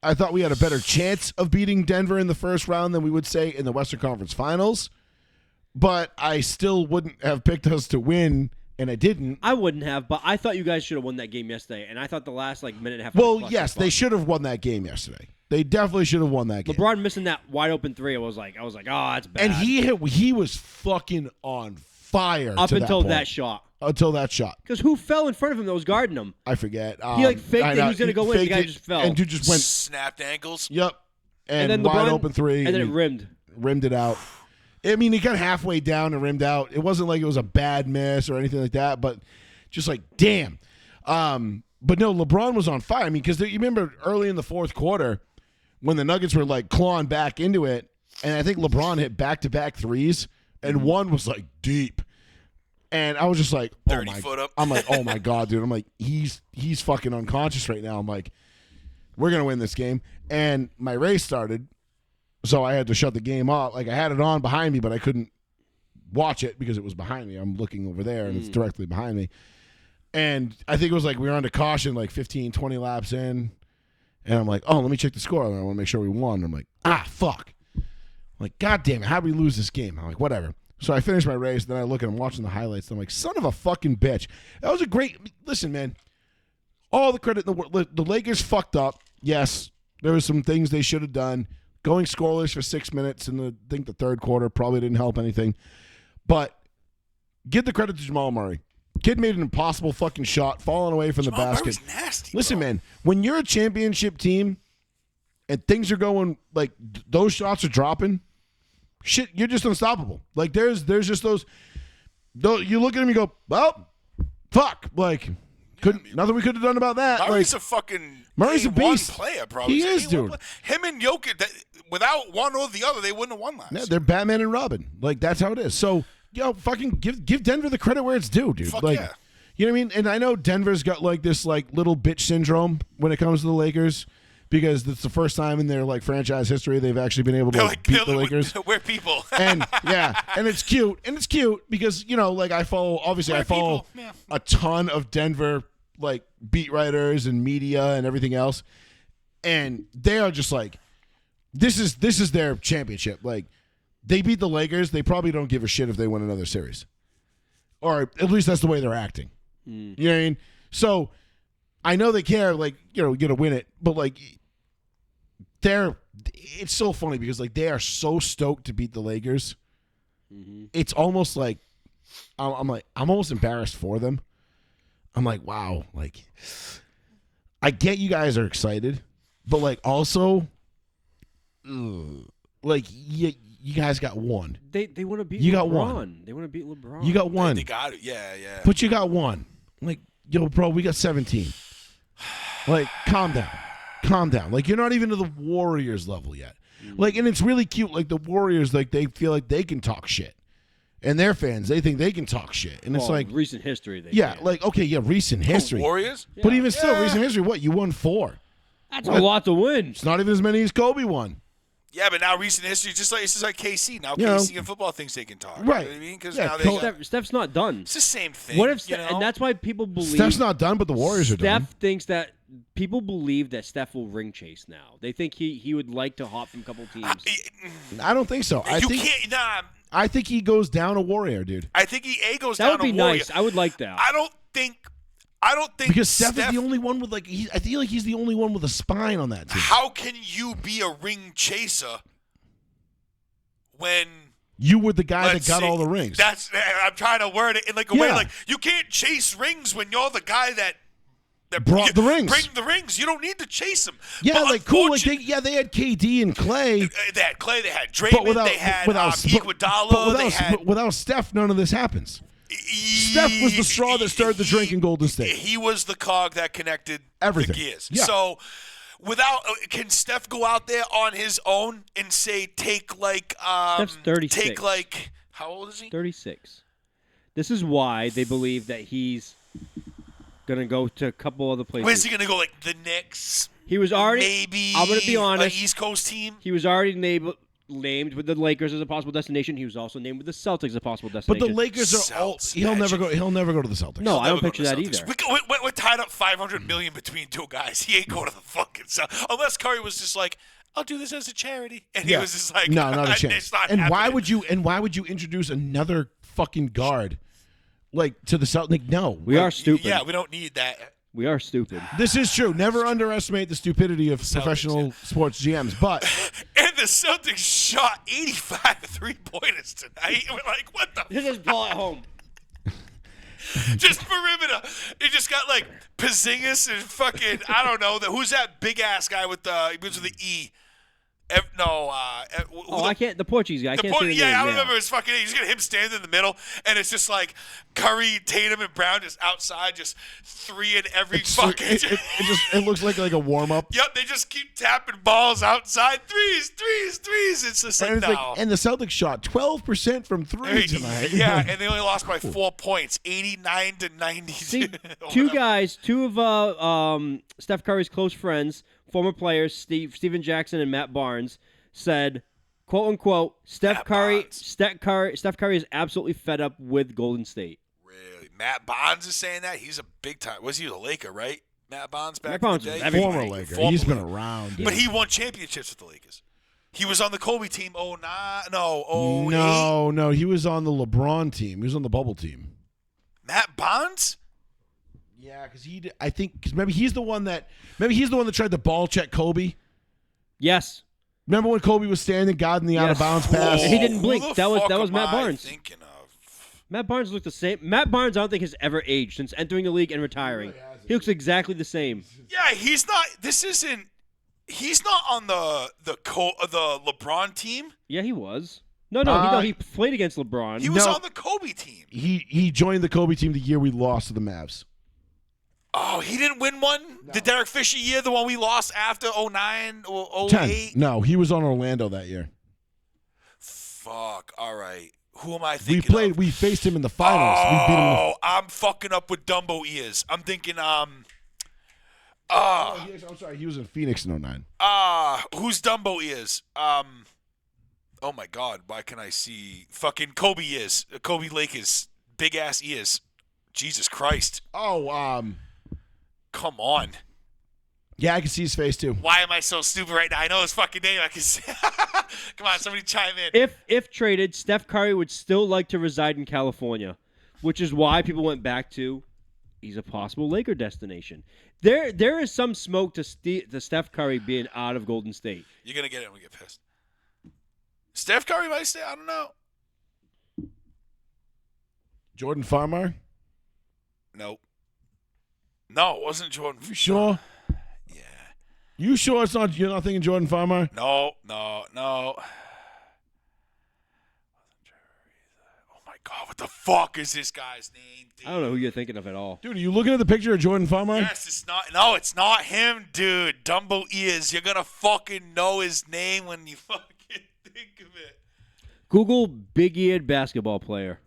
I thought we had a better chance of beating Denver in the first round than we would say in the Western Conference Finals. But I still wouldn't have picked us to win, and I didn't. I wouldn't have, but I thought you guys should have won that game yesterday, and I thought the last minute and a half. Well, yes, they should have won that game yesterday. They definitely should have won that game. LeBron missing that wide open three, I was like, oh, that's bad. And he was fucking on fire up until that shot. Until that shot. Because who fell in front of him that was guarding him? I forget. He faked it. He was going to go in. The guy just fell. And dude just went. Snapped ankles. Yep. And then wide LeBron, open three. And then it rimmed. Rimmed it out. I mean, he got halfway down and rimmed out. It wasn't like it was a bad miss or anything like that, but just like, damn. But no, LeBron was on fire. I mean, because you remember early in the fourth quarter when the Nuggets were like clawing back into it, and I think LeBron hit back-to-back threes, and one was like deep. And I was just like, 30 foot up. I'm like, oh my God, dude. I'm like, he's fucking unconscious right now. I'm like, we're going to win this game. And my race started, so I had to shut the game off. Like, I had it on behind me, but I couldn't watch it because it was behind me. I'm looking over there, and it's directly behind me. And I think it was like we were under caution like 15, 20 laps in. And I'm like, oh, let me check the score. I want to make sure we won. I'm like, fuck. I'm like, God damn it. How'd we lose this game? I'm like, whatever. So I finished my race. Then I look and I'm watching the highlights. And I'm like, son of a fucking bitch. That was a great. Listen, man. All the credit in the world. The Lakers fucked up. Yes. There were some things they should have done. Going scoreless for 6 minutes in I think the third quarter probably didn't help anything. But give the credit to Jamal Murray. Kid made an impossible fucking shot, falling away from Jamal the basket. Murray's nasty, Listen, bro. man, when you're a championship team and things are going like those shots are dropping, shit, you're just unstoppable. Like there's just those you look at him and you go, well, fuck, like nothing we could have done about that. Murray's like, a fucking Murray's a beast. Player, probably. He is, dude. Him and Jokic, without one or the other, they wouldn't have won last. Yeah, they're Batman and Robin. Like that's how it is. So. Fucking give Denver the credit where it's due, dude. Fuck like, yeah. You know what I mean? And I know Denver's got like this like little bitch syndrome when it comes to the Lakers because it's the first time in their like franchise history they've actually been able to beat the Lakers. We're people. And yeah, and it's cute. And it's cute because, like I follow a ton of Denver like beat writers and media and everything else. And they are just like this is their championship. Like they beat the Lakers. They probably don't give a shit if they win another series. Or at least that's the way they're acting. You know what I mean? So I know they care, like, you're going to win it. But, like, it's so funny because, like, they are so stoked to beat the Lakers. Mm-hmm. It's almost like, I'm almost embarrassed for them. I'm like, wow. Like, I get you guys are excited. But, like, also, like, you guys got one. They want to beat you LeBron. Got one. They want to beat LeBron. You got one. They got it. Yeah. But you got one. Like, yo, bro, we got 17. Like, calm down. Like, you're not even to the Warriors level yet. Like, and it's really cute. Like, the Warriors, like, they feel like they can talk shit. And their fans, they think they can talk shit. And it's like recent history. Like, okay, recent history. Warriors? But even still, recent history, what? You won 4. That's a lot to win. It's not even as many as Kobe won. Yeah, but now recent history, it's just like KC. Now KC in football thinks they can talk. Right. You know what I mean? Because now Steph's not done. It's the same thing. What if and that's why people believe Steph's not done, but the Warriors are done. Steph thinks that people believe that Steph will ring chase now. They think he would like to hop from a couple teams. I don't think so. I think he goes down a Warrior, dude. I think he goes that down would be a Warrior. Nice. I would like that. I don't think because Steph is the only one with I feel like he's the only one with a spine on that team. How can you be a ring chaser when you were the guy that got all the rings? I'm trying to word it in like a way like you can't chase rings when you're the guy that brought the rings. Bring the rings. You don't need to chase them. Yeah, but like cool. Like they had KD and Clay. They had Clay. They had Draymond. They had Iguodala. But without Steph, none of this happens. Steph was the straw that started the drink in Golden State. He was the cog that connected everything. The gears. Yeah. So, can Steph go out there on his own and say take like Steph's 36. Take like how old is he? 36. This is why they believe that he's gonna go to a couple other places. Where's he gonna go? Like the Knicks? He was already maybe. I'm gonna be honest. An East Coast team. He was already named with the Lakers as a possible destination. He was also named with the Celtics as a possible destination. But the Lakers are all. He'll never go. He'll never go to the Celtics. No, I don't Never go picture to the that Celtics. either. We're tied up $500 million between two guys. He ain't going to the fucking Celtics unless Curry was just like, I'll do this as a charity, and he was just like, no, not a chance. It's not and happening. why would you introduce another fucking guard like to the Celtics? Like, no, We are stupid. Yeah, we don't need that. We are stupid. This is true. Never underestimate the stupidity of professional sports GMs. But And the Celtics shot 85 3-pointers tonight. We're like, what the? This is ball at home. Just perimeter. It just got like Porzingis and fucking who's that big ass guy with the he begins with the E? I can't. The Portuguese guy. I can't say the name. I don't remember his fucking name. He's got him standing in the middle, and it's just like Curry, Tatum, and Brown just outside, just three in every fucking. it looks like a warm up. Yep, they just keep tapping balls outside. Threes. It's just like, no. And the Celtics shot 12% from three tonight. Yeah, and they only lost by 4 points, 89-92. See, two guys, two of Steph Curry's close friends, former players, Steven Jackson and Matt Barnes, said, "quote unquote," Steph Curry is absolutely fed up with Golden State. Really, Matt Barnes is saying that. He's a big time. Was he a Laker, right? Matt Barnes back Matt Barnes in the was day. Former Laker. He's been around. But he won championships with the Lakers. He was on the Kobe team. 08. No, he was on the LeBron team. He was on the bubble team. Matt Barnes. Yeah, because maybe he's the one that tried to ball check Kobe. Yes. Remember when Kobe was standing guarding the out of bounds pass? He didn't blink. Who the That was fuck Matt am I Barnes. Thinking of? Matt Barnes looked the same. Matt Barnes, I don't think has ever aged since entering the league and retiring. He looks exactly the same. Yeah, he's not. He's not on the LeBron team. Yeah, he was. No, he played against LeBron. He was on the Kobe team. He joined the Kobe team the year we lost to the Mavs. Oh, he didn't win one? No. The Derek Fisher year, the one we lost after 09 or 08? 10. No, he was on Orlando that year. Fuck. All right. Who am I thinking of? We faced him in the finals. We beat him. Oh, I'm fucking up with Dumbo ears. I'm thinking, I'm sorry. He was in Phoenix in 09. who's Dumbo ears? Oh my God. Why can I see fucking Kobe ears? Kobe Lakers. Big ass ears. Jesus Christ. Oh, Come on. yeah, I can see his face too. Why am I so stupid right now? I know his fucking name. I can see. Come on, somebody chime in. If traded, Steph Curry would still like to reside in California, which is why people went back to he's a possible Laker destination. There is some smoke to Steph Curry being out of Golden State. You're gonna get it when we get pissed. Steph Curry might stay. I don't know. Jordan Farmar? Nope. No, it wasn't Jordan. You sure? Yeah. You sure you're not thinking Jordan Farmar? No. Oh my God, what the fuck is this guy's name, dude? I don't know who you're thinking of at all. Dude, are you looking at the picture of Jordan Farmar? Yes, it's not. No, it's not him, dude. Dumbo ears. You're gonna fucking know his name when you fucking think of it. Google big-eared basketball player.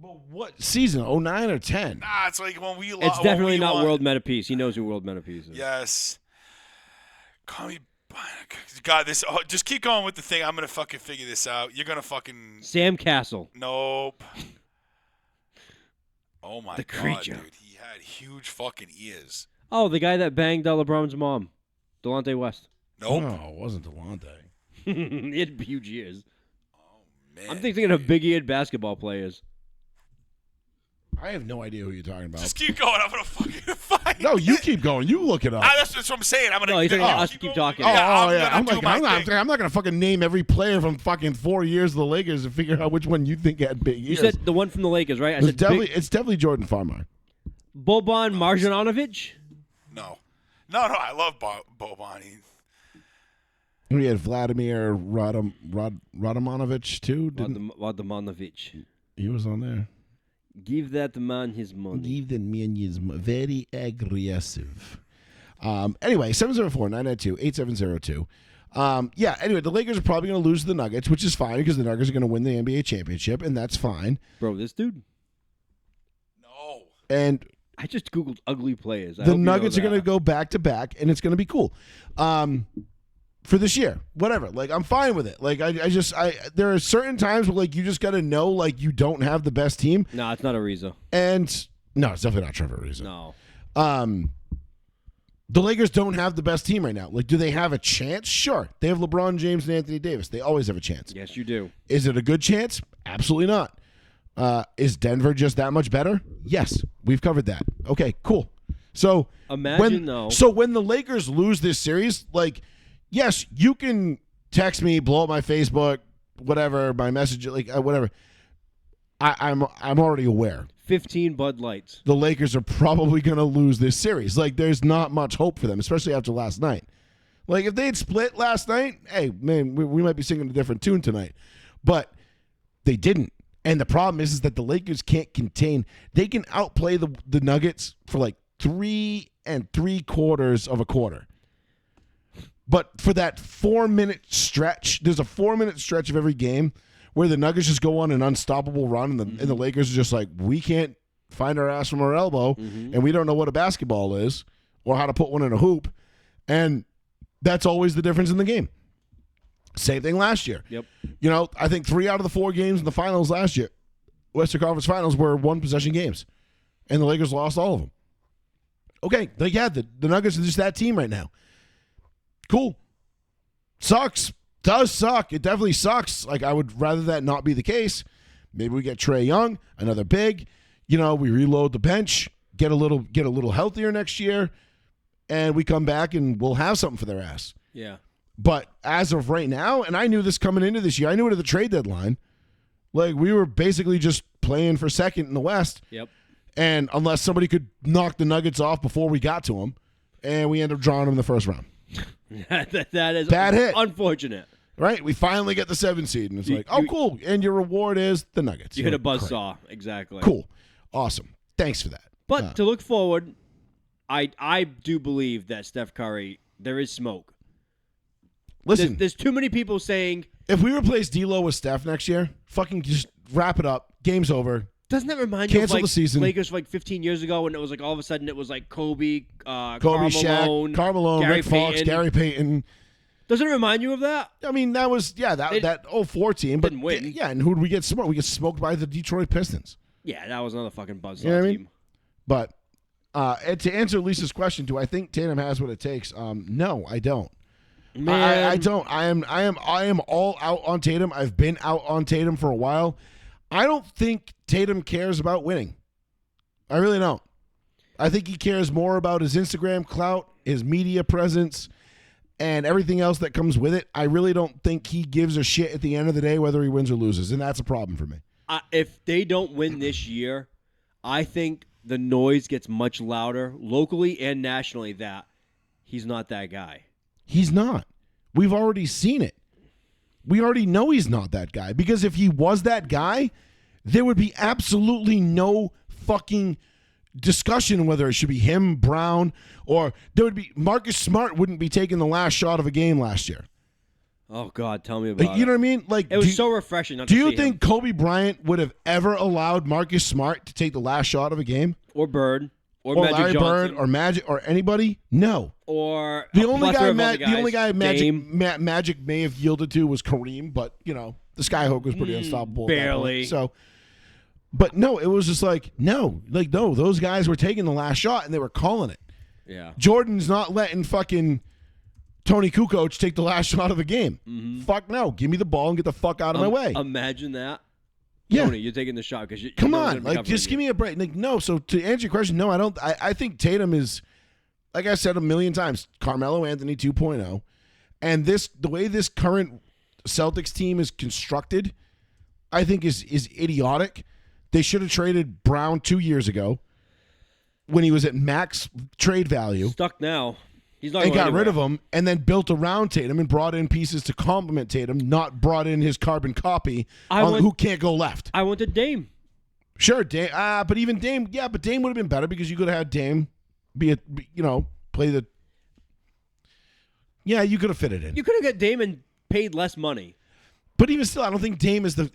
Well, what season? 09 or 10? Nah, it's like when we lost. It's definitely not World Meta Peace. He knows who World Meta Peace is. Yes. Call me. God, this. Oh, just keep going with the thing. I'm gonna fucking figure this out. You're gonna fucking. Sam Castle. Nope. Oh my The God, creature. dude. He had huge fucking ears. Oh, the guy that banged LeBron's mom, Delonte West. Nope. No, it wasn't Delonte. He had huge ears. Oh man. I'm thinking of big-eared basketball players. I have no idea who you're talking about. Just keep going. I'm gonna fucking find. No, you keep going. You look it up. That's what I'm saying. I'm gonna. No, he's talking about us keep talking. Yeah. I'm not. not gonna fucking name every player from fucking 4 years of the Lakers and figure out which one you think had big You ears. said the one from the Lakers, right? I it's said definitely Jordan Farmar. Boban Marjanovic. No. I love Boban. We had Vladimir Radamanovic too. Radamanovic. He was on there. Give that man his money. Give the man his money. Very aggressive. Anyway, 704-992-8702. Anyway, the Lakers are probably going to lose to the Nuggets, which is fine because the Nuggets are going to win the NBA championship, and that's fine. Bro, this dude. No. And I just Googled ugly players. The Nuggets are going to go back-to-back, and it's going to be cool. for this year. Whatever. Like, I'm fine with it. Like, I there are certain times where, like, you just got to know, like, you don't have the best team. No, it's not Ariza. And no, it's definitely not Trevor Ariza. No. The Lakers don't have the best team right now. Like, do they have a chance? Sure. They have LeBron James and Anthony Davis. They always have a chance. Yes, you do. Is it a good chance? Absolutely not. Is Denver just that much better? Yes. We've covered that. Okay, cool. So Imagine, though. So when the Lakers lose this series, like, yes, you can text me, blow up my Facebook, whatever, my message, like, whatever. I'm already aware. 15 Bud Lights. The Lakers are probably going to lose this series. Like, there's not much hope for them, especially after last night. Like, if they had split last night, hey, man, we might be singing a different tune tonight. But they didn't. And the problem is that the Lakers can't contain. They can outplay the Nuggets for like 3 3/4 of a quarter. But for that 4-minute stretch, there's a 4-minute stretch of every game where the Nuggets just go on an unstoppable run, and the Lakers are just like, we can't find our ass from our elbow, and we don't know what a basketball is or how to put one in a hoop. And that's always the difference in the game. Same thing last year. Yep. You know, I think 3 out of the 4 games in the finals last year, Western Conference Finals, were one-possession games, and the Lakers lost all of them. Okay, like, yeah, the Nuggets are just that team right now. Cool. Sucks. Does suck. It definitely sucks. Like, I would rather that not be the case. Maybe we get Trae Young, another big. You know, we reload the bench, get a little healthier next year, and we come back and we'll have something for their ass. Yeah. But as of right now, and I knew this coming into this year, I knew it at the trade deadline. Like, we were basically just playing for second in the West. Yep. And unless somebody could knock the Nuggets off before we got to them, and we end up drawing them in the first round. that is bad hit. Unfortunate. Right? We finally get the 7 seed, and it's like, oh, cool. And your reward is the Nuggets. You hit a buzzsaw. Exactly. Cool. Awesome. Thanks for that. But to look forward, I do believe that Steph Curry, there is smoke. Listen. There's too many people saying, if we replace D'Lo with Steph next year, fucking just wrap it up. Game's over. Doesn't that remind you of like the season. Lakers like 15 years ago when it was like all of a sudden it was like Kobe, Shaq, Karl Malone, Gary Rick Fox, Payton. Gary Payton. Doesn't it remind you of that? I mean, that was, that 04 team. But didn't win. Yeah, and who did we get smoked? We get smoked by the Detroit Pistons. Yeah, that was another fucking buzzsaw You know what I team. mean? But and to answer Lisa's question, do I think Tatum has what it takes? No, I don't. Man. I don't. I am all out on Tatum. I've been out on Tatum for a while. I don't think Tatum cares about winning. I really don't. I think he cares more about his Instagram clout, his media presence, and everything else that comes with it. I really don't think he gives a shit at the end of the day whether he wins or loses, and that's a problem for me. If they don't win this year, I think the noise gets much louder locally and nationally that he's not that guy. He's not. We've already seen it. We already know he's not that guy, because if he was that guy, there would be absolutely no fucking discussion whether it should be him, Brown, or there would be Marcus Smart wouldn't be taking the last shot of a game last year. Oh God, tell me about it. You know what I mean? Like, it was so refreshing. Do you think Kobe Bryant would have ever allowed Marcus Smart to take the last shot of a game? Or Bird? Or Magic Larry Johnson? Bird or Magic or anybody? No. Or the only guy Dame. Magic may have yielded to was Kareem, but you know the Skyhook was pretty unstoppable. Barely. So, but no, it was just like no, those guys were taking the last shot and they were calling it. Yeah. Jordan's not letting fucking Tony Kukoc take the last shot of the game. Mm-hmm. Fuck no, give me the ball and get the fuck out of my way. Imagine that. Yeah. Tony, you're taking the shot because you come on, like just give me a break. Like no, so to answer your question, no, I don't. I think Tatum is, like I said a million times, Carmelo Anthony 2.0, and the way this current Celtics team is constructed, I think is idiotic. They should have traded Brown 2 years ago when he was at max trade value. Stuck now. He's not and going got anywhere. rid of him, and then built around Tatum and brought in pieces to complement Tatum, not brought in his carbon copy who can't go left. I wanted Dame. Sure, Dame. But even Dame, but Dame would have been better because you could have had Dame play the. Yeah, you could have fit it in. You could have got Dame and paid less money. But even still, I don't think Dame's the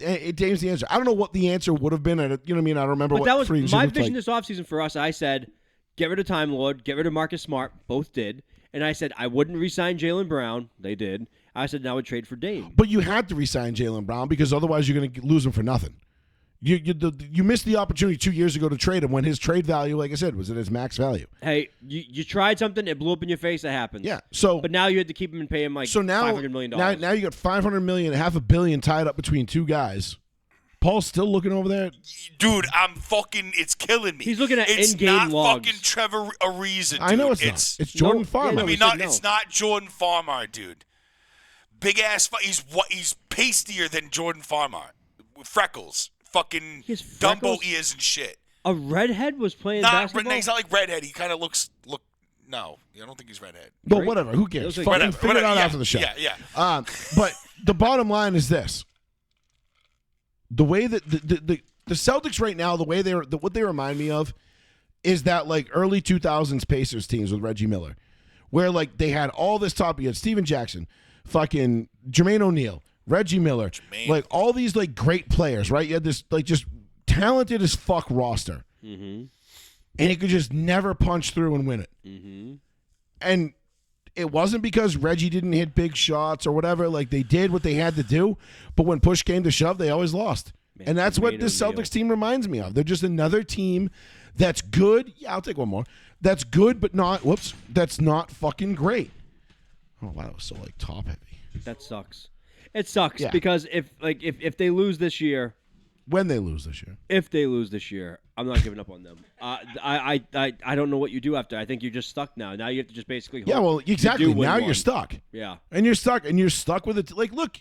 answer. I don't know what the answer would have been. You know what I mean? I don't remember. But what that was free my agency vision looked this offseason for us. I said, get rid of Time Lord, get rid of Marcus Smart. Both did. And I said I wouldn't re-sign Jaylen Brown. They did. I said now I would trade for Dame. But you had to re-sign Jaylen Brown because otherwise you're going to lose him for nothing. You missed the opportunity 2 years ago to trade him when his trade value, like I said, was at his max value. Hey, you tried something, it blew up in your face. It happens. Yeah. So, but now you had to keep him and pay him like $500 million. Now you got $500 million, $500 million tied up between two guys. Paul's still looking over there. Dude, it's killing me. He's looking at it's in-game logs. It's not fucking Trevor Ariza, dude. I know it's not. It's Jordan Farmer. I mean, it's not Jordan Farmer, dude. Big ass. He's pastier than Jordan Farmer. With freckles. Fucking Dumbo ears and shit. A redhead was playing basketball? He's not like redhead. He kind of looks. No, I don't think he's redhead. But whatever. Who cares? Fucking figure it out after the show. Yeah. But the bottom line is this. The way that the Celtics right now, what they remind me of is that like early 2000s Pacers teams with Reggie Miller, where like they had all this top. You had Steven Jackson, fucking Jermaine O'Neal, Reggie Miller, like all these like great players, right? You had this like just talented as fuck roster, and he could just never punch through and win it. And it wasn't because Reggie didn't hit big shots or whatever. Like they did what they had to do, but when push came to shove, they always lost. And that's what this Celtics team reminds me of. They're just another team that's good. Yeah, I'll take one more. That's good, but not. That's not fucking great. Oh wow, that was so like top heavy. That sucks. It sucks because if they lose this year, when they lose this year, if they lose this year, I'm not giving up on them. I don't know what you do after. I think you're just stuck now. Now you have to just basically hope well, exactly. Now you're stuck. Yeah, and you're stuck with it. Like, look,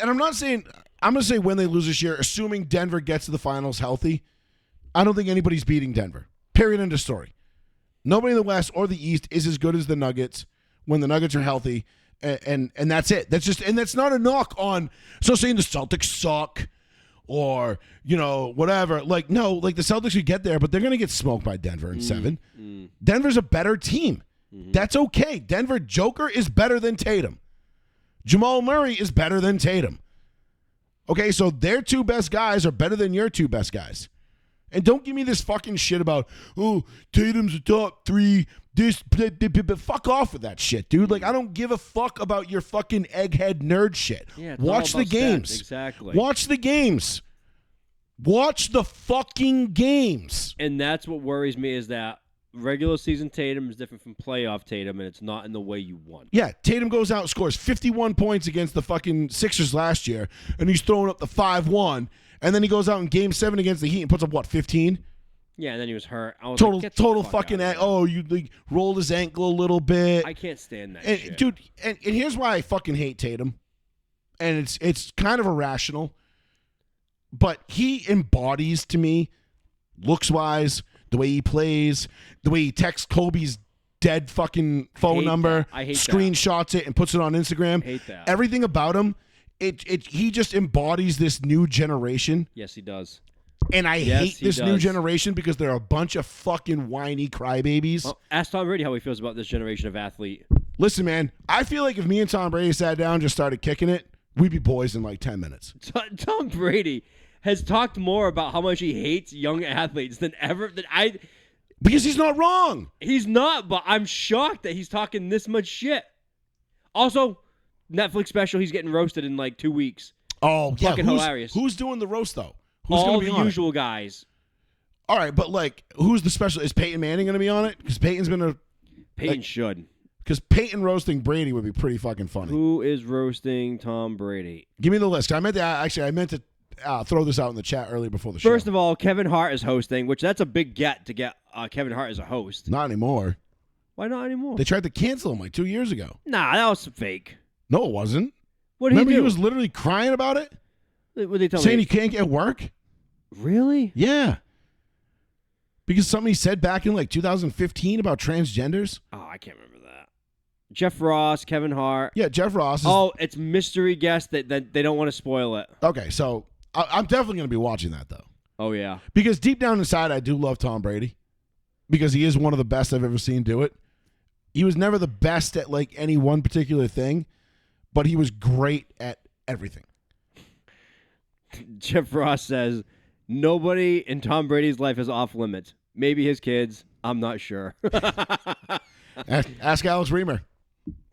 and I'm not saying I'm going to say when they lose this year, assuming Denver gets to the finals healthy. I don't think anybody's beating Denver. Period. End of story. Nobody in the West or the East is as good as the Nuggets when the Nuggets are healthy. And that's it. That's not a knock on. So saying the Celtics suck or, whatever. Like, no, like the Celtics could get there, but they're going to get smoked by Denver in 7. Denver's a better team. That's okay. Denver Joker is better than Tatum. Jamal Murray is better than Tatum. Okay, so their two best guys are better than your two best guys. And don't give me this fucking shit about, Tatum's a top 3. Fuck off with that shit, dude. Like, I don't give a fuck about your fucking egghead nerd shit. Yeah, watch the games. Stats. Exactly. Watch the games. Watch the fucking games. And that's what worries me is that regular season Tatum is different from playoff Tatum, and it's not in the way you want. Yeah, Tatum goes out and scores 51 points against the fucking Sixers last year, and he's throwing up the 5-1, and then he goes out in Game 7 against the Heat and puts up, 15? Yeah, and then he was hurt. I was total fucking. You like rolled his ankle a little bit. I can't stand that shit, dude. And here's why I fucking hate Tatum, and it's kind of irrational, but he embodies to me, looks wise, the way he plays, the way he texts Kobe's dead fucking phone number, screenshots it and puts it on Instagram. I hate that. Everything about him, he just embodies this new generation. Yes, he does. And I hate this new generation because they're a bunch of fucking whiny crybabies. Well, ask Tom Brady how he feels about this generation of athlete. Listen, man, I feel like if me and Tom Brady sat down and just started kicking it, we'd be boys in like 10 minutes. Tom Brady has talked more about how much he hates young athletes than ever. Because he's not wrong. He's not, but I'm shocked that he's talking this much shit. Also, Netflix special, he's getting roasted in like 2 weeks. Oh, yeah. Fucking hilarious. Who's doing the roast, though? Who's all be the on usual it? Guys. All right, but like, who's the special? Is Peyton Manning going to be on it? Because Peyton's been Peyton should. Because Peyton roasting Brady would be pretty fucking funny. Who is roasting Tom Brady? Give me the list. I meant to throw this out in the chat earlier before the show. First of all, Kevin Hart is hosting, which that's a big get to get Kevin Hart as a host. Not anymore. Why not anymore? They tried to cancel him like 2 years ago. Nah, that was fake. No, it wasn't. What did he do? Remember he was literally crying about it? What did they tell Saying me? he can't get work? Really? Yeah. Because something he said back in like 2015 about transgenders. Oh, I can't remember that. Jeff Ross, Kevin Hart. Yeah, Jeff Ross. It's mystery guest that they don't want to spoil it. Okay, so I'm definitely going to be watching that, though. Oh, yeah. Because deep down inside, I do love Tom Brady. Because he is one of the best I've ever seen do it. He was never the best at like any one particular thing, but he was great at everything. Jeff Ross says, nobody in Tom Brady's life is off limits. Maybe his kids. I'm not sure. Ask Alex Reamer.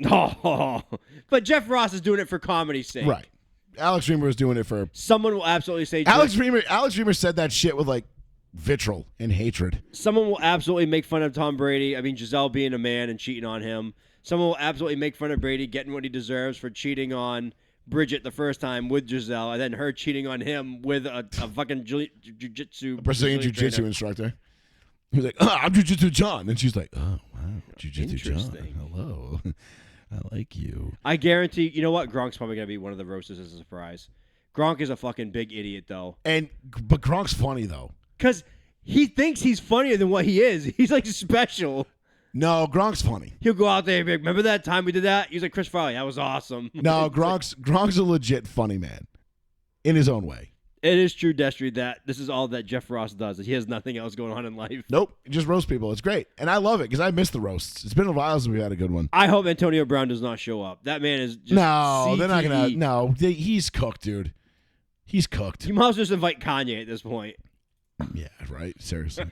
Oh, but Jeff Ross is doing it for comedy's sake. Right. Alex Reamer was doing it for... Someone will absolutely say... Alex Reamer said that shit with, like, vitriol and hatred. Someone will absolutely make fun of Tom Brady. I mean, Giselle being a man and cheating on him. Someone will absolutely make fun of Brady getting what he deserves for cheating on Bridget the first time with Giselle, and then her cheating on him with a fucking jiu-jitsu... Brazilian jiu-jitsu instructor. He was like, I'm Jiu-Jitsu John. And she's like, oh, wow, Jiu-Jitsu John. Hello. I like you. I guarantee, you know what? Gronk's probably going to be one of the roasters as a surprise. Gronk is a fucking big idiot, though. But Gronk's funny, though. Because he thinks he's funnier than what he is. He's, like, special. No, Gronk's funny. He'll go out there and be like, remember that time we did that? He's like, Chris Farley, that was awesome. No, Gronk's a legit funny man. In his own way. It is true, Destry, that this is all that Jeff Ross does. He has nothing else going on in life. Nope. He just roast people. It's great. And I love it because I miss the roasts. It's been a while since we had a good one. I hope Antonio Brown does not show up. That man is just No, CTE. they're not going to. No, he's cooked, dude. He's cooked. You might as well just invite Kanye at this point. Yeah, right. Seriously.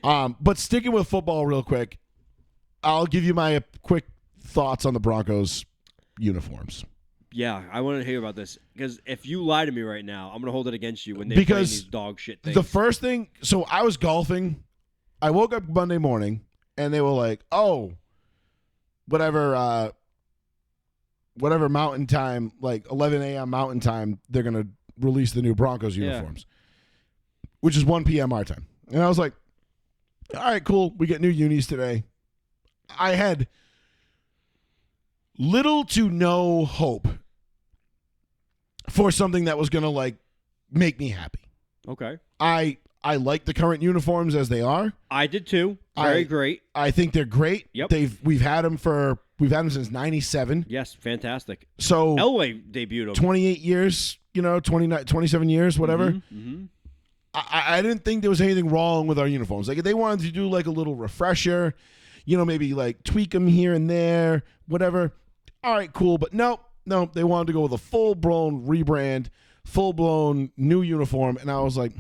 But sticking with football real quick, I'll give you my quick thoughts on the Broncos uniforms. Yeah, I want to hear about this because if you lie to me right now, I'm going to hold it against you when they play these dog shit things. The first thing, so I was golfing. I woke up Monday morning and they were like, "Oh, whatever Mountain Time, like 11 a.m. Mountain Time, they're going to release the new Broncos uniforms, which is 1 p.m. our time." And I was like, "All right, cool. We get new unis today." I had little to no hope for something that was going to like make me happy. Okay. I like the current uniforms as they are. I did too. Very great. I think they're great. Yep. We've had them since 97. Yes, fantastic. So Elway debuted them. 28 years, 27 years, whatever. Mm-hmm. I didn't think there was anything wrong with our uniforms. Like if they wanted to do like a little refresher, maybe like tweak them here and there, whatever. All right, cool. But no, they wanted to go with a full-blown rebrand, full-blown new uniform. And I was like,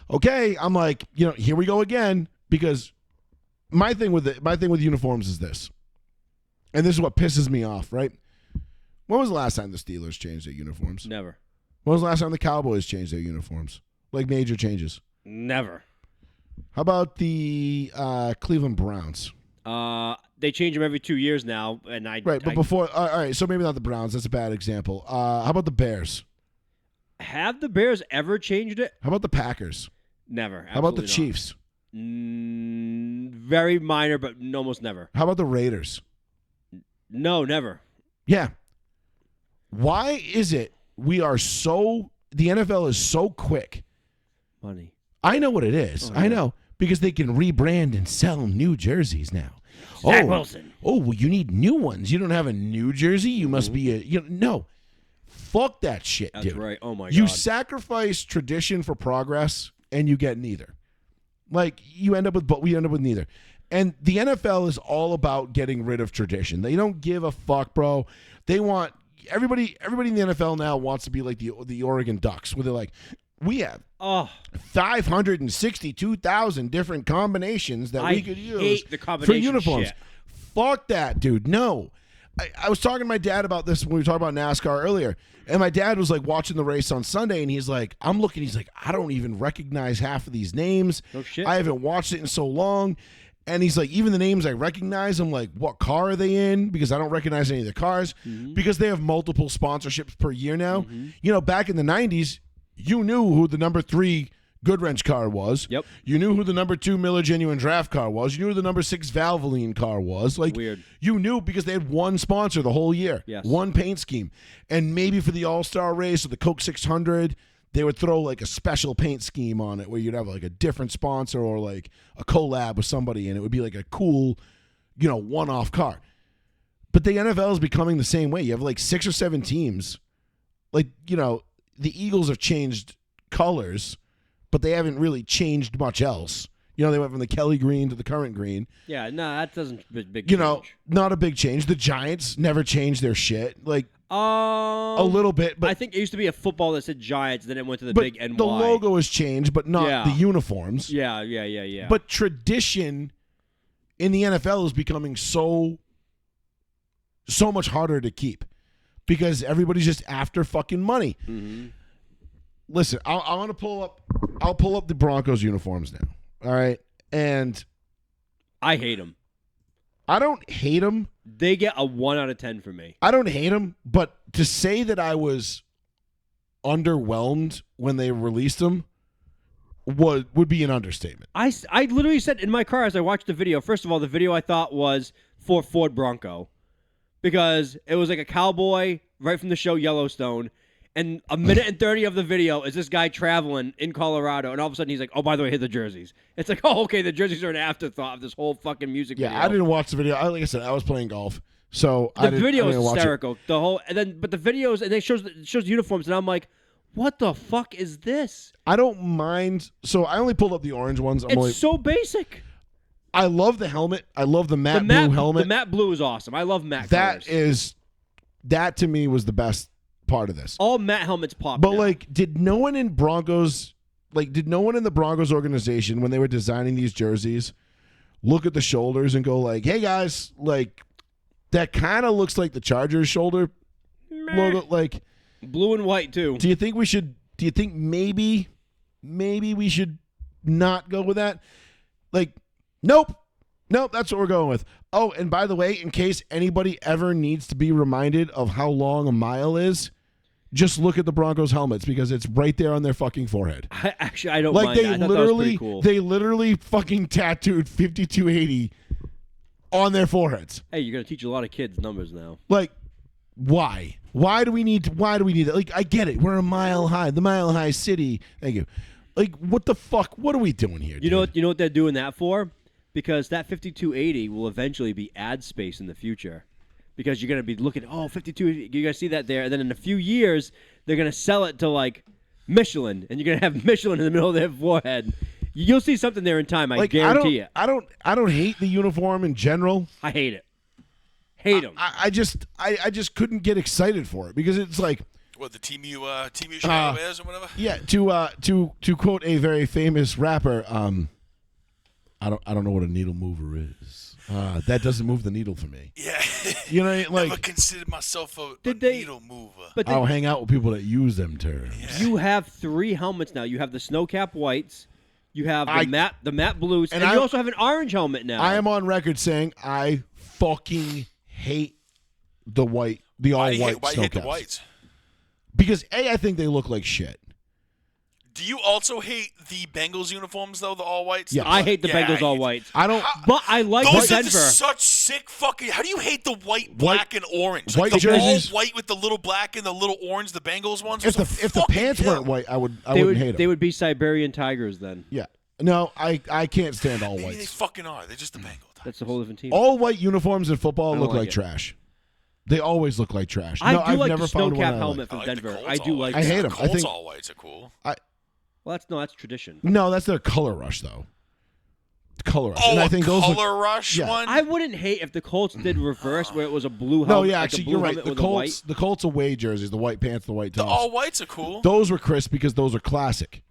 okay. I'm like, here we go again. Because my thing with uniforms is this. And this is what pisses me off, right? When was the last time the Steelers changed their uniforms? Never. When was the last time the Cowboys changed their uniforms? Like major changes? Never. How about the Cleveland Browns? They change them every 2 years now, and but before, all right, so maybe not the Browns. That's a bad example. How about the Bears? Have the Bears ever changed it? How about the Packers? Never. How about the Chiefs? Very minor, but almost never. How about the Raiders? No, never. Yeah. Why is it the NFL is so quick? Money. I know what it is. I know. Because they can rebrand and sell new jerseys now. Zach Wilson. Oh, well, you need new ones. You don't have a new jersey? You must be no. Fuck that shit, dude. That's right. Oh, my God. You sacrifice tradition for progress, and you get neither. Like, we end up with neither. And the NFL is all about getting rid of tradition. They don't give a fuck, bro. They want everybody in the NFL now wants to be like the Oregon Ducks, where they're like, we have 562,000 different combinations that we could use for uniforms. Shit. Fuck that, dude. No. I was talking to my dad about this when we were talking about NASCAR earlier, and my dad was like watching the race on Sunday, and he's like, I don't even recognize half of these names. No shit. I haven't watched it in so long. And he's like, even the names I recognize, I'm like, what car are they in? Because I don't recognize any of the cars. Mm-hmm. Because they have multiple sponsorships per year now. Mm-hmm. Back in the 90s, you knew who the number 3 Goodwrench car was. Yep. You knew who the number 2 Miller Genuine Draft car was. You knew who the number 6 Valvoline car was. Like, weird. You knew because they had one sponsor the whole year. Yes. One paint scheme. And maybe for the All-Star race or the Coke 600, they would throw like a special paint scheme on it where you'd have like a different sponsor or like a collab with somebody, and it would be like a cool, one-off car. But the NFL is becoming the same way. You have like 6 or 7 teams. Like, the Eagles have changed colors, but they haven't really changed much else. They went from the Kelly green to the current green. Yeah, no, that doesn't big change. Not a big change. The Giants never changed their shit. Like, a little bit, but I think it used to be a football that said Giants, then it went to the big NY. The logo has changed, but not the uniforms. Yeah. But tradition in the NFL is becoming so much harder to keep because everybody's just after fucking money. Mm-hmm. Listen, I'll pull up the Broncos uniforms now. All right, and I hate them. I don't hate them. They get a 1 out of 10 for me. I don't hate them, but to say that I was underwhelmed when they released them would be an understatement. I literally said in my car as I watched the video, first of all, the video I thought was for Ford Bronco because it was like a cowboy right from the show Yellowstone, and a minute and 30 of the video is this guy traveling in Colorado, and all of a sudden he's like, oh, by the way, hit the jerseys. It's like, oh, okay, the jerseys are an afterthought of this whole fucking music video. Yeah, I didn't watch the video. Like I said, I was playing golf, so the video is watch hysterical. It. The whole but the videos and it shows uniforms, and I'm like, what the fuck is this? I don't mind. So I only pulled up the orange ones. It's so basic. I love the helmet. I love the matte blue helmet. The matte blue is awesome. I love matte colors. That to me was the best part of this. All matte helmets pop. But now. like, did no one in the Broncos organization when they were designing these jerseys look at the shoulders and go like, hey guys, like that kind of looks like the Chargers shoulder logo, like blue and white too. Do you think maybe we should not go with that? Like, nope, that's what we're going with. Oh, and by the way, in case anybody ever needs to be reminded of how long a mile is, just look at the Broncos helmets because it's right there on their fucking forehead. I don't mind. They I thought that was pretty cool. They literally fucking tattooed 5280 on their foreheads. Hey, you're gonna teach a lot of kids numbers now. Like, why? Why do we need that? Like, I get it. We're the Mile High City. Thank you. Like, what the fuck? What are we doing here? You know what they're doing that for? Because that 5280 will eventually be ad space in the future. Because you're going to be looking, 5280, you're going to see that there. And then in a few years, they're going to sell it to, like, Michelin. And you're going to have Michelin in the middle of their forehead. You'll see something there in time, I guarantee it. I don't hate the uniform in general. I hate it. Hate them. I just couldn't get excited for it because it's like... What, the team you Chicago wears or whatever? Yeah, to quote a very famous rapper, I don't know what a needle mover is. That doesn't move the needle for me. Yeah. You know, like never considered myself a needle mover. But I'll hang out with people that use them terms. Yeah. You have 3 helmets now. You have the snow cap whites, you have the matte blues, and you also have an orange helmet now. I am on record saying I fucking hate the all white Why do you hate snow the caps. whites? Because I think they look like shit. Do you also hate the Bengals uniforms though, the all whites? Yeah. I hate the Bengals all whites. I don't. But I like Those Denver. are such sick fucking. How do you hate the white, black, and orange? White Like the all jerseys. white with the little black and the little orange. The Bengals ones. If the pants weren't white, I wouldn't hate them. They would be Siberian tigers then. Yeah. No, I can't stand all Maybe whites. they fucking are. They're just the Bengals. That's a whole different team. All white uniforms in football don't look like like it. trash. They always look like trash. I do I've like never the found snow one cap I helmet like. from Denver. Colts I do all like. I hate them. Colts I think all whites are cool. Well, that's tradition. no, that's their color rush though. Color rush. Oh, and I think those color rush yeah. one. I wouldn't hate if the Colts did reverse, where it was a blue helmet. No, yeah, like a actually, blue you're right. helmet The with a white. Colts away jerseys, the white pants, the white The tops. all whites are cool. Those were crisp because those are classic.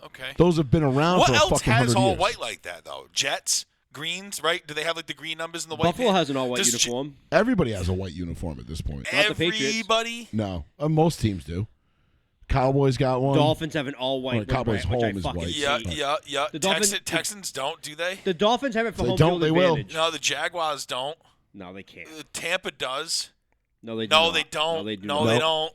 Okay. Those have been around What for a else fucking has 100 all years. white like that though? Jets, greens, right? Do they have like the green numbers in the white? Buffalo pants? has an all-white Does uniform. Everybody has a white uniform at this point. Not the Patriots. Everybody. No, most teams do. Cowboys got one. Dolphins have an all-white. Well, Cowboys' which I home is fucking white. hate. Yeah. The Dolphins- Texans don't, do they? The Dolphins have it for They home don't, field they will. advantage. No, the Jaguars don't. No, they can't. Tampa does. No, they do No, not. they don't. No, they do No, not. they don't.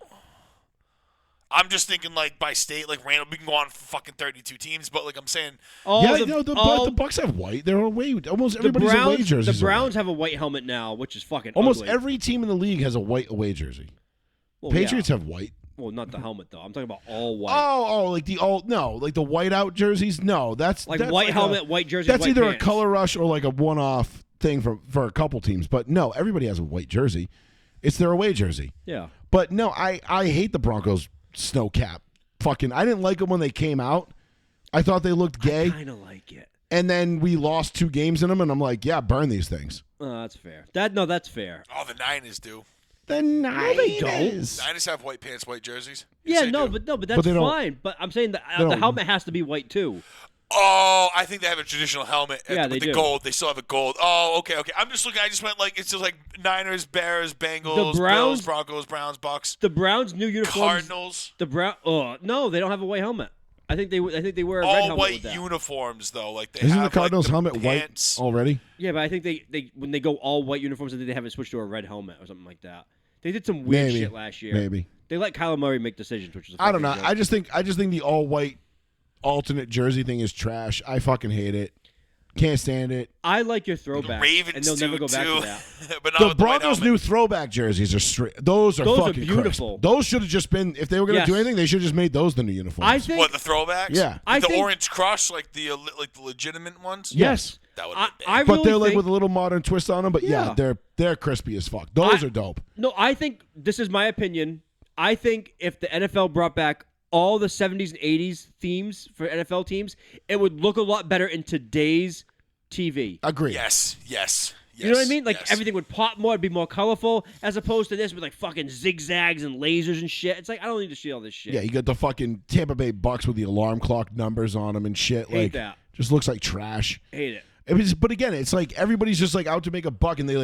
I'm just thinking like by state, like random. We can go on for fucking 32 teams, but like I'm saying, The Bucks have white. They're away. Almost everybody's away jerseys. The Browns have a white helmet now, which is fucking Almost ugly. every team in the league has a white away jersey. Well, Patriots yeah. have white. Well, not the helmet though. I'm talking about all white. Like the whiteout jerseys. No, that's Like that's white like helmet, white jersey. That's white either pants. a color rush or like a one-off thing for a couple teams. But no, everybody has a white jersey. It's their away jersey. Yeah. But no, I hate the Broncos snow cap. I didn't like them when they came out. I thought they looked gay. I kind of like it. And then we lost 2 games in them, and I'm like, yeah, burn these things. That's fair. That's fair. oh, the Niners do. The Niners. Niners have white pants, white jerseys. Yeah, Yes, they do. but that's they don't- fine. But I'm saying the don't- helmet has to be white too. Oh, I think they have a traditional helmet. Yeah, with they the do. gold. They still have a gold. Oh, okay. I'm just looking. I just went like it's just like Niners, Bears, Bengals, Bills, Broncos, Browns, Bucks. The Browns' new uniforms. Cardinals. Oh no, they don't have a white helmet. I think they wear a red helmet All with white that. uniforms though. Like they Isn't have, the Cardinals like, helmet pants. white already? Yeah, but I think they when they go all white uniforms, I think they have it switched to a red helmet or something like that. They did some weird shit last year. Maybe. They let Kyler Murray make decisions, which is I don't know. joke. I just think the all white alternate jersey thing is trash. I fucking hate it. Can't stand it. I like your throwback, Ravens and they'll never go back to that. But not The with the white Broncos' helmet. new throwback jerseys are straight. Those are fucking beautiful. crisp. Those should have just been, if they were going to do Yes. anything, they should have just made those the new uniforms. I think What, the throwbacks? Yeah. I the think- orange crush, like the legitimate ones. Yes. That would I, have been I bad. But really they're like think, with a little modern twist on them. But yeah, Yeah. they're crispy as fuck. Those are dope. No, I think this is my opinion. I think if the NFL brought back all the 70s and 80s themes for NFL teams, it would look a lot better in today's TV. Agree. Yes. You know what I mean? Like yes. everything would pop more, it'd be more colorful, as opposed to this with like fucking zigzags and lasers and shit. It's like I don't need to see all this shit. Yeah, you got the fucking Tampa Bay Bucks with the alarm clock numbers on them and shit. Hate like, that. just looks like trash. Hate it. But again, it's like everybody's just like out to make a buck, and they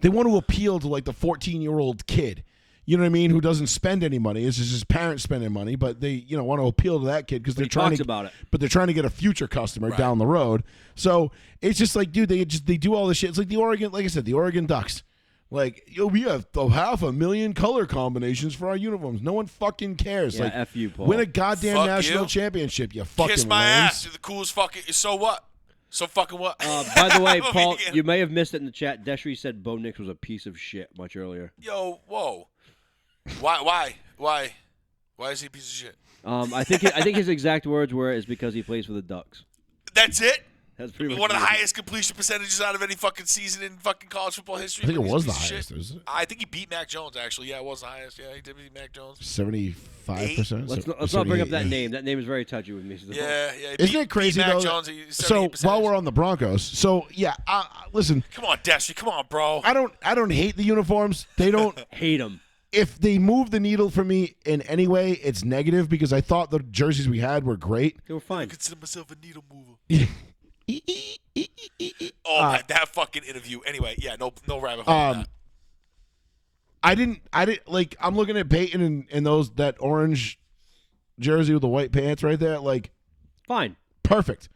want to appeal to like the 14-year-old kid. You know what I mean? Who doesn't spend any money? It's just his parents spending money, but they want to appeal to that kid because they're trying talks to. about it. But they're trying to get a future customer down the road. So it's just like, dude, they do all this shit. It's like the Oregon, like I said, the Oregon Ducks. Like, we have 500,000 color combinations for our uniforms. No one fucking cares. Yeah, like, F you, Paul. win a goddamn Fuck national you. championship. You fucking Kiss my lambs. ass. You're the coolest fucking. So what? So fucking what? By the way, What are we Paul, getting? you may have missed it in the chat. Deshry said Bo Nix was a piece of shit much earlier. Yo, whoa. Why is he a piece of shit? I think his exact words were is because he plays for the Ducks. That's it. That's pretty much One of the it. highest completion percentages out of any fucking season in fucking college football history. I think it He's a was the piece of highest. shit. Was it? I think he beat Mac Jones, actually. Yeah, it was the highest. Yeah, he did beat Mac Jones. 75%. Let's not bring up that name. That name is very touchy with me. So Yeah. Isn't it crazy beat Mac though? Jones, he's So 78%. while we're on the Broncos, so yeah, listen, Come on, Destry. Come on, bro. I don't hate the uniforms. They don't. hate him. If they move the needle for me in any way, it's negative because I thought the jerseys we had were great. They were I fine. consider myself a needle mover. Oh, man, that fucking interview. Anyway, yeah, no rabbit hole. on that. I didn't like. I'm looking at Peyton and that orange jersey with the white pants right there. Like, Fine. perfect.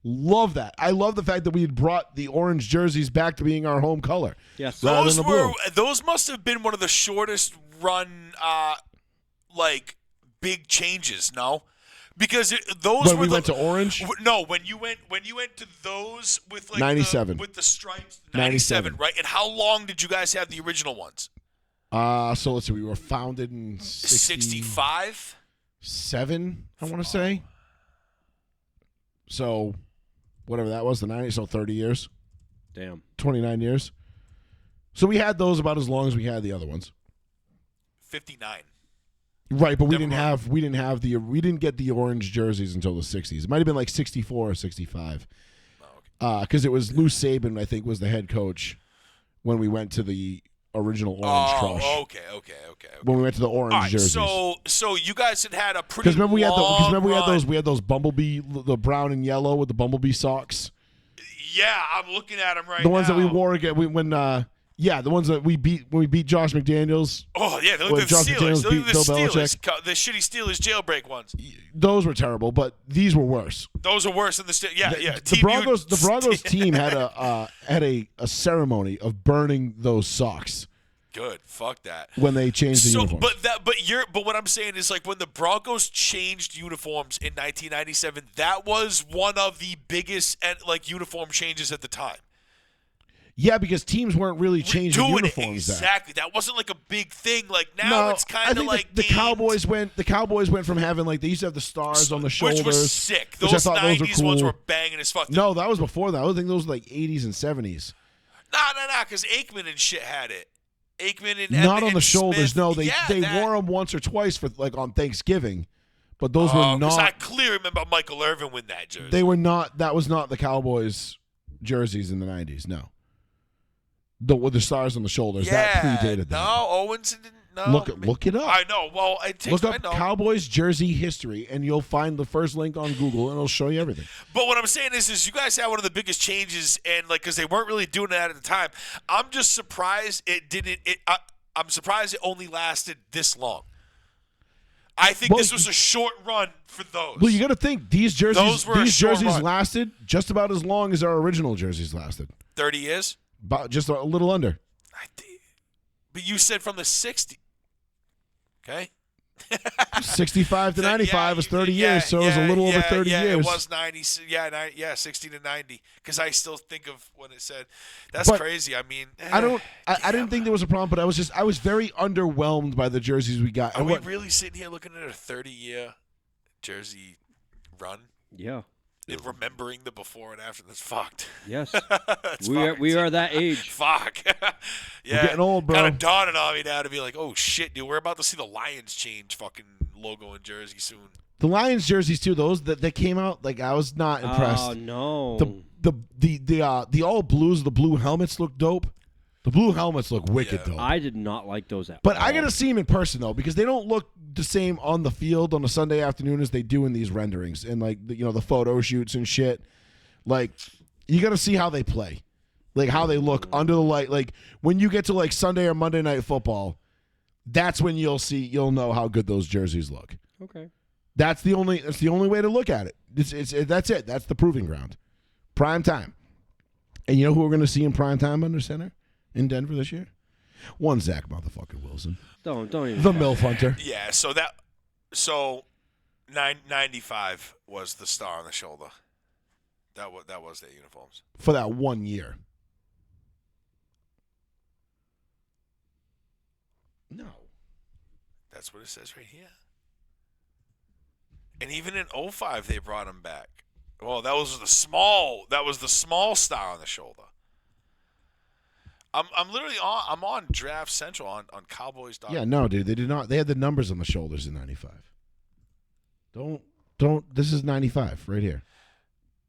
Love that. I love the fact that we had brought the orange jerseys back to being our home color. Yes. Rather than the blue. Those must have been one of the shortest run, like big changes. No, because those When were we the, went to orange? No, when you went to those with like 97. with the stripes. 97. Right. And how long did you guys have the original ones? So let's see. We were founded in 65. 7, I want to say. So, whatever that was, the 90s, so 30 years, Damn. 29 years. So we had those about as long as we had the other ones. 59. Right, but we Never didn't get the orange jerseys until the 60s. It might have been like 64 or 65. Oh, Because it was Lou Saban, I think, was the head coach when we went to the original orange crush. Oh, okay. When we went to the orange All right, jerseys. so you guys had a pretty Because remember we had run. those bumblebee, the brown and yellow with the bumblebee socks. Yeah, I'm looking at them right now. The ones that we wore again the ones that we beat when we beat Josh McDaniels. Oh yeah, they When look like the Josh Steelers. McDaniels They look like beat the Bill Steelers. The shitty Steelers jailbreak ones. Those were terrible, but these were worse. Those are worse than the Steelers. Yeah, yeah. The Team Broncos Mutants. team had a ceremony of burning those socks Good. Fuck that. when they changed the uniforms. But what I'm saying is like when the Broncos changed uniforms in 1997, that was one of the biggest uniform changes at the time. Yeah, because teams weren't really changing Doing uniforms it, then. exactly. That wasn't like a big thing. Like now it's I kind of think like the games, Cowboys went from having like they used to have the stars on the shoulders, which was sick. which I Those thought 90s those were ones cool. were banging as fuck. No, that was before that. I think those were like 80s and 70s. Nah, because Aikman and shit had it. Aikman and Not on and the shoulders. Smith. No, they that- wore them once or twice for like on Thanksgiving, but those were Because I not. clearly remember Michael Irvin win that jersey. They were not. That was not the Cowboys jerseys in the 90s. No, with the stars on the shoulders. That predated that. No, Owens didn't. No, Look it up. I know. Well, it takes. Look I up know. Cowboys jersey history, and you'll find the first link on Google, and it'll show you everything. But what I'm saying is you guys had one of the biggest changes, and like, because they weren't really doing that at the time. I'm just surprised it didn't. I'm surprised it only lasted this long. I think this was a short run for those. Well, you got to think these jerseys. These jerseys run. lasted just about as long as our original jerseys lasted. 30 years. About just a little under. But you said from the 60s. Okay. 65 to 95 was 30 years, so it was a little over 30 years. It was 90. 60 to 90. Because I still think of when it said, that's crazy. I mean, I didn't think there was a problem, but I was very underwhelmed by the jerseys we got. Are we really sitting here looking at a 30-year jersey run? Yeah. And remembering the before and after? That's fucked. Yes. we are that age. Fuck. Yeah. We're getting old, bro. Kind of dawning on me now to be like, oh shit, dude, we're about to see the Lions change fucking logo in jersey soon. The Lions jerseys too, those that came out, like I was not impressed. Oh no. The all blues, the blue helmets look dope. The blue helmets look wicked though. I did not like those at But all. I gotta see them in person though, because they don't look the same on the field on a Sunday afternoon as they do in these renderings and like the photo shoots and shit. Like you gotta see how they play, like how they look under the light. Like when you get to like Sunday or Monday Night Football, that's when you'll know how good those jerseys look. Okay. That's the only way to look at it. That's it. That's the proving ground. Prime time. And you know who we're gonna see in prime time under center in Denver this year? One Zach motherfucking Wilson. Don't even. The MILF Hunter. Yeah, so 95 was the star on the shoulder. That was their uniforms. For that 1 year. No. That's what it says right here. And even in 05 they brought him back. Well, that was the small star on the shoulder. I'm literally on Draft Central on Cowboys.com. Yeah, no, dude, they did not. They had the numbers on the shoulders in 95. Don't. This is 95 right here.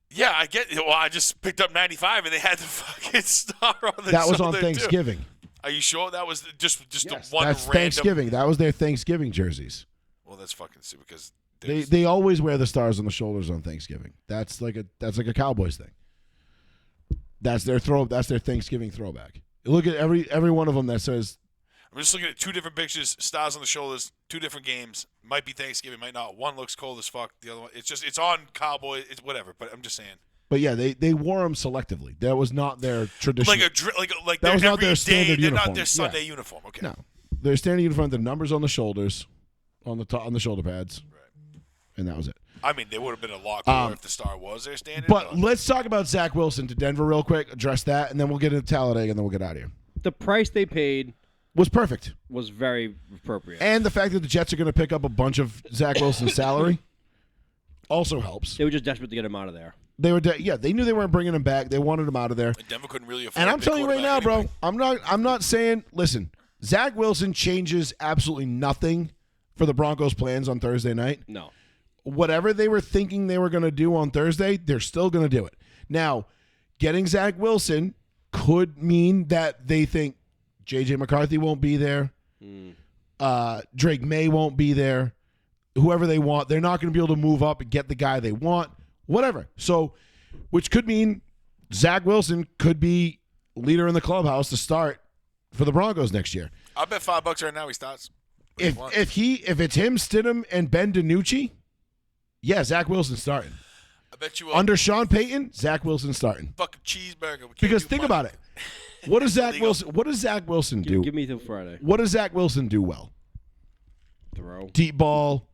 Yeah, I get it. Well, I just picked up 95 and they had the fucking star on the That was shoulder on Thanksgiving. Too. Are you sure that was just Yes, the one that's random? Thanksgiving. That was their Thanksgiving jerseys. Well, that's fucking stupid because They always wear the stars on the shoulders on Thanksgiving. That's like a Cowboys thing. That's their Thanksgiving throwback. Look at every one of them that says. I'm just looking at two different pictures, stars on the shoulders, two different games. Might be Thanksgiving, might not. One looks cold as fuck. The other one, it's on Cowboy. It's whatever. But I'm just saying. But yeah, they wore them selectively. That was not their tradition. Like that was not every their day, standard they're uniform. not their Sunday uniform. Okay. No, their standard uniform. The numbers on the shoulders, on the shoulder pads, Right. And that was it. I mean, they would have been a lot cooler if the star was their standard. But let's talk about Zach Wilson to Denver real quick. Address that, and then we'll get into Talladega, and then we'll get out of here. The price they paid Was perfect, was very appropriate. and the fact that the Jets are going to pick up a bunch of Zach Wilson's salary also helps. They were just desperate to get him out of there. They were, they knew they weren't bringing him back. They wanted him out of there. And Denver couldn't really afford. And a I'm big telling you right now, quarterback bro, anyway. I'm not saying. Listen, Zach Wilson changes absolutely nothing for the Broncos' plans on Thursday night. No. Whatever they were thinking they were going to do on Thursday, they're still going to do it. Now, getting Zach Wilson could mean that they think J.J. McCarthy won't be there. Drake May won't be there. Whoever they want, they're not going to be able to move up and get the guy they want. Whatever. So, which could mean Zach Wilson could be leader in the clubhouse to start for the Broncos next year. I'll bet $5 right now he starts. If it's him, Stidham, and Ben DiNucci, yeah, Zach Wilson's starting. I bet you Under Sean Payton, Zach Wilson's starting. fucking cheeseburger. We can't Because do think money. about it. What does Zach Wilson do? Give me till Friday. What does Zach Wilson do well? Throw. Deep ball,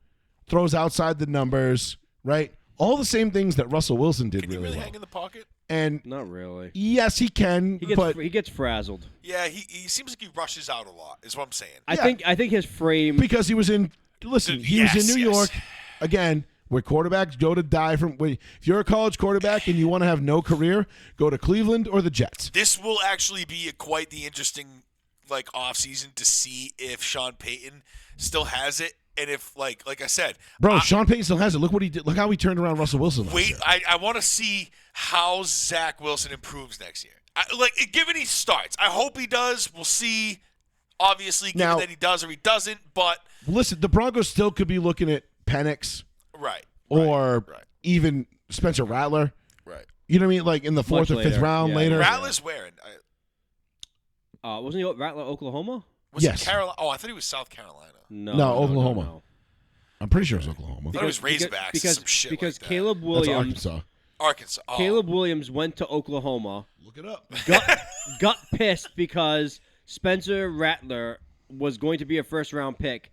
throws outside the numbers, right? All the same things that Russell Wilson did Can you really really well. hang in the pocket? And Not really. yes, he can, but He gets frazzled. Yeah, he seems like he rushes out a lot. Is what I'm saying. I think his frame. because he was in. Listen, he was in New Yes. York again. Where quarterbacks go to die from. If you're a college quarterback and you want to have no career, go to Cleveland or the Jets. This will actually be quite the interesting off season to see if Sean Payton still has it, and if like I said, Bro, Sean Payton still has it. Look what he did. Look how he turned around Russell Wilson. last year. I want to see how Zach Wilson improves next year. Given he starts, I hope he does. We'll see. Obviously, given Now- that he does or he doesn't, but Listen, the Broncos still could be looking at Penix right. or right. even Spencer Rattler. Right. You know what I mean? Like in the fourth Much or fifth later. round Yeah, later. Rattler's wearing. Wasn't he Rattler, Oklahoma? Was Yes. it Carolina? Oh, I thought he was South Carolina. No, Oklahoma. I'm pretty sure it was Oklahoma. I thought it was Razorbacks. Because, some shit because like that. Caleb That's Williams, Arkansas. Arkansas. Oh. Caleb Williams went to Oklahoma. Look it up. got pissed because Spencer Rattler was going to be a first-round pick.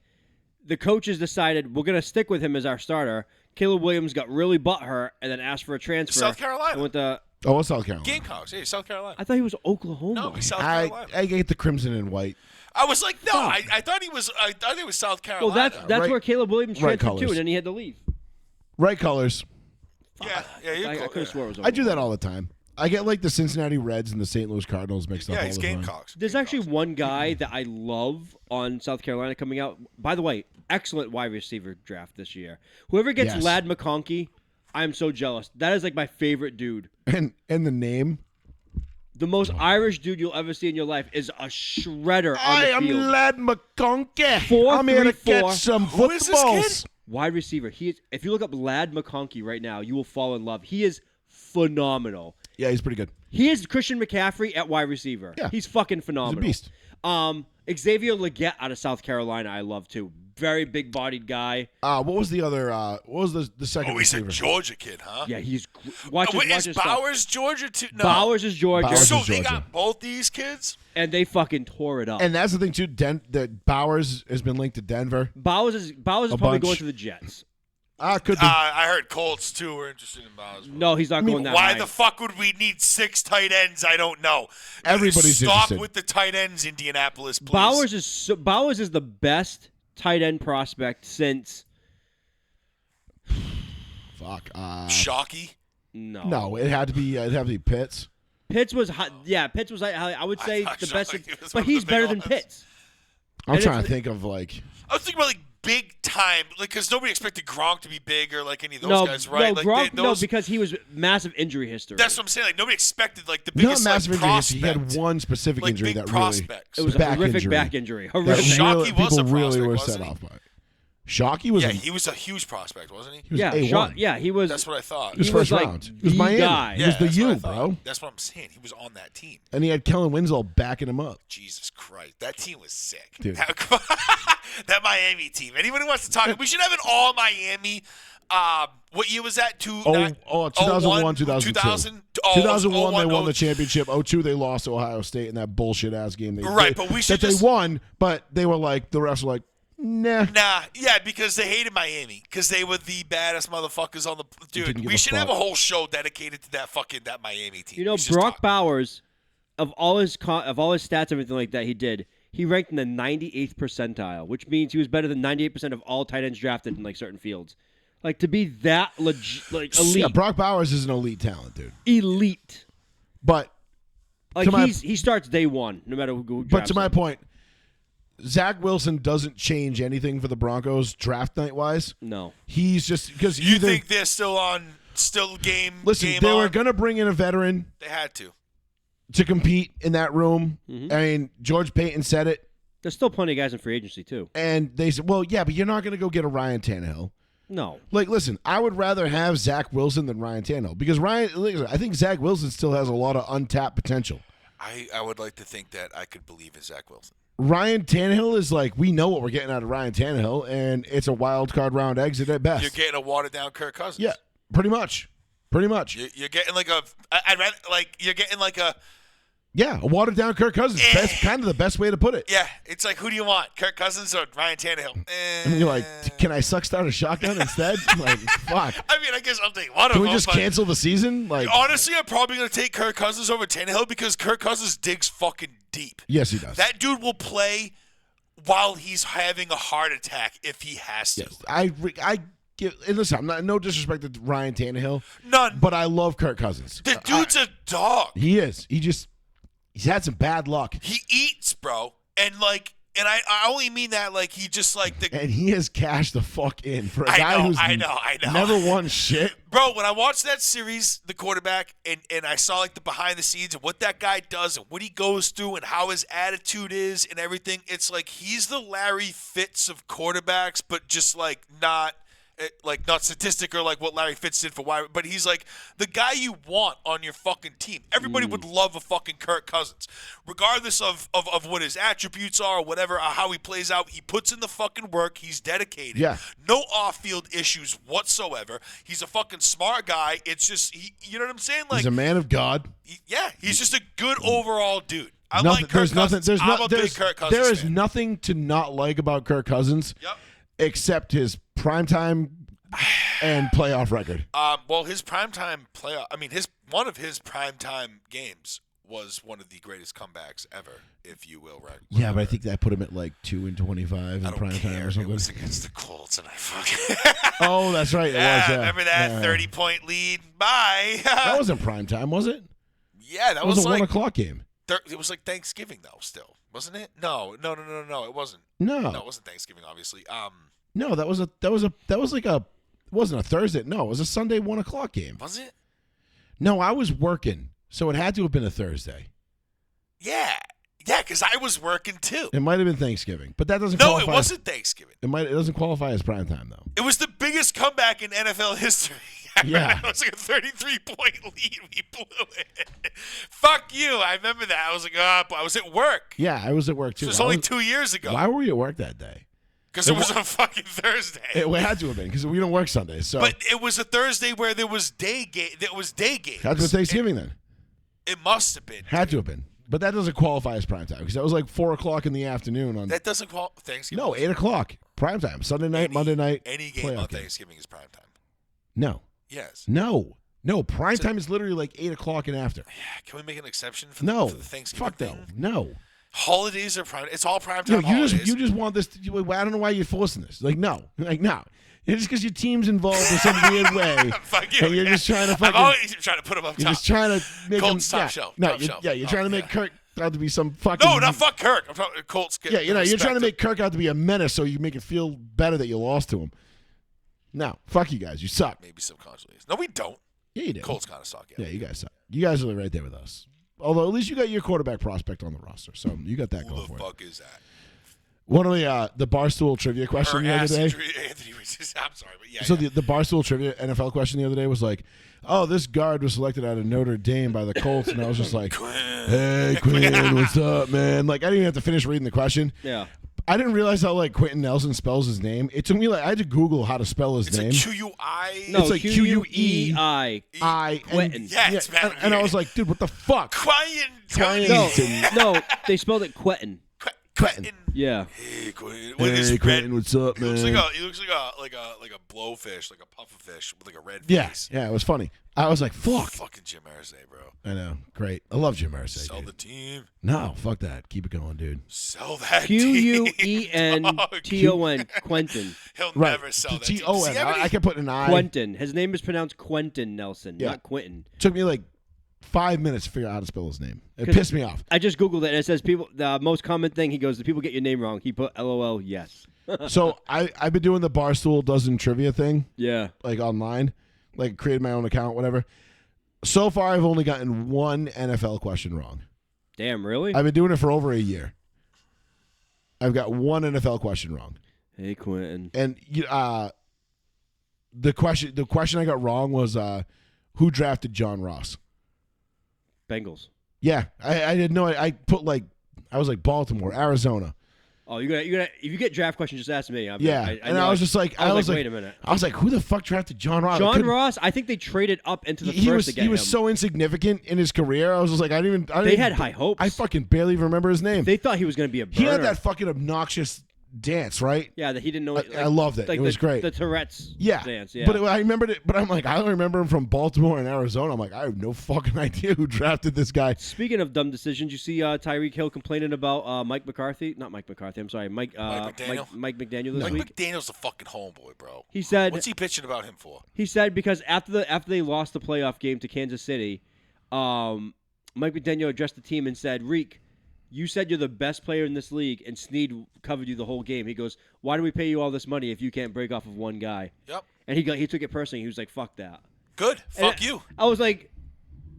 The coaches decided we're going to stick with him as our starter. Caleb Williams got really butthurt and then asked for a transfer. South Carolina. And went to, Oh, it's South Carolina. Gamecocks. Hey, South Carolina. I thought he was Oklahoma. No, he's South I Carolina. get the crimson and white. I was like, no, Fuck. I thought he was. I thought he was South Carolina. well, that's Right- where Caleb Williams right transferred to, colors. and then he had to leave. Right colors. yeah, you're I cool, could have swore it was I Oklahoma. do that all the time. I get like the Cincinnati Reds and the St. Louis Cardinals mixed up Yeah, all he's the time. Gamecocks. There's actually one guy that I love on South Carolina coming out. By the way, excellent wide receiver draft this year. Whoever gets Yes. Ladd McConkey, I'm so jealous. That is like my favorite dude. And the name. The most Irish dude you'll ever see in your life is a shredder on I the am field. Ladd McConkey. 4'3", I'm here to 4. catch some Who is this footballs. Wide receiver. He is, if you look up Ladd McConkey right now, you will fall in love. He is phenomenal. Yeah, he's pretty good. He is Christian McCaffrey at wide receiver. Yeah. He's fucking phenomenal. He's a beast. Xavier Legette out of South Carolina, I love too. Very big-bodied guy. What was the other? What was the second Oh, he's a receiver? Georgia kid, huh? Yeah, he's watch Wait, his is stuff. Bowers Georgia too? No. Bowers is Georgia, Bowers So is they Georgia. got both these kids. and they fucking tore it up. And that's the thing too. That Bowers has been linked to Denver. Bowers is probably bunch. going to the Jets. Could be. I heard Colts too were interested in Bowers. No, he's not going that Why high. the fuck would we need 6 tight ends? I don't know. Everybody's Stop interested. with the tight ends, Indianapolis, please. Bowers is the best tight end prospect since Fuck. Shocky. No, it had to be Pitts. Pitts was hot. Yeah, Pitts was. I would say thought the best, Shockey was one but of the he's big better than ones. Pitts. I'm And trying it's- to think of like. I was thinking about like big time, like because nobody expected Gronk to be big or like any of those No, guys, right? no, like Gronk, no, those, because he was massive injury history. that's what I'm saying. Like nobody expected like the Not biggest massive like, injury. prospect. He had one specific like injury big that prospects. It was a back horrific injury. back injury. That Horrific. Shockey was people a really prospect, were wasn't set he? off by it. Shockey was. Yeah, a, he was a huge prospect, wasn't he? he was Yeah, A1. he was. That's what I thought. He was he was first like round. He was the Miami. guy. He was the that's what I U, thought. bro. That's what I'm saying. He was on that team. And he had Kellen Winslow backing him up. Jesus Christ, that team was sick. Dude. That Miami team. Anybody wants to talk? We should have an all Miami. What year was that? 2001, 2002. 2000? 2001, they won the championship. 2002, they lost to Ohio State in that bullshit ass game. Right, but we should that just- they won, but they were like the refs were like, nah. Nah, yeah, because they hated Miami because they were the baddest motherfuckers on the didn't dude. give We a should fuck. have a whole show dedicated to that Miami team. You know, We should just Brock talk. Bowers, of all his stats, everything like that, he ranked in the 98th percentile, which means he was better than 98% of all tight ends drafted in like certain fields. Like to be that elite, Yeah, Brock Bowers is an elite talent, dude. elite. But Like To my- he starts day one, no matter who but drafts to my him. point, Zach Wilson doesn't change anything for the Broncos draft night wise. No. He's just because You either think they're still game? listen, game they on? were gonna bring in a veteran They had to. to compete in that room. Mm-hmm. I mean, George Payton said it, There's still plenty of guys in free agency too. and they said, "Well, yeah, but you're not gonna go get a Ryan Tannehill." No. Like, listen, I would rather have Zach Wilson than Ryan Tannehill because I think Zach Wilson still has a lot of untapped potential. I would like to think that I could believe in Zach Wilson. Ryan Tannehill is like, we know what we're getting out of Ryan Tannehill, and it's a wild card round exit at best. You're getting a watered down Kirk Cousins. Yeah, pretty much. Pretty much. You're getting like a. I'd rather like you're getting like a. Yeah, a watered down Kirk Cousins. That's kind of the best way to put it. Yeah, it's like who do you want, Kirk Cousins or Ryan Tannehill? I mean, you're like, can I suck start a shotgun instead? Like, fuck. I mean, I guess I'll take one of Can them. we just but cancel the season? Like, honestly, I'm probably gonna take Kirk Cousins over Tannehill because Kirk Cousins digs fucking deep. yes, he does. That dude will play while he's having a heart attack if he has to. Yes, I give. And listen, I'm not no disrespect to Ryan Tannehill, None. but I love Kirk Cousins. The dude's a dog. He is. He's had some bad luck. He eats, bro, and like And I only mean that like he just like the And he has cashed the fuck in for a guy who's I know. never won shit. Bro, when I watched that series, the quarterback, and I saw like the behind the scenes and what that guy does and what he goes through and how his attitude is and everything, it's like he's the Larry Fitz of quarterbacks, but just like not statistic or like what Larry Fitz did for why, but he's like the guy you want on your fucking team. Everybody would love a fucking Kirk Cousins, regardless of what his attributes are or whatever, or how he plays out. He puts in the fucking work. He's dedicated. Yeah. No off-field issues whatsoever. He's a fucking smart guy. It's just, you know what I'm saying? Like, He's a man of God. He's just a good overall dude. I like Kirk Cousins. I'm a big Kirk Cousins There is fan. nothing to not like about Kirk Cousins. Yep. Except his primetime and playoff record. Well, his primetime playoff. I mean, one of his primetime games was one of the greatest comebacks ever, if you will. Right? Yeah, but I think that put him at like 2-25 in I don't primetime care. or something. It was against the Colts, and I fucking. Oh, that's right. It was. Yeah. Remember that Yeah. 30-point lead? Bye. That wasn't primetime, was it? Yeah, that It was a like 1 o'clock game. It was like Thanksgiving though, still, wasn't it? No, it wasn't. No, No, it wasn't Thanksgiving, obviously. no, that was like a. It wasn't a Thursday. No, it was a Sunday 1 o'clock game. Was it? No, I was working, so it had to have been a Thursday. Yeah, because I was working too. It might have been Thanksgiving, but that doesn't. No, qualify it wasn't Thanksgiving. It doesn't qualify as primetime though. It was the biggest comeback in NFL history. Yeah. It was like a 33-point lead. We blew it. Fuck you. I remember that. I was like, but I was at work. Yeah, I was at work too. It was only 2 years ago. Why were we at work that day? Because it was on fucking Thursday. It had to have been because we don't work Sundays. So But it was a Thursday where there was day game. There was day games. had to have been Thanksgiving then. It must have been. Had to have been. But that doesn't qualify as primetime because that was like 4 o'clock in the afternoon on. That doesn't qualify. Thanksgiving. No, 8 o'clock primetime. Sunday night, Monday night. Any game playoff on game. Thanksgiving is primetime. No, Yes. no. Primetime is literally like 8 o'clock and after. Yeah. Can we make an exception for No, the Thanksgiving fuck thing? no. Holidays are prime. It's all primetime You holidays. just want this. I don't know why you're forcing this. Like no. It's just because your team's involved in some weird way, Fuck you. and you're just trying to I'm fucking. always trying to put him up You're top. just trying to make Colts him. top Yeah, shelf, no, top you're, shelf. yeah, you're Oh, trying to make yeah. Kirk out to be some fucking. No, fuck Kirk. I'm talking Colts. Yeah, you're trying to make Kirk out to be a menace, so you make it feel better that you lost to him. No, fuck you guys. You suck. Maybe subconsciously. No, we don't. Yeah, you do. Colts kind of suck. Yeah, you guys suck. You guys are right there with us. Although at least you got your quarterback prospect on the roster, so you got that Who going the for you. fuck is that? One of the Barstool trivia question the other day. Anthony was just, I'm sorry, but yeah. So yeah. the Barstool trivia NFL question the other day was like, "Oh, this guard was selected out of Notre Dame by the Colts," and I was just like, "Hey, Quinn, what's up, man?" Like I didn't even have to finish reading the question. Yeah. I didn't realize how like Quentin Nelson spells his name. It took me like I had to Google how to spell his It's name. like Q-U-I. No, It's like Q-U-E-I. Quentin. Yeah, it's bad. and I was like, dude, what the fuck? Quentin. No, they spelled it Quentin. Quentin. Yeah. Hey, Quentin. With his Hey, red. Quentin, what's up, He man? looks like a blowfish, like a pufferfish with like a red Yeah, face. yeah, it was funny. I was like, fuck. Fucking Jim Irsay, bro. I know, great. I love Jim Irsay. Sell dude. the team. No, fuck that. Keep it going, dude. Sell that team. Q-U-E-N-T-O-N. Quentin. He'll Right. never sell that team. T-O-N. See how many- I kept putting an I. Quentin. His name is pronounced Quentin Nelson, Yeah. not Quentin. Took me like 5 minutes to figure out how to spell his name. It 'Cause- pissed me off. I just Googled it, and it says the most common thing, he goes, "Do people get your name wrong?" He put LOL, yes. So I've been doing the Barstool Dozen trivia thing, Yeah. like online, like created my own account, whatever. So far, I've only gotten one NFL question wrong. Damn, really? I've been doing it for over a year. I've got one NFL question wrong, Hey, Quentin. and the question I got wrong was who drafted John Ross. Bengals. Yeah, I didn't know. I put like I was like Baltimore, Arizona. Oh, you gotta. If you get draft questions, just ask me. Yeah, and know I was just like, I was like, wait a minute. I was like, who the fuck drafted John Ross? I John couldn't- Ross. I think they traded up into the He first was to get he was him. so insignificant in his career. I was just like, I didn't They had high hopes. I fucking barely remember his name. They thought he was gonna be a burner. He had that fucking obnoxious dance, right? Yeah, that he didn't know. I loved it. Like It was great. The Tourette's Yeah. dance. Yeah. But I remembered it. But I'm like, I don't remember him from Baltimore and Arizona. I'm like, I have no fucking idea who drafted this guy. Speaking of dumb decisions, you see Tyreek Hill complaining about Mike McCarthy. Not Mike McCarthy. I'm sorry, Mike McDaniel? Mike McDaniel this Mike week. McDaniel's a fucking homeboy, bro. He said. What's he pitching about him for? He said because after they lost the playoff game to Kansas City, Mike McDaniel addressed the team and said, "Reek, you said you're the best player in this league, and Snead covered you the whole game. He goes, why do we pay you all this money if you can't break off of one guy? Yep. And he took it personally. He was like, fuck that. Good. Fuck you. I was like,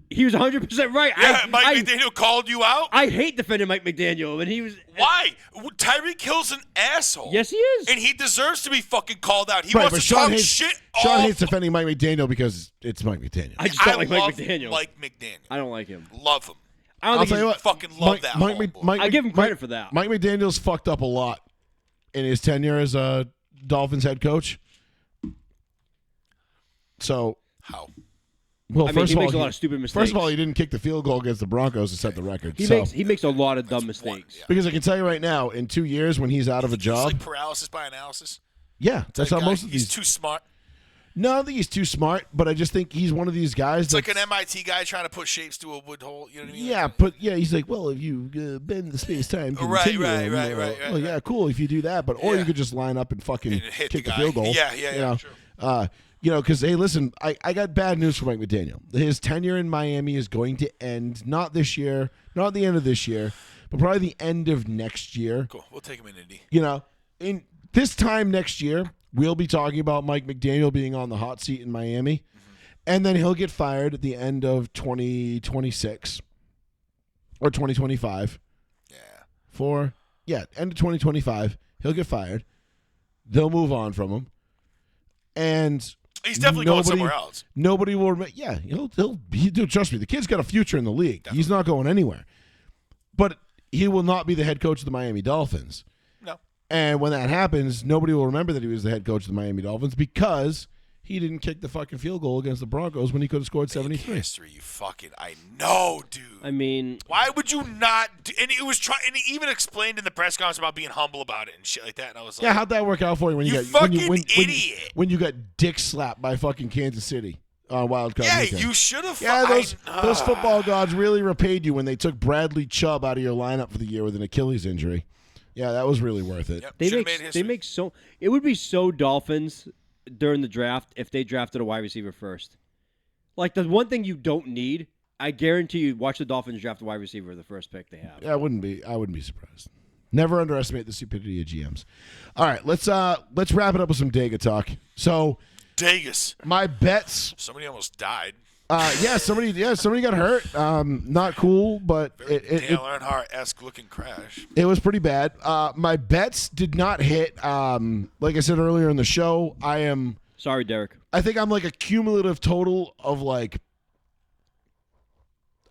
he was 100% right. Yeah, Mike McDaniel called you out? I hate defending Mike McDaniel, and he was... Why? Tyreek Hill's an asshole. Yes, he is. And he deserves to be fucking called out. He Right, wants but to Sean talk hates, shit Sean all hates defending Mike McDaniel because it's Mike McDaniel. I just don't like love Mike McDaniel. Mike McDaniel. I don't like him. Love him. I don't I'll think tell you he's- what. Fucking love that homeboy. I give him credit for that. Mike McDaniel's fucked up a lot in his tenure as a Dolphins head coach. So, How? well, I mean, first he of all, makes a lot of stupid mistakes. First of all, he didn't kick the field goal against the Broncos to set the record. He makes a lot of dumb mistakes. Yeah. Because I can tell you right now, in 2 years when he's out of a He's job, like paralysis by analysis. yeah, that's That how guy, most of he's these. too smart. No, I don't think he's too smart, but I just think he's one of these guys. It's like that's- an MIT guy trying to put shapes to a wood hole. You know what I mean? Yeah, he's like, well, if you bend the space time Right, continuum, right. well, yeah, cool if you do that, but or Yeah. you could just line up and fucking And hit kick the the guy. field goal. Yeah, true. Because hey, listen, I got bad news for Mike McDaniel. His tenure in Miami is going to end not this year, not at the end of this year, but probably the end of next year. Cool. We'll take him in Indy. In this time next year, we'll be talking about Mike McDaniel being on the hot seat in Miami, and then he'll get fired at the end of 2026 or 2025. Yeah. End of 2025, he'll get fired. They'll move on from him, and He's definitely going somewhere else. Nobody will. Yeah, he'll trust me. The kid's got a future in the league. Definitely. He's not going anywhere. But he will not be the head coach of the Miami Dolphins. No. And when that happens, nobody will remember that he was the head coach of the Miami Dolphins because he didn't kick the fucking field goal against the Broncos when he could have scored 73. History, you fucking. I know, dude. I mean, Why would you not? And it was and he even explained in the press conference about being humble about it and shit like that. And I was like, Yeah, how'd that work out for you when you You got fucking when idiot. when you got dick slapped by fucking Kansas City on Wild Card yeah, weekend? you should have. Yeah, those football gods really repaid you when they took Bradley Chubb out of your lineup for the year with an Achilles injury. Yeah, that was really worth it. Yep, they should've make made history. they make so it would be so Dolphins during the draft if they drafted a wide receiver first. Like the one thing you don't need, I guarantee you, watch the Dolphins draft a wide receiver the first pick they have. Yeah, I wouldn't be surprised. Never underestimate the stupidity of GMs. All right, let's wrap it up with some Dega talk. So, Vegas. my bets. Somebody almost died. Somebody got hurt. Not cool, but Dale Earnhardt-esque looking crash. it was pretty bad. My bets did not hit. Like I said earlier in the show, Sorry, Derek. I think I'm like a cumulative total of like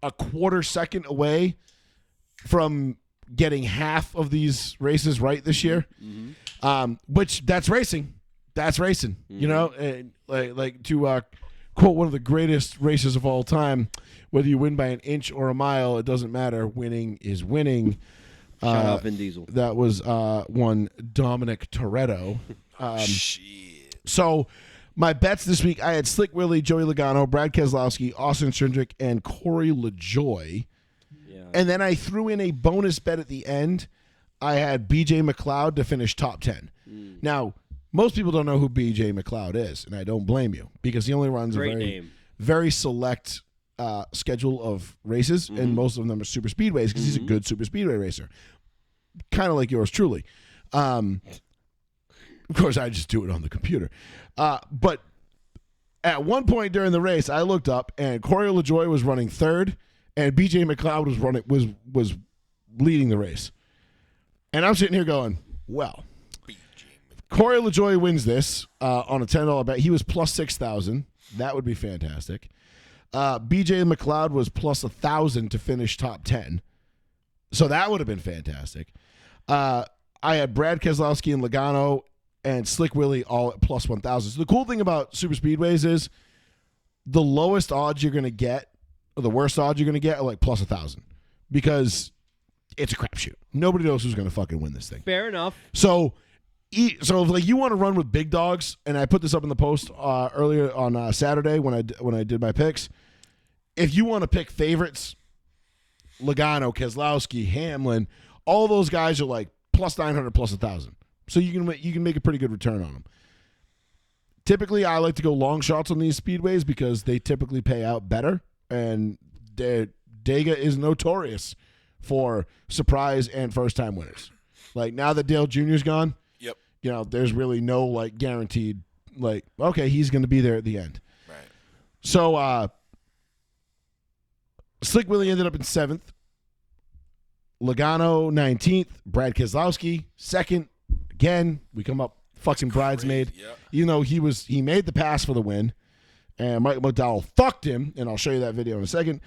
a quarter second away from getting half of these races right this year. Which that's racing. That's racing. You know, and like to quote one of the greatest races of all time, whether you win by an inch or a mile, it doesn't matter. Winning is winning. Shout out Vin Diesel. That was one Dominic Toretto. Shit. So my bets this week, I had Slick Willie, Joey Logano, Brad Keselowski, Austin Cindric, and Corey LaJoy. Yeah. And then I threw in a bonus bet at the end. I had BJ McLeod to finish top 10. Now, most people don't know who BJ McLeod is, and I don't blame you because he only runs Great a very, name. very select schedule of races, and most of them are super speedways because he's a good super speedway racer. Kind of like yours truly. Of course, I just do it on the computer. But at one point during the race, I looked up and Corey LaJoy was running third, and BJ McLeod was leading the race. And I'm sitting here going, well, Corey LaJoy wins this on a $10 bet. He was plus 6,000. That would be fantastic. BJ McLeod was plus 1,000 to finish top 10. So that would have been fantastic. I had Brad Keselowski and Logano and Slick Willie all at plus 1,000. So the cool thing about super speedways is the lowest odds you're going to get, or the worst odds you're going to get, are like plus 1,000 because it's a crapshoot. Nobody knows who's going to fucking win this thing. Fair enough. So if like you want to run with big dogs, and I put this up in the post earlier on Saturday when I did my picks. If you want to pick favorites, Logano, Keselowski, Hamlin, all those guys are like plus 900, plus 1,000. So you can make a pretty good return on them. Typically, I like to go long shots on these speedways because they typically pay out better, and Dega is notorious for surprise and first-time winners. Like, now that Dale Jr.'s gone, Yep. you know, there's really no, like, guaranteed, like, okay, he's going to be there at the end. Right. So, Slick Willie ended up in 7th. Logano 19th. Brad Keselowski 2nd. Again, we come up fucking bridesmaid. Yep. You know, he made the pass for the win. And Mike McDowell fucked him, and I'll show you that video in a second.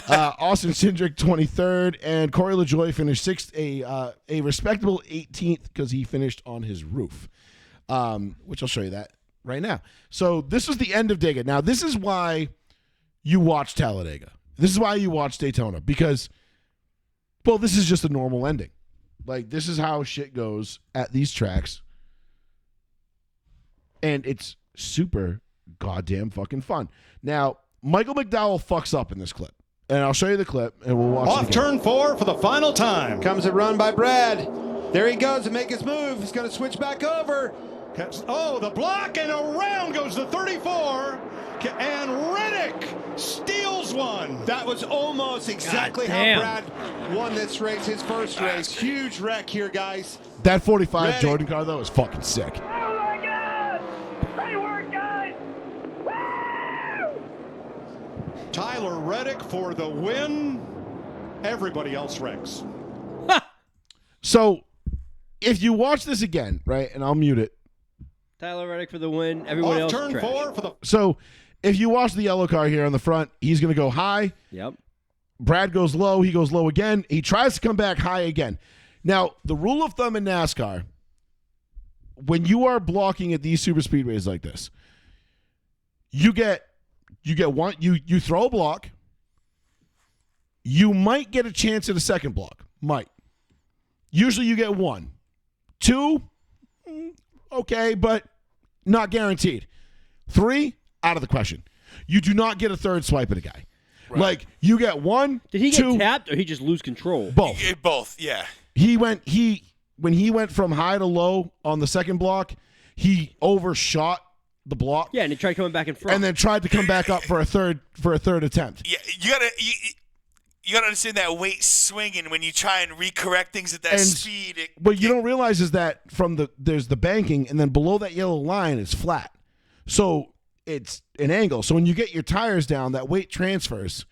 Austin Cindric 23rd, and Corey LaJoie finished 6th, a respectable 18th because he finished on his roof, which I'll show you that right now. So this was the end of Dega. Now, this is why you watch Talladega. This is why you watch Daytona, because, well, this is just a normal ending. Like, this is how shit goes at these tracks, and it's super goddamn fucking fun. Now, Michael McDowell fucks up in this clip, and I'll show you the clip, and we'll watch it Off again. turn 4 for the final time. Comes a run by Brad. There he goes to make his move. He's going to switch back over. Oh, the block, and around goes the 34. And Reddick steals one. That was almost exactly how damn. Brad won this race, his first race. Huge wreck here, guys. That 45 Ready. Jordan car, though, is fucking sick. Oh my God! Great work, guys! Woo! Tyler Reddick for the win. Everybody else wrecks. So, if you watch this again, right, and I'll mute it. Tyler Reddick for the win. Everyone Off else turn trash. 4 for the So, if you watch the yellow car here on the front, he's going to go high. Yep. Brad goes low. He goes low again. He tries to come back high again. Now, the rule of thumb in NASCAR, when you are blocking at these super speedways like this, you get one, you throw a block. You might get a chance at a second block. Might. Usually you get 1. 2, okay, but not guaranteed. 3, out of the question. You do not get a third swipe at a guy. Right. Like, you get 1, Did he 2, get tapped or he just lose control? both. Both, yeah. When he went from high to low on the second block, he overshot the block. Yeah, and he tried coming back in front. And then tried to come back up for a third attempt. Yeah, you gotta understand that weight swinging when you try and recorrect things at that And speed. what you don't realize is that there's the banking, and then below that yellow line is flat. So it's an angle. So when you get your tires down, that weight transfers,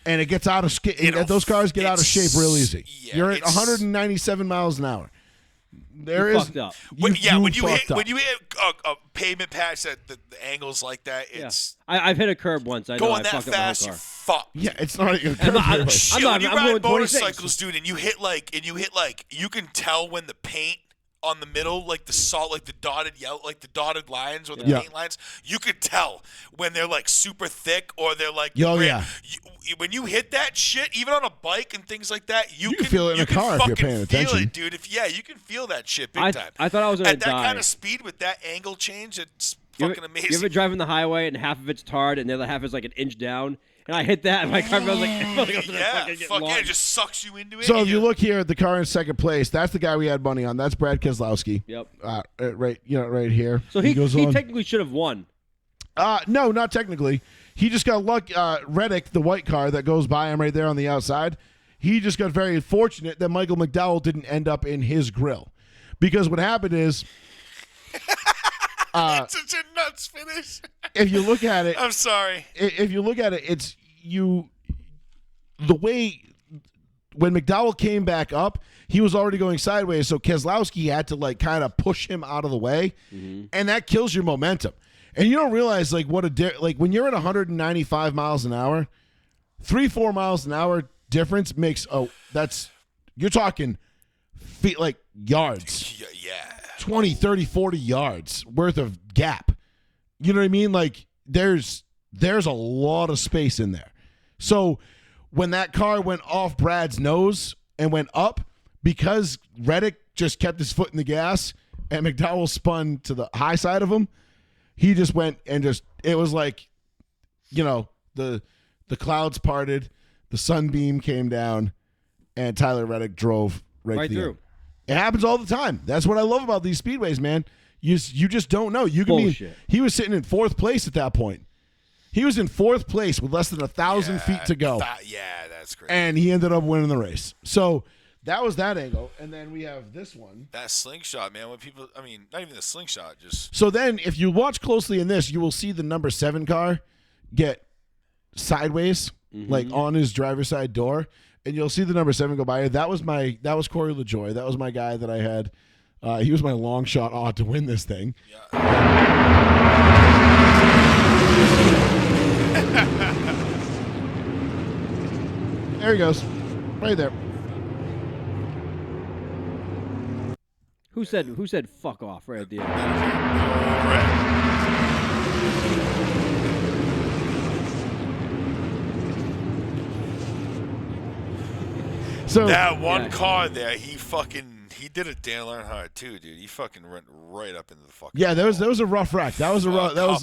and it gets out of those cars get out of shape real easy. Yeah, You're at 197 miles an hour. There You is fucked up. when you fucked up. hit a pavement patch that the angles like that, Yeah. it's I've hit a curb once. I know going I that fucked up my fast. own You're car. fucked. Yeah, it's not even I'm not- curved. Shit, not- when you I'm ride going 26. motorcycles, dude, and you hit like you can tell when the paint on the middle, like the salt, like the dotted yellow, like the dotted lines or the Yeah. paint lines, you could tell when they're like super thick or they're like. Oh, red. yeah. When you hit that shit, even on a bike and things like that, you can feel it in you a can car if you're fucking paying feel attention. it, dude. You can feel that shit big I time. thought I was gonna At that die. kind of speed with that angle change, it's You fucking ever, amazing. You ever driving the highway and half of it's tarred and the other half is like an inch down? And I hit that and my car feels like, I felt like I was gonna yeah, fucking get fuck yeah, it launched. just sucks you into it. So and if you look here at the car in second place, that's the guy we had money on. That's Brad Keselowski. Yep. Right here. So he goes on. technically should have won. No, not technically. He just got lucky. Reddick, the white car that goes by him right there on the outside, he just got very fortunate that Michael McDowell didn't end up in his grill. Because what happened is, it's such a nuts finish. if you look at it, I'm sorry. if you look at it, it's the way when McDowell came back up, he was already going sideways, so Keselowski had to like kind of push him out of the way, and that kills your momentum. And you don't realize like what like when you're at 195 miles an hour, 3-4 miles an hour difference makes you're talking feet like yards. Yeah. 20, 30, 40 yards worth of gap. You know what I mean? Like there's a lot of space in there. So when that car went off Brad's nose and went up, because Reddick just kept his foot in the gas and McDowell spun to the high side of him, he just went and it was like, the clouds parted, the sunbeam came down, and Tyler Reddick drove right through. through. It happens all the time. That's what I love about these speedways, man. You just don't know. You can Bullshit. he was sitting in fourth place at that point. He was in 4th place with less than 1,000 feet to go. That's crazy. And he ended up winning the race. So that was that angle. And then we have this one. That slingshot, man. When people, I mean, not even the slingshot, just. So then if you watch closely in this, you will see the number 7 car get sideways, like on his driver's side door. And you'll see the number 7 go by. That was Corey LaJoie. That was my guy that I had. He was my long shot odd to win this thing. There he goes. Right there. Who said fuck off right at the end? So that one car there, he did a Dan Earnhardt too, dude. He fucking went right up into the fucking. Yeah, that was a rough wreck. That was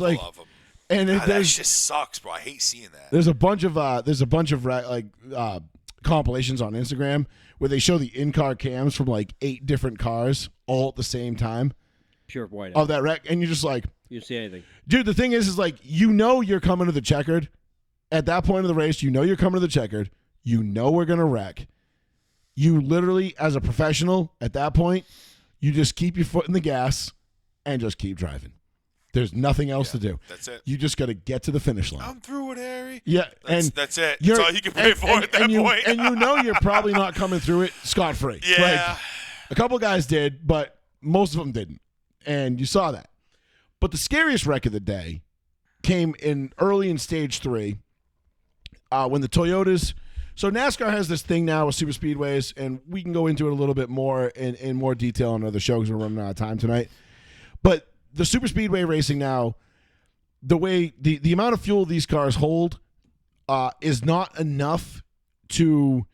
like, and that just sucks, bro. I hate seeing that. There's a bunch of compilations on Instagram where they show the in-car cams from like 8 different cars all at the same time. Pure white of that wreck, and you're just like, you don't see anything, dude. The thing is like, you're coming to the checkered. At that point of the race, you're coming to the checkered. We're gonna wreck. You literally, as a professional, at that point, you just keep your foot in the gas and just keep driving. There's nothing else to do. That's it. You just got to get to the finish line. I'm through it, Harry. Yeah, that's it. That's all you can pray for at that point. And you're probably not coming through it scot-free. Yeah. Like, a couple guys did, but most of them didn't. And you saw that. But the scariest wreck of the day came early in stage 3 when the Toyotas. So NASCAR has this thing now with super speedways, and we can go into it a little bit more in more detail on other shows. We're running out of time tonight. But the super speedway racing now, the way the amount of fuel these cars hold is not enough to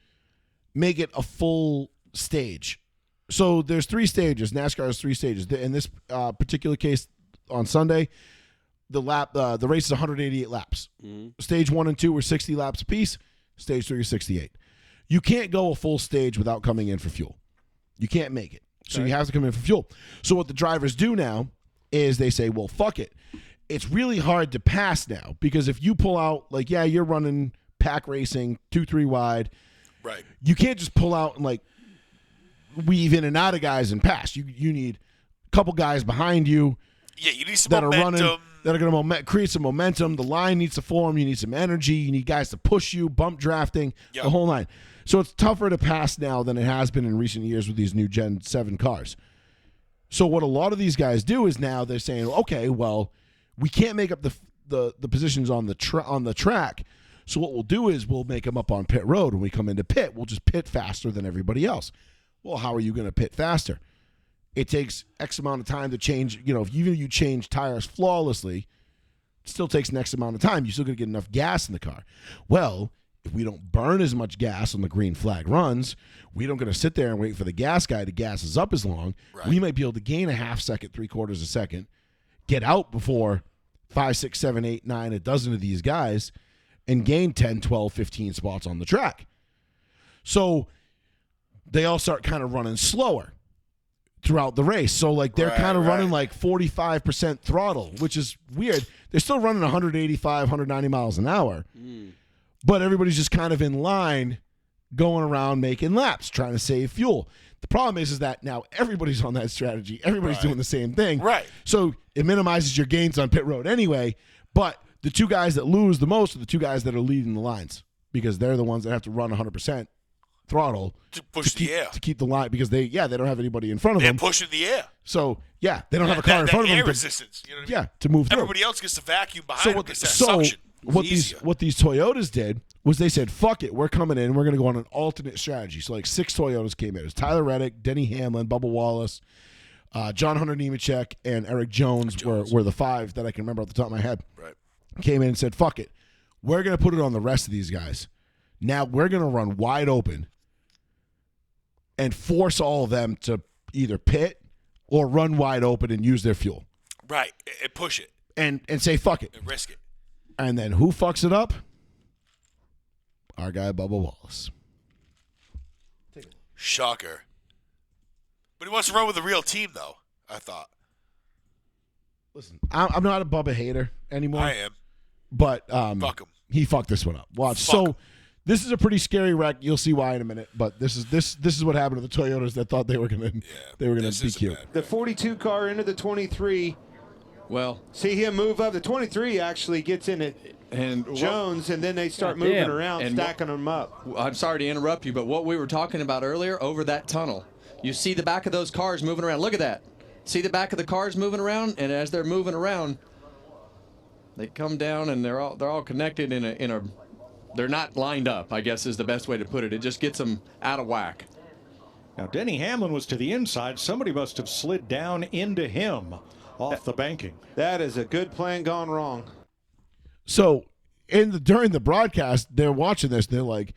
make it a full stage. So there's 3 stages. NASCAR has 3 stages. In this particular case, on Sunday, the race is 188 laps. Stage 1 and 2 were 60 laps apiece. Stage 3 is 68. You can't go a full stage without coming in for fuel. You can't make it. So you have to come in for fuel. So what the drivers do now is they say, well, fuck it. It's really hard to pass now because if you pull out, like, you're running pack racing 2-3 wide. Right. You can't just pull out and like weave in and out of guys and pass. You need a couple guys behind you. Yeah, you need some that momentum. Are running, that are going to create some momentum. The line needs to form. You need some energy. You need guys to push you, bump drafting, the whole line. So it's tougher to pass now than it has been in recent years with these new Gen 7 cars. So what a lot of these guys do is now they're saying, okay, well, we can't make up the positions on the track. So what we'll do is we'll make them up on pit road. When we come into pit, we'll just pit faster than everybody else. Well, how are you going to pit faster? It takes X amount of time to change. If you change tires flawlessly, it still takes an X amount of time. You're still going to get enough gas in the car. Well, if we don't burn as much gas on the green flag runs, we don't going to sit there and wait for the gas guy to gas us up as long. Right. We might be able to gain a half second, 3/4 second, get out before 5, 6, 7, 8, 9, a dozen of these guys, and gain 10, 12, 15 spots on the track. So they all start kind of running slower throughout the race. So like they're kind of running like 45% throttle, which is weird. They're still running 185, 190 miles an hour. But everybody's just kind of in line going around making laps, trying to save fuel. The problem is that now everybody's on that strategy. Everybody's doing the same thing. Right. So it minimizes your gains on pit road anyway, but the 2 guys that lose the most are the 2 guys that are leading the lines because they're the ones that have to run 100% throttle to push the air to keep the line because they don't have anybody in front of them. They're pushing the air. So they don't have a car in front of them. Air resistance. You know what I mean? To move through. Everybody else gets the vacuum behind them. What these Toyotas did was they said, fuck it, we're coming in, we're going to go on an alternate strategy. So like 6 Toyotas came in. It was Tyler Reddick, Denny Hamlin, Bubba Wallace, John Hunter Nemechek, and Eric Jones were the 5 that I can remember off the top of my head. Right. Came in and said, fuck it, we're going to put it on the rest of these guys. Now we're going to run wide open and force all of them to either pit or run wide open and use their fuel. Right. And push it. And say, fuck it. And risk it. And then who fucks it up? Our guy, Bubba Wallace. Shocker. But he wants to run with a real team, though, I thought. Listen, I'm not a Bubba hater anymore. I am. but Fuck him. he fucked this one up. Watch. Fuck him. So this is a pretty scary wreck. You'll see why in a minute. But this is what happened to the Toyotas that thought they were gonna be cute. The 42 car into the 23. Well, see him move up. The 23 actually gets in it. And Jones, and then they start moving around, and stacking them up. I'm sorry to interrupt you, but what we were talking about earlier, over that tunnel, you see the back of those cars moving around. Look at that. See the back of the cars moving around, and as they're moving around, they come down and they're all connected in a. They're not lined up, I guess is the best way to put it. It just gets them out of whack. Now, Denny Hamlin was to the inside. Somebody must have slid down into him off the banking. That is a good plan gone wrong. So during the broadcast, they're watching this. And they're like,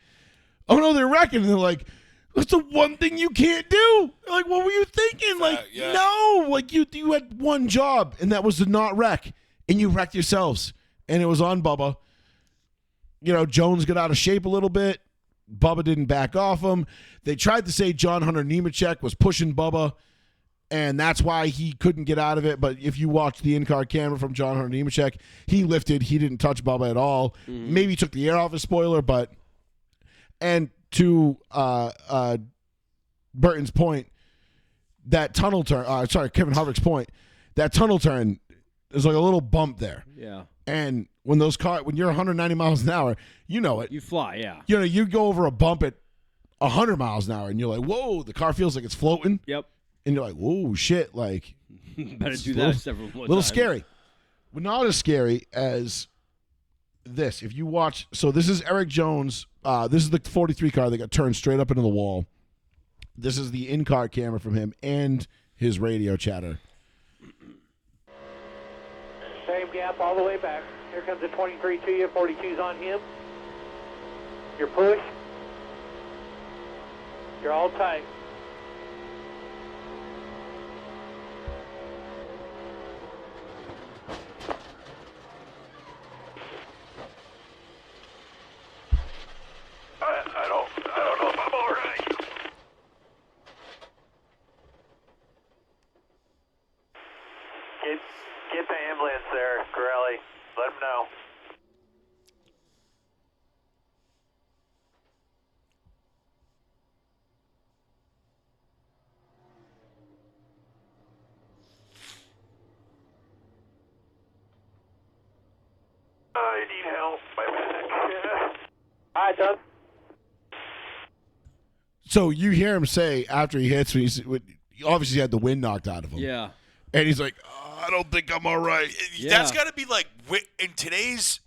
"Oh no, they're wrecking!" And they're like, "That's the one thing you can't do." Like, what were you thinking? Like, no, like you had one job, and that was to not wreck, and you wrecked yourselves, and it was on Bubba. You know, Jones got out of shape a little bit. Bubba didn't back off him. They tried to say John Hunter Nemechek was pushing Bubba, and that's why he couldn't get out of it. But if you watch the in-car camera from John Hunter Nemechek, he lifted. He didn't touch Bubba at all. Mm-hmm. Maybe took the air off his spoiler, but and to Burton's point, that tunnel turn. Kevin Harvick's point, that tunnel turn is like a little bump there. Yeah. And when you're 190 miles an hour, you know it. You fly, yeah. You know, you go over a bump at 100 miles an hour, and you're like, whoa, the car feels like it's floating. Yep. And you're like, whoa, shit, like. Better do that several more times. A little scary. But not as scary as this. If you watch, so this is Eric Jones. This is the 43 car that got turned straight up into the wall. This is the in-car camera from him and his radio chatter. Same gap all the way back. Here comes the 23 to you. 42's on him. You're push. You're all tight. I don't know if I'm all right. Get the ambulance there, Corelli. Let him know. I need help. My back. All right, Doug. So you hear him say after he hits, he obviously had the wind knocked out of him. Yeah. And he's like, I don't think I'm all right. Yeah. That's got to be like in today's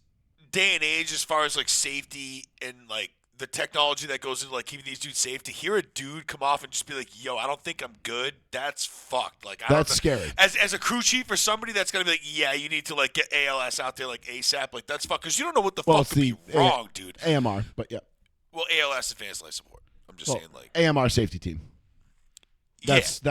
day and age, as far as like safety and like the technology that goes into like keeping these dudes safe. To hear a dude come off and just be like, "Yo, I don't think I'm good," that's fucked. Like that's scary. As a crew chief or somebody that's gonna be like, "Yeah, you need to like get ALS out there like ASAP." Like that's fucked because you don't know what the fuck could be wrong, dude. AMR, but yeah. Well, ALS, Advanced Life Support. I'm just saying, like AMR safety team. That's the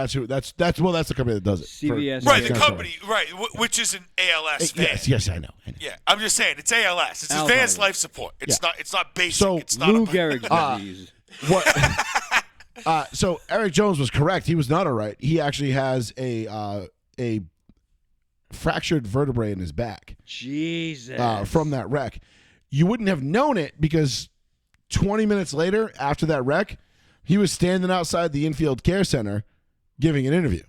company that does it. CVS. Right, the company, right, which is an ALS fan. Yes, I know. Yeah, I'm just saying it's ALS. It's Advanced Life Support. It's not basic. So it's not Lou Gehrig's disease. So Eric Jones was correct. He was not all right. He actually has a fractured vertebrae in his back. Jesus. From that wreck. You wouldn't have known it because 20 minutes later, after that wreck, he was standing outside the infield care center giving an interview.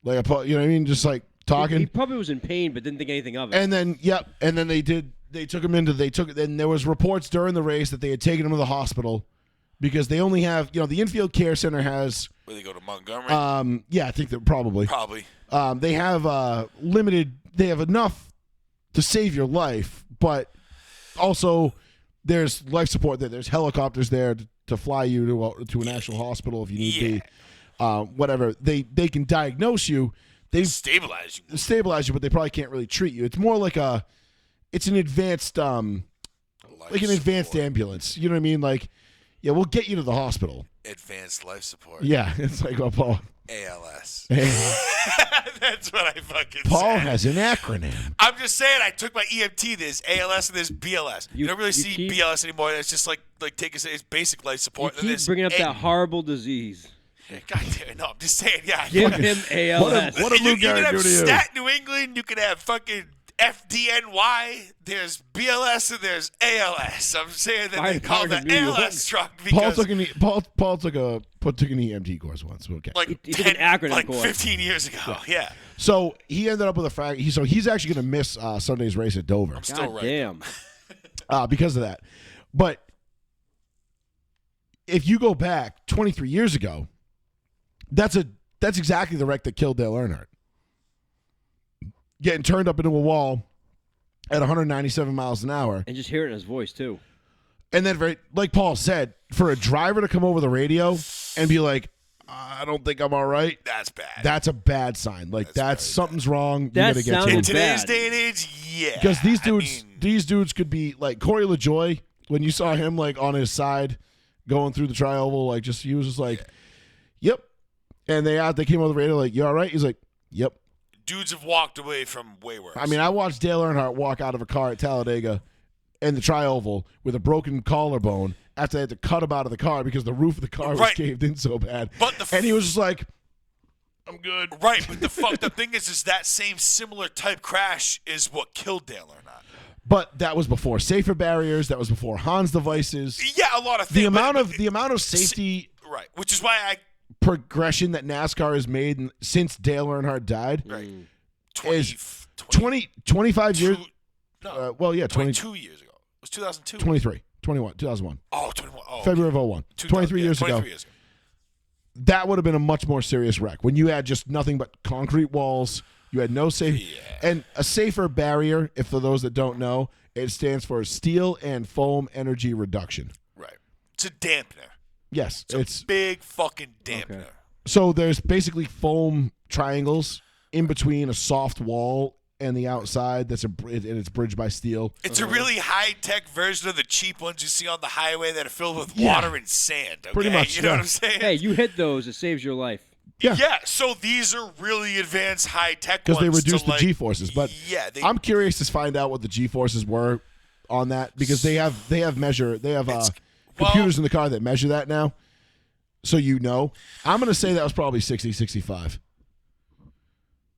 Like, you know what I mean? Just like talking. He probably was in pain, but didn't think anything of it. And then, they took him and there was reports during the race that they had taken him to the hospital because they only have, the infield care center has. Where they go to Montgomery? Yeah, I think that probably. They have they have enough to save your life, but also there's life support there. There's helicopters there to fly you to an actual hospital if you need be. Whatever. They can diagnose you. They stabilize you, but they probably can't really treat you. It's more like it's an advanced advanced ambulance. You know what I mean? Like, yeah, we'll get you to the hospital. Advanced life support. Yeah, it's like Paul. ALS. That's what I fucking Paul said. has an acronym. I'm just saying, I took my EMT. There's ALS and there's BLS. You don't really see BLS anymore. It's just like it's basic life support. You keep bringing up that horrible disease. God damn it! No, I'm just saying. Yeah, give him ALS. What a Lou Gehrig you can have do to you? Stat New England. You can have fucking FDNY, there's BLS, and there's ALS. I'm saying that Fire they call the Department of New York. ALS truck Paul because took an EMT course once. Okay. like He took an acronym course. 15 years ago. Yeah. So he ended up with a fracture. So he's actually going to miss Sunday's race at Dover. I'm still God right. damn. Because of that. But if you go back 23 years ago, that's exactly the wreck that killed Dale Earnhardt. Getting turned up into a wall at 197 miles an hour. And just hear it in his voice, too. And then, like Paul said, for a driver to come over the radio and be like, I don't think I'm all right. That's bad. That's a bad sign. Like, that's something's wrong. That You gotta get sounded to In it. today's bad. day and age, yeah. Because these I dudes, mean, could be like Corey LaJoy when you saw him like on his side going through the tri-oval, like he was just like, yep. And they came over the radio like, you all right? He's like, yep. dudes have walked away from way worse. I mean, I watched Dale Earnhardt walk out of a car at Talladega in the tri-oval with a broken collarbone after they had to cut him out of the car because the roof of the car was Right. caved in so bad. But and he was just like, I'm good. Right, but the fucked up thing is that same similar type crash is what killed Dale Earnhardt. But that was before safer barriers. That was before Hans devices. Yeah, a lot of things. The amount of safety right, which is why I progression that NASCAR has made since Dale Earnhardt died right 25 years. No, Well, yeah, 22 years ago. It was 2002. 23, 21, 2001. Oh, 21. Oh, February of 01. 23 years ago. 23 years ago. That would have been a much more serious wreck when you had just nothing but concrete walls. You had no safe and a safer barrier. If for those that don't know, it stands for steel and foam energy reduction. Right. It's a dampener. Yes, it's a big fucking dampener. Okay. So there's basically foam triangles in between a soft wall and the outside. And it's bridged by steel. It's a really high-tech version of the cheap ones you see on the highway that are filled with water and sand. Okay? Pretty much, You know what I'm saying? Hey, you hit those, it saves your life. Yeah. So these are really advanced high-tech ones. Because they reduce to, the G-forces. But yeah, I'm curious to find out what the G-forces were on that because they have computers in the car that measure that now. So you know. I'm going to say that was probably 60, 65.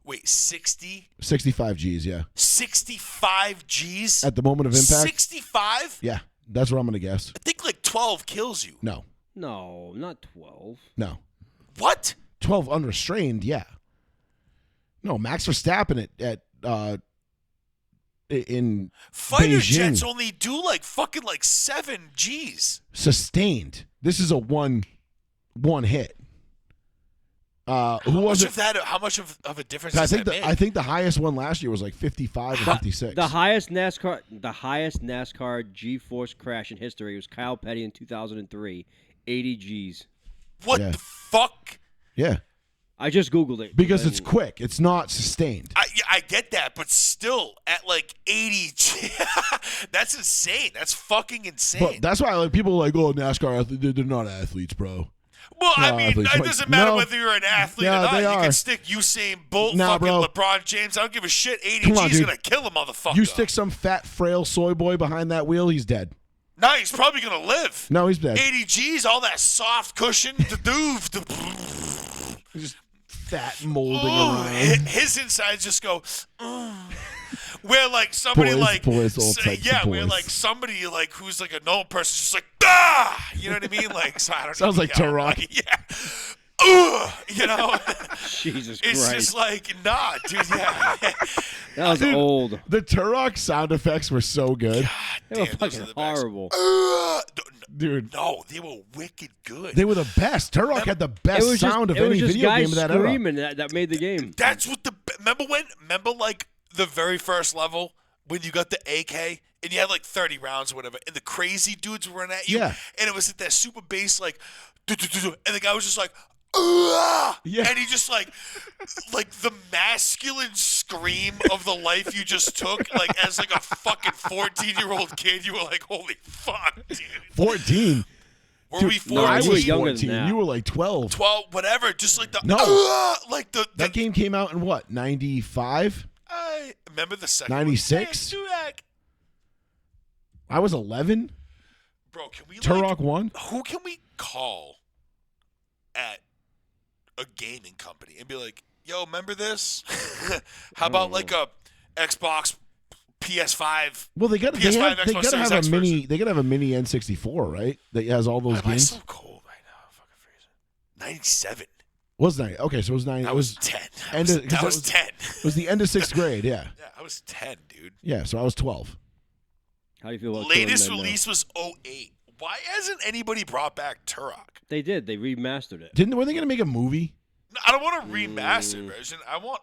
Wait, 60? 65 Gs, yeah. 65 Gs? At the moment of impact? 65? Yeah, that's what I'm going to guess. I think like 12 kills you. No. No, not 12. No. What? 12 unrestrained, yeah. No, Max Verstappen in Fighter Beijing. jets only do like fucking like 7 Gs. Sustained. This is a one hit. How much of a difference does that make? I think the highest one last year was like 55 or 56. The highest NASCAR G-force crash in history was Kyle Petty in 2003, 80 Gs. What the fuck? Yeah. I just Googled it. Because it's quick. It's not sustained. I get that, but still, at like 80 that's insane. That's fucking insane. But that's why people are like, oh, NASCAR athletes, they're not athletes, bro. Well, No, I mean, athletes. it Like, doesn't matter no. whether you're an athlete Yeah, or not. they You are. can stick Usain Bolt, Nah, fucking bro. LeBron James. I don't give a shit. 80 Come on, G's dude. gonna kill a motherfucker. You stick some fat, frail soy boy behind that wheel, he's dead. No, he's probably gonna live. No, he's dead. 80 G's, all that soft cushion, Just fat molding Ooh, around. his insides just go. Where like somebody Boys, all types of where boys. like somebody like who's like a known person just like ah, you know what I mean? Like so I don't Sounds know, like Turok. yeah. You know, Jesus it's Christ. just like nah, dude. Yeah, That was Dude, old. The Turok sound effects were so good. They were damn, those fucking are the best. horrible. Dude, No, they were wicked good. they were the best. Turok had the best sound of it was any just video guys game of that era. screaming that made the game. That's what remember like the very first level when you got the AK and you had like 30 rounds or whatever and the crazy dudes were running at you Yeah. and it was at that super bass like and the guy was just like yeah. And he just like the masculine scream of the life you just took, like as like a fucking 14-year-old kid, you were like, holy fuck, dude. 14. Were Dude, we 14? no, I you were was younger than 14. that. You were like 12. 12, whatever, just like the No. like the That game came out in what, 95? I remember the second 96? one. I was 11? Bro, can we Turok won? who can we call at a gaming company and be like, yo, remember this? How about like a Xbox PS5. Well, they got PS5, they Xbox got to Series have X a mini. version. They got to have a mini N64, right? That has all those Why am I games. so cold right now? I'm fucking freezing. 97. Was 9? Okay, so it was 9. I It was was 10. That was 10. It was the end of 6th grade. Yeah. Yeah, I was 10, dude. Yeah. So I was 12. How do you feel about Latest killing men release was 08. Why hasn't anybody brought back Turok? now? They did. They remastered it. Were they going to make a movie? No, I don't want a remastered version. I want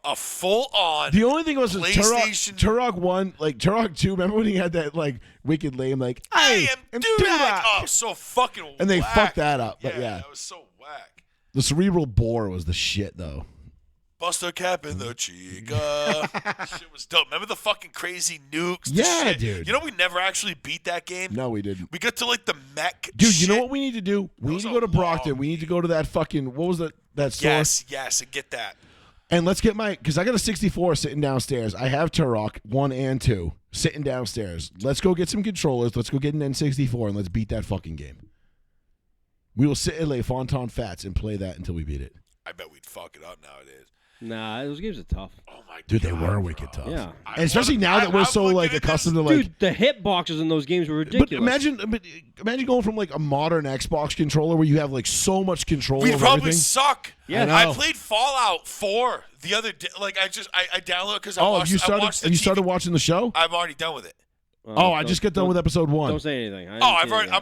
a full-on The only thing was PlayStation. Turok 1, like Turok 2. Remember when he had that like wicked lame like I am Turok. Turok. Oh, so fucking whack. And they fucked that up. But yeah, that was so whack. the cerebral bore was the shit though. Buster cap in the chica. Shit was dope. Remember the fucking crazy nukes? The Yeah, shit? dude. You know we never actually beat that game? No, we didn't. We got to like the mech Dude, shit. you know what we need to do? We need to go to Brockton. We need to go to that fucking what was that store? Yes, and get that. And let's get because I got a 64 sitting downstairs. I have Turok 1 and 2 sitting downstairs. Let's go get some controllers. Let's go get an N64 and let's beat that fucking game. We will sit at Le Fontaine Fats and play that until we beat it. I bet we'd fuck it up nowadays. Nah, those games are tough. Oh my Dude, god. they were wicked tough. Yeah. And especially now that we're so like accustomed to like Dude, the hitboxes in those games were But ridiculous. imagine going from like a modern Xbox controller where you have like so much control We'd over probably everything. suck. Yeah. I I played Fallout 4 the other day. Like I downloaded because I Oh, watched. you I watched the you TV. started watching the show? I'm already done with it. Oh, I just got done with episode 1. Don't say anything. I'm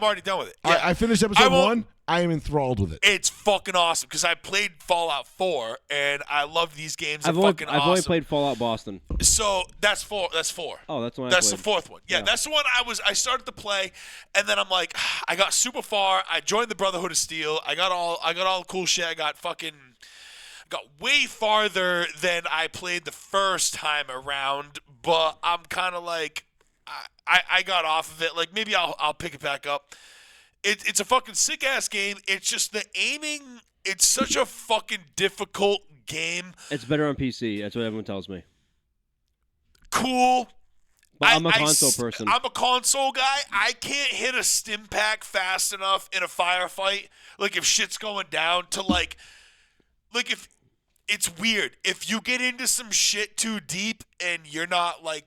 already done with it. Yeah. I finished episode 1. I am enthralled with it. It's fucking awesome because I played Fallout 4 and I love these games. I've only played Fallout Boston. So that's 4. That's 4. Oh, that's one. That's the 4th one. Yeah, that's the one I started to play, and then I'm like, I got super far. I joined the Brotherhood of Steel. I got all the cool shit. I got way farther than I played the first time around. But I'm kind of like, I got off of it. Like maybe I'll pick it back up. It's a fucking sick ass game. It's just the aiming. It's such a fucking difficult game. It's better on PC. That's what everyone tells me. Cool. But I'm a console person. I'm a console guy. I can't hit a stim pack fast enough in a firefight. Like if shit's going down to like if it's weird. If you get into some shit too deep and you're not like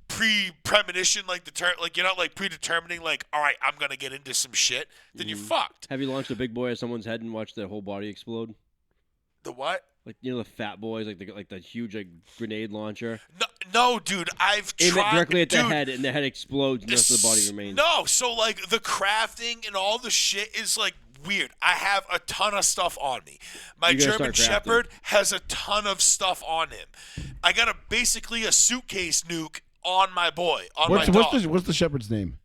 premonition like you're not like predetermining like, all right, I'm gonna get into some shit, then you're fucked. Have you launched a big boy at someone's head and watched their whole body explode? The what? Like the fat boys, like the huge grenade launcher. No, dude, I've Aim tried it directly at the dude, head, and the head explodes, and the rest of the body remains. No, so like the crafting and all the shit is like weird. I have a ton of stuff on me. My German Shepherd has a ton of stuff on him. I got basically a suitcase nuke on my boy, my dog. What's the shepherd's name?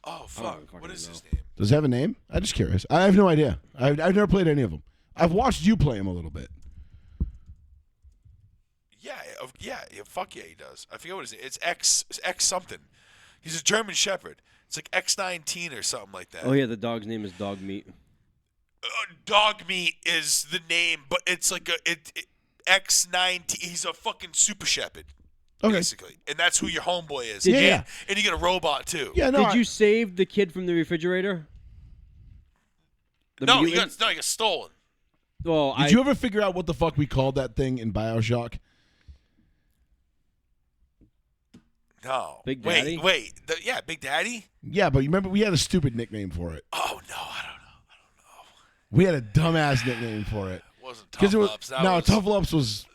Oh fuck! What is his name? Does it have a name? I'm just curious. I have no idea. I've never played any of them. I've watched you play them a little bit. Yeah, fuck yeah, he does. I forget what his name. It's X something. He's a German Shepherd. It's like X19 or something like that. Oh yeah, the dog's name is Dog Meat. Dog Meat is the name, but it's like X19. He's a fucking super shepherd. Okay. Basically, and that's who your homeboy is. Yeah. And you get a robot too. Yeah, no. Did you save the kid from the refrigerator? No, he got stolen. Well, Did you ever figure out what the fuck we called that thing in BioShock? No. Big Daddy? Wait. Big Daddy? Yeah, but you remember we had a stupid nickname for it. Oh, no, I don't know. We had a dumbass nickname for it. It wasn't Tough Ups. Tough Ups was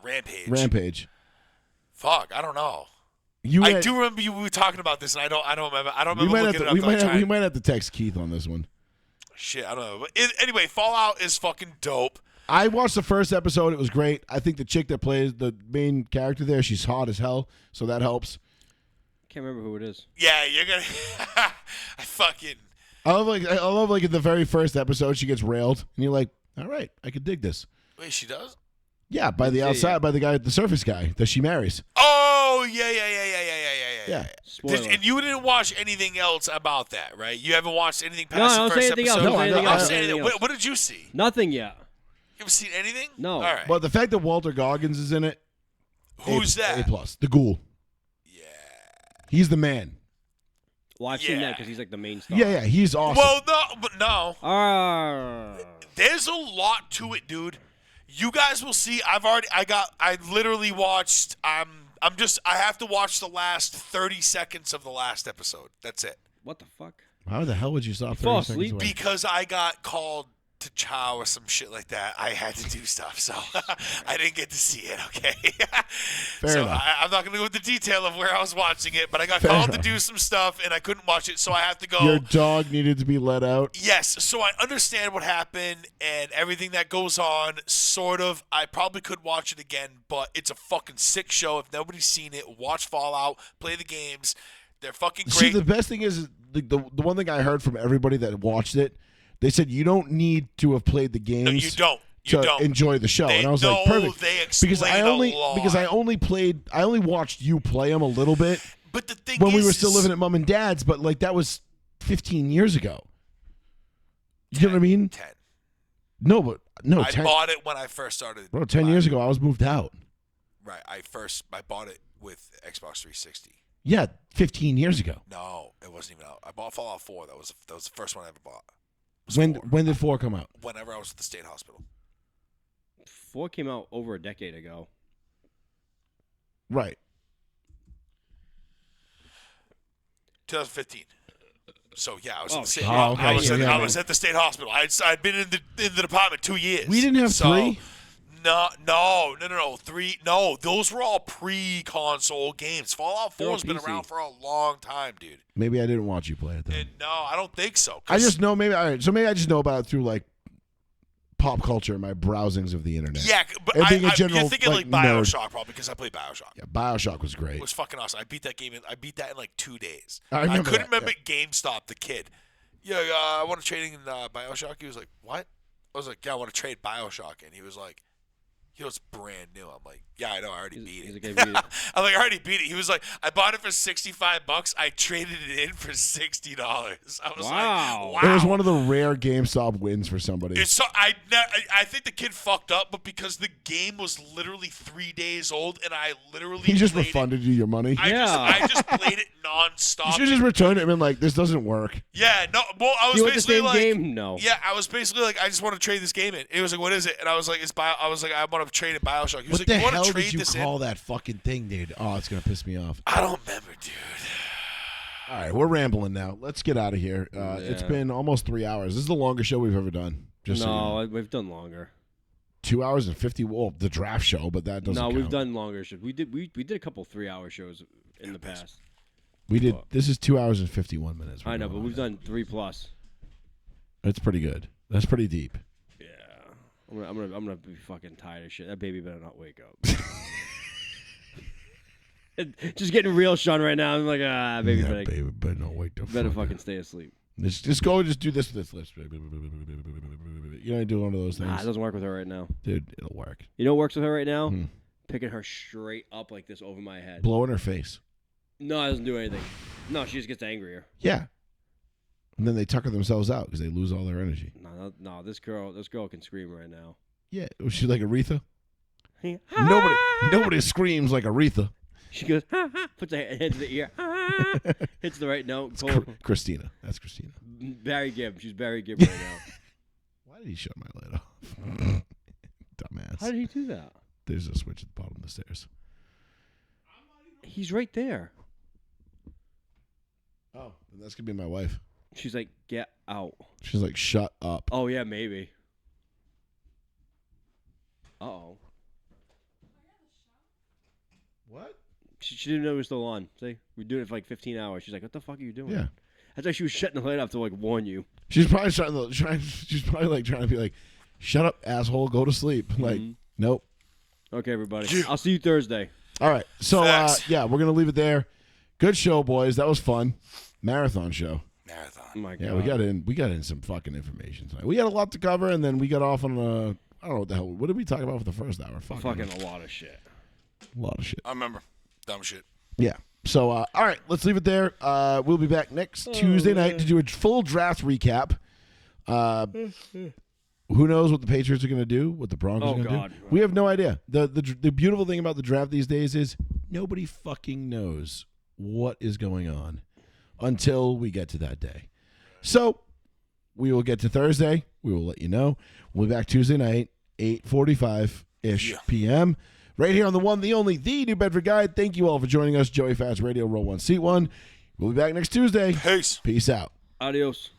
Rampage. Rampage. Fuck, I don't know. I do remember we were talking about this, and I don't remember. I don't remember looking it up. We might have to text Keith on this one. Shit, I don't know. But anyway, Fallout is fucking dope. I watched the first episode. It was great. I think the chick that plays the main character there, she's hot as hell, so that helps. Can't remember who it is. Yeah, you're gonna. I love like in the very first episode, she gets railed, and you're like, all right, I could dig this. Wait, she does? Yeah, by the outside, by the guy, the surface guy that she marries. Oh yeah. Spoiler. And you didn't watch anything else about that, right? You haven't watched anything No, past I the don't first say anything episode. else. No, I Anything don't else. say Anything else. What did you see? Nothing yet. You ever seen anything? No. All right. But the fact that Walter Goggins is in it, Who's that? A+. The Ghoul. Yeah. He's the man. Well, I've seen that because he's like the main star. Yeah, he's awesome. Well, no. There's a lot to it, dude. You guys will see. I literally watched. I'm I have to watch the last 30 seconds of the last episode. That's it. What the fuck? How the hell would you stop 30 fall seconds asleep? away? Because I got called to chow or some shit like that. I had to do stuff, so I didn't get to see it, okay? Fair enough. I'm not going to go into detail of where I was watching it, but I got Fair called enough. to do some stuff, and I couldn't watch it, so I have to go. Your dog needed to be let out. Yes, so I understand what happened and everything that goes on, sort of. I probably could watch it again, but it's a fucking sick show. If nobody's seen it, watch Fallout, play the games. They're fucking See, great. the best thing is the one thing I heard from everybody that watched it, they said you don't need to have played the games. No, you don't. You to don't. enjoy the show, They- and I was no, like, perfect. they explain because I only watched you play them a little bit But the thing when is, we were still living at mom and dad's, but like that was 15 years ago. You know what I mean? 10. No, 10. Bought it when I first started. Bro, 10 years ago, I was moved out. Right. I bought it with Xbox 360. Yeah, 15 years ago. No, it wasn't even out. I bought Fallout 4. That was the first one I ever bought. When did 4 come out? Whenever I was at the state hospital. 4 came out over a decade ago. Right. 2015. So yeah, I was Oh, in the state. shit. Oh, okay. I was at the state hospital. I'd been in the department 2 years. We didn't have 3? No. 3. No, those were all pre-console games. Fallout They're 4 all has been PC. around for a long time, dude. Maybe I didn't watch you play it then. And no, I don't think so. I just know maybe. All right, so maybe I just know about it through like pop culture, and my browsings of the internet. Yeah, but And being a general, you're thinking like nerd. BioShock probably because I played BioShock. Yeah, BioShock was great. It was fucking awesome. I beat that game. I beat that in like 2 days. I remember couldn't that, remember GameStop. The kid. Yeah, I want to trade in BioShock. He was like, "What?" I was like, "Yeah, I want to trade BioShock." And he was like, "It's brand new." I'm like, "Yeah, I know. I already beat it." I'm like, "I already beat it." He was like, "I bought it for $65. I traded it in for $60." I was Wow. like, "Wow." It was one of the rare GameStop wins for somebody. It's so I think the kid fucked up, but because the game was literally 3 days old, and I literally He just played refunded you your money. I just played it You nonstop. should just return it and been like, this doesn't work. Yeah, no. Well, I was You want the basically same like, game? No. Yeah, I was basically like, I just want to trade this game in. It was like, what is it? And I was like, I was like, I want to trade in BioShock. He was What like, the you want hell to trade did you this call in? that fucking thing, dude? Oh, it's going to piss me off. I don't remember, dude. All right, we're rambling now. Let's get out of here. It's been almost 3 hours. This is the longest show we've ever done. Just so you know. We've done longer. 2 hours and 50. Well, the draft show, but that doesn't. No, we've count. done longer shows. We did a couple 3-hour shows in the past. We did. This is 2 hours and 51 minutes. I know, but we've done 3+. That's pretty good. That's pretty deep. Yeah, I'm gonna be fucking tired of shit. That baby better not wake up. Just getting real, Sean. Right now, I'm like, baby, Yeah, better, baby, better not wake the better fuck fucking up. stay asleep. Just go and just do this with this list. You know, do one of those things. Nah, it doesn't work with her right now. Dude, it'll work. You know what works with her right now? Hmm. Picking her straight up like this over my head. Blow in her face. No, it doesn't do anything. No, she just gets angrier. Yeah. And then they tucker themselves out because they lose all their energy. No, this girl can scream right now. Yeah. Was she like Aretha? Nobody screams like Aretha. She goes, ha, ha, puts her head to the ear, ha, ha, hits the right note. Christina. That's Christina. Barry Gibb. She's Barry Gibb right now. Why did he shut my light off? Dumbass. How did he do that? There's a switch at the bottom of the stairs. He's right there. Oh, then that's going to be my wife. She's like, get out. She's like, shut up. Oh, yeah, maybe. Uh-oh. What? She didn't know it was still on. See? We're doing it for like 15 hours. She's like, what the fuck are you doing? Yeah. That's why she was shutting the light off to like warn you. She's probably she's probably like trying to be like, shut up, asshole, go to sleep. Like, nope. Okay, everybody. I'll see you Thursday. All right. So, Facts. yeah, we're going to leave it there. Good show, boys. That was fun. Marathon show. Marathon. Oh, my God. Yeah, we got in some fucking information tonight. We had a lot to cover, and then we got off on a, I don't know what the hell. What did we talk about for the first hour? Fucking a lot of shit. A lot of shit. I remember. Dumb shit. Yeah. So, all right, let's leave it there. We'll be back next Tuesday night to do a full draft recap. Who knows what the Patriots are going to do, what the Broncos are going to do? We have no idea. The beautiful thing about the draft these days is nobody fucking knows what is going on until we get to that day. So we will get to Thursday. We will let you know. We'll be back Tuesday night, 8:45-ish p.m. right here on the one, the only, the New Bedford Guide. Thank you all for joining us. Joey Fast Radio, Roll One, Seat One. We'll be back next Tuesday. Peace. Peace out. Adios.